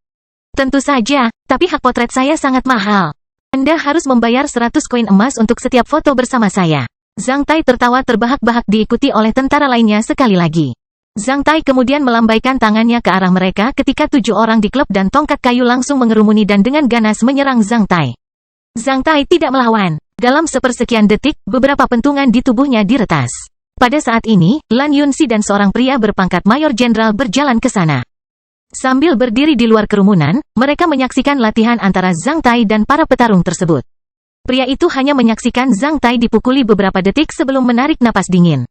Tentu saja, tapi hak potret saya sangat mahal. Anda harus membayar 100 koin emas untuk setiap foto bersama saya. Zhang Tai tertawa terbahak-bahak diikuti oleh tentara lainnya sekali lagi. Zhang Tai kemudian melambaikan tangannya ke arah mereka ketika 7 orang di klub dan tongkat kayu langsung mengerumuni dan dengan ganas menyerang Zhang Tai. Zhang Tai tidak melawan. Dalam sepersekian detik, beberapa pentungan di tubuhnya diretas. Pada saat ini, Lan Yunxi dan seorang pria berpangkat Mayor Jenderal berjalan ke sana. Sambil berdiri di luar kerumunan, mereka menyaksikan latihan antara Zhang Tai dan para petarung tersebut. Pria itu hanya menyaksikan Zhang Tai dipukuli beberapa detik sebelum menarik napas dingin.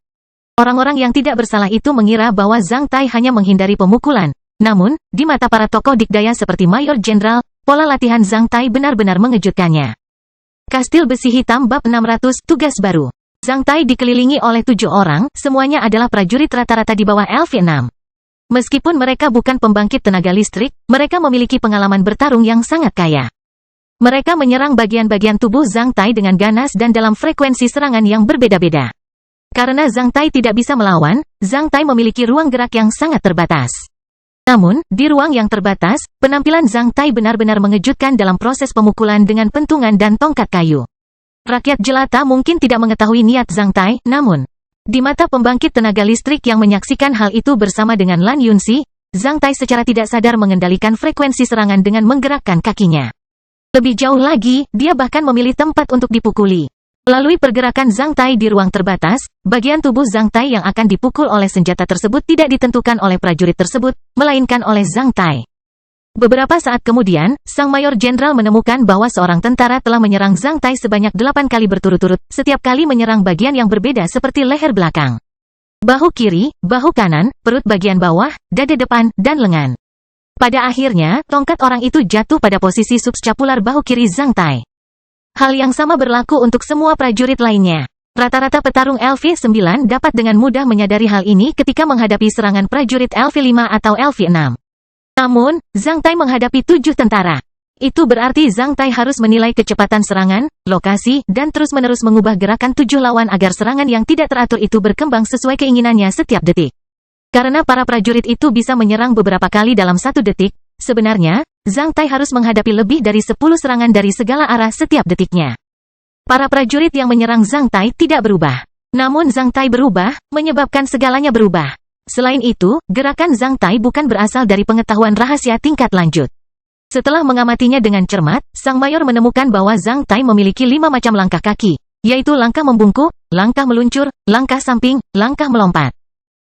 Orang-orang yang tidak bersalah itu mengira bahwa Zhang Tai hanya menghindari pemukulan. Namun, di mata para tokoh dikdaya seperti Mayor Jenderal, pola latihan Zhang Tai benar-benar mengejutkannya. Kastil Besi Hitam Bab 600, Tugas Baru. Zhang Tai dikelilingi oleh 7 orang, semuanya adalah prajurit rata-rata di bawah LV6. Meskipun mereka bukan pembangkit tenaga listrik, mereka memiliki pengalaman bertarung yang sangat kaya. Mereka menyerang bagian-bagian tubuh Zhang Tai dengan ganas dan dalam frekuensi serangan yang berbeda-beda. Karena Zhang Tai tidak bisa melawan, Zhang Tai memiliki ruang gerak yang sangat terbatas. Namun, di ruang yang terbatas, penampilan Zhang Tai benar-benar mengejutkan dalam proses pemukulan dengan pentungan dan tongkat kayu. Rakyat jelata mungkin tidak mengetahui niat Zhang Tai, namun, di mata pembangkit tenaga listrik yang menyaksikan hal itu bersama dengan Lan Yunxi, Zhang Tai secara tidak sadar mengendalikan frekuensi serangan dengan menggerakkan kakinya. Lebih jauh lagi, dia bahkan memilih tempat untuk dipukuli. Melalui pergerakan Zhang Tai di ruang terbatas, bagian tubuh Zhang Tai yang akan dipukul oleh senjata tersebut tidak ditentukan oleh prajurit tersebut, melainkan oleh Zhang Tai. Beberapa saat kemudian, Sang Mayor Jenderal menemukan bahwa seorang tentara telah menyerang Zhang Tai sebanyak 8 kali berturut-turut, setiap kali menyerang bagian yang berbeda seperti leher belakang, bahu kiri, bahu kanan, perut bagian bawah, dada depan, dan lengan. Pada akhirnya, tongkat orang itu jatuh pada posisi subscapular bahu kiri Zhang Tai. Hal yang sama berlaku untuk semua prajurit lainnya. Rata-rata petarung LV9 dapat dengan mudah menyadari hal ini ketika menghadapi serangan prajurit LV5 atau LV6. Namun, Zhang Tai menghadapi 7 tentara. Itu berarti Zhang Tai harus menilai kecepatan serangan, lokasi, dan terus-menerus mengubah gerakan 7 lawan agar serangan yang tidak teratur itu berkembang sesuai keinginannya setiap detik. Karena para prajurit itu bisa menyerang beberapa kali dalam 1 detik, sebenarnya, Zhang Tai harus menghadapi lebih dari 10 serangan dari segala arah setiap detiknya. Para prajurit yang menyerang Zhang Tai tidak berubah. Namun Zhang Tai berubah, menyebabkan segalanya berubah. Selain itu, gerakan Zhang Tai bukan berasal dari pengetahuan rahasia tingkat lanjut. Setelah mengamatinya dengan cermat, Sang Mayor menemukan bahwa Zhang Tai memiliki 5 macam langkah kaki, yaitu langkah membungkuk, langkah meluncur, langkah samping, langkah melompat,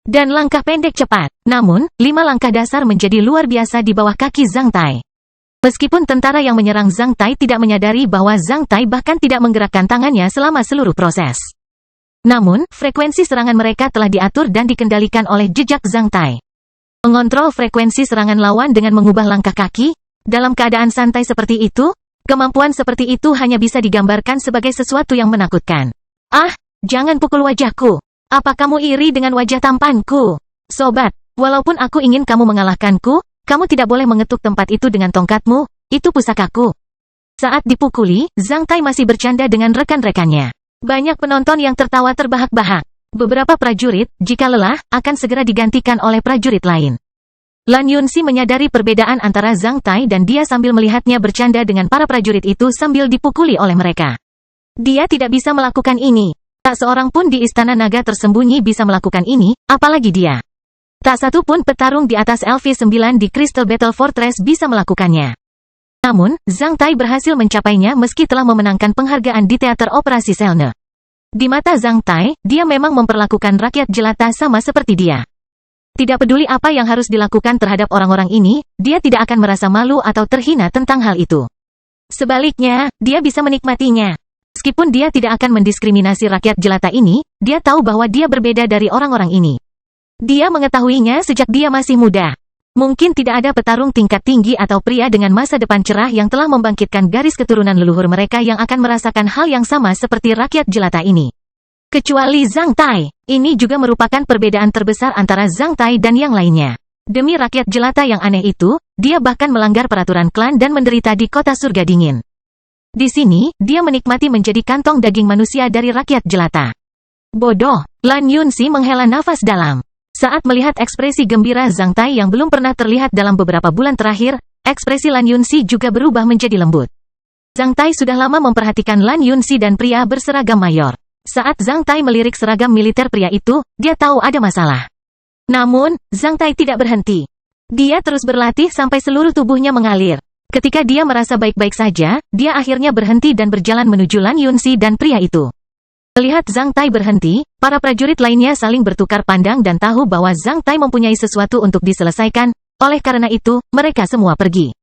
dan langkah pendek cepat. Namun, 5 langkah dasar menjadi luar biasa di bawah kaki Zhang Tai. Meskipun tentara yang menyerang Zhang Tai tidak menyadari bahwa Zhang Tai bahkan tidak menggerakkan tangannya selama seluruh proses. Namun, frekuensi serangan mereka telah diatur dan dikendalikan oleh jejak Zhang Tai. Mengontrol frekuensi serangan lawan dengan mengubah langkah kaki, dalam keadaan santai seperti itu, kemampuan seperti itu hanya bisa digambarkan sebagai sesuatu yang menakutkan. Ah, jangan pukul wajahku. Apa kamu iri dengan wajah tampanku? Sobat, Walaupun aku ingin kamu mengalahkanku, kamu tidak boleh mengetuk tempat itu dengan tongkatmu, itu pusakaku. Saat dipukuli, Zhang Tai masih bercanda dengan rekan-rekannya. Banyak penonton yang tertawa terbahak-bahak. Beberapa prajurit, jika lelah, akan segera digantikan oleh prajurit lain. Lan Yunxi menyadari perbedaan antara Zhang Tai dan dia sambil melihatnya bercanda dengan para prajurit itu sambil dipukuli oleh mereka. Dia tidak bisa melakukan ini. Tak seorang pun di Istana Naga Tersembunyi bisa melakukan ini, apalagi dia. Tak satu pun petarung di atas LV9 di Crystal Battle Fortress bisa melakukannya. Namun, Zhang Tai berhasil mencapainya meski telah memenangkan penghargaan di teater operasi Selne. Di mata Zhang Tai, dia memang memperlakukan rakyat jelata sama seperti dia. Tidak peduli apa yang harus dilakukan terhadap orang-orang ini, dia tidak akan merasa malu atau terhina tentang hal itu. Sebaliknya, dia bisa menikmatinya. Meskipun dia tidak akan mendiskriminasi rakyat jelata ini, dia tahu bahwa dia berbeda dari orang-orang ini. Dia mengetahuinya sejak dia masih muda. Mungkin tidak ada petarung tingkat tinggi atau pria dengan masa depan cerah yang telah membangkitkan garis keturunan leluhur mereka yang akan merasakan hal yang sama seperti rakyat jelata ini. Kecuali Zhang Tai. Ini juga merupakan perbedaan terbesar antara Zhang Tai dan yang lainnya. Demi rakyat jelata yang aneh itu, dia bahkan melanggar peraturan klan dan menderita di kota surga dingin. Di sini, dia menikmati menjadi kantong daging manusia dari rakyat jelata. Bodoh. Lan Yunxi menghela nafas dalam. Saat melihat ekspresi gembira Zhang Tai yang belum pernah terlihat dalam beberapa bulan terakhir, ekspresi Lan Yunxi juga berubah menjadi lembut. Zhang Tai sudah lama memperhatikan Lan Yunxi dan pria berseragam mayor. Saat Zhang Tai melirik seragam militer pria itu, dia tahu ada masalah. Namun, Zhang Tai tidak berhenti. Dia terus berlatih sampai seluruh tubuhnya mengalir. Ketika dia merasa baik-baik saja, dia akhirnya berhenti dan berjalan menuju Lan Yunxi dan pria itu. Melihat Zhang Tai berhenti, para prajurit lainnya saling bertukar pandang dan tahu bahwa Zhang Tai mempunyai sesuatu untuk diselesaikan, oleh karena itu, mereka semua pergi.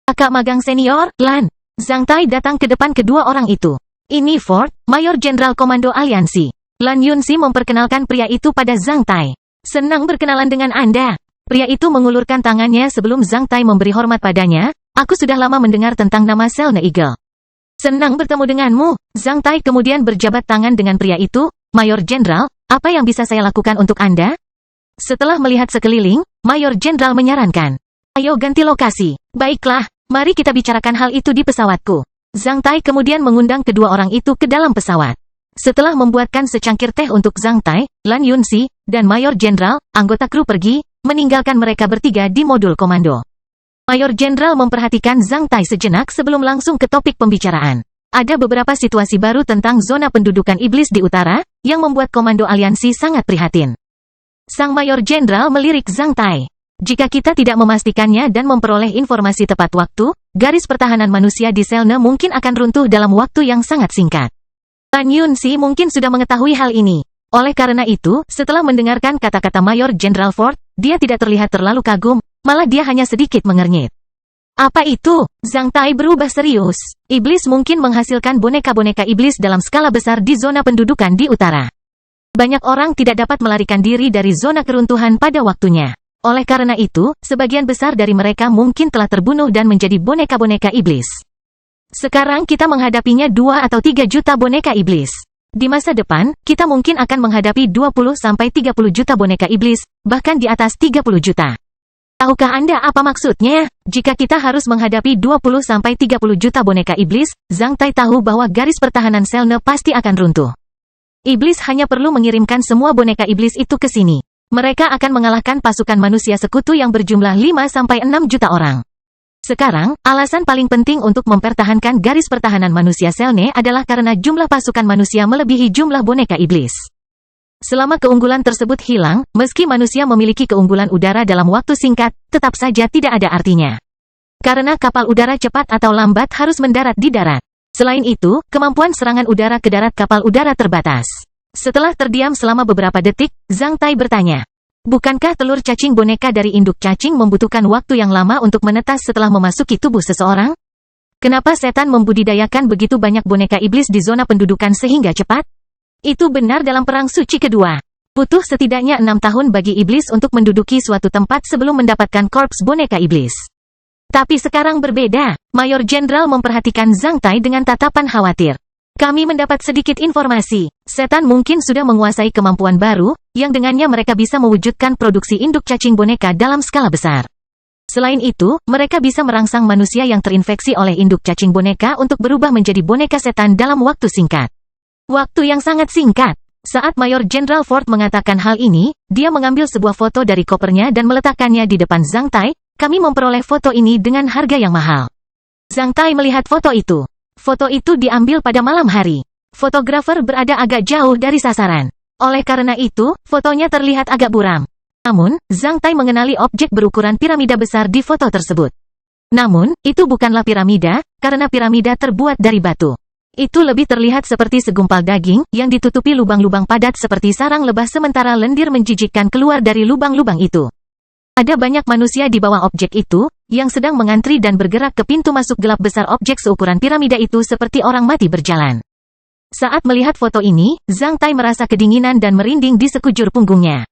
Kakak magang senior, Lan. Zhang Tai datang ke depan kedua orang itu. Ini Ford, Mayor Jenderal Komando Aliansi. Lan Yunxi memperkenalkan pria itu pada Zhang Tai. Senang berkenalan dengan Anda. Pria itu mengulurkan tangannya sebelum Zhang Tai memberi hormat padanya. Aku sudah lama mendengar tentang nama Selne Eagle. Senang bertemu denganmu. Zhang Tai kemudian berjabat tangan dengan pria itu. Mayor Jenderal, apa yang bisa saya lakukan untuk Anda? Setelah melihat sekeliling, Mayor Jenderal menyarankan. Ayo ganti lokasi. Baiklah, mari kita bicarakan hal itu di pesawatku. Zhang Tai kemudian mengundang kedua orang itu ke dalam pesawat. Setelah membuatkan secangkir teh untuk Zhang Tai, Lan Yunxi, dan Mayor Jenderal, anggota kru pergi, meninggalkan mereka bertiga di modul komando. Mayor Jenderal memperhatikan Zhang Tai sejenak sebelum langsung ke topik pembicaraan. Ada beberapa situasi baru tentang zona pendudukan iblis di utara, yang membuat komando aliansi sangat prihatin. Sang Mayor Jenderal melirik Zhang Tai. Jika kita tidak memastikannya dan memperoleh informasi tepat waktu, garis pertahanan manusia di Selne mungkin akan runtuh dalam waktu yang sangat singkat. Lan Yunxi mungkin sudah mengetahui hal ini. Oleh karena itu, setelah mendengarkan kata-kata Mayor Jenderal Ford, dia tidak terlihat terlalu kagum, malah dia hanya sedikit mengernyit. Apa itu? Zhang Tai berubah serius. Iblis mungkin menghasilkan boneka-boneka iblis dalam skala besar di zona pendudukan di utara. Banyak orang tidak dapat melarikan diri dari zona keruntuhan pada waktunya. Oleh karena itu, sebagian besar dari mereka mungkin telah terbunuh dan menjadi boneka-boneka iblis. Sekarang kita menghadapinya 2 atau 3 juta boneka iblis. Di masa depan, kita mungkin akan menghadapi 20-30 juta boneka iblis, bahkan di atas 30 juta. Tahukah Anda apa maksudnya? Jika kita harus menghadapi 20-30 juta boneka iblis, Zhang Tai tahu bahwa garis pertahanan Selne pasti akan runtuh. Iblis hanya perlu mengirimkan semua boneka iblis itu ke sini. Mereka akan mengalahkan pasukan manusia sekutu yang berjumlah 5-6 juta orang. Sekarang, alasan paling penting untuk mempertahankan garis pertahanan manusia Selne adalah karena jumlah pasukan manusia melebihi jumlah boneka iblis. Selama keunggulan tersebut hilang, meski manusia memiliki keunggulan udara dalam waktu singkat, tetap saja tidak ada artinya. Karena kapal udara cepat atau lambat harus mendarat di darat. Selain itu, kemampuan serangan udara ke darat kapal udara terbatas. Setelah terdiam selama beberapa detik, Zhang Tai bertanya. Bukankah telur cacing boneka dari induk cacing membutuhkan waktu yang lama untuk menetas setelah memasuki tubuh seseorang? Kenapa setan membudidayakan begitu banyak boneka iblis di zona pendudukan sehingga cepat? Itu benar dalam Perang Suci Kedua. Butuh setidaknya 6 tahun bagi iblis untuk menduduki suatu tempat sebelum mendapatkan korps boneka iblis. Tapi sekarang berbeda. Mayor Jenderal memperhatikan Zhang Tai dengan tatapan khawatir. Kami mendapat sedikit informasi. Setan mungkin sudah menguasai kemampuan baru, yang dengannya mereka bisa mewujudkan produksi induk cacing boneka dalam skala besar. Selain itu, mereka bisa merangsang manusia yang terinfeksi oleh induk cacing boneka untuk berubah menjadi boneka setan dalam waktu singkat. Waktu yang sangat singkat. Saat Mayor Jenderal Ford mengatakan hal ini, dia mengambil sebuah foto dari kopernya dan meletakkannya di depan Zhang Tai. Kami memperoleh foto ini dengan harga yang mahal. Zhang Tai melihat foto itu. Foto itu diambil pada malam hari. Fotografer berada agak jauh dari sasaran. Oleh karena itu, fotonya terlihat agak buram. Namun, Zhang Tai mengenali objek berukuran piramida besar di foto tersebut. Namun, itu bukanlah piramida, karena piramida terbuat dari batu. Itu lebih terlihat seperti segumpal daging, yang ditutupi lubang-lubang padat seperti sarang lebah sementara lendir menjijikkan keluar dari lubang-lubang itu. Ada banyak manusia di bawah objek itu, yang sedang mengantri dan bergerak ke pintu masuk gelap besar objek seukuran piramida itu seperti orang mati berjalan. Saat melihat foto ini, Zhang Tai merasa kedinginan dan merinding di sekujur punggungnya.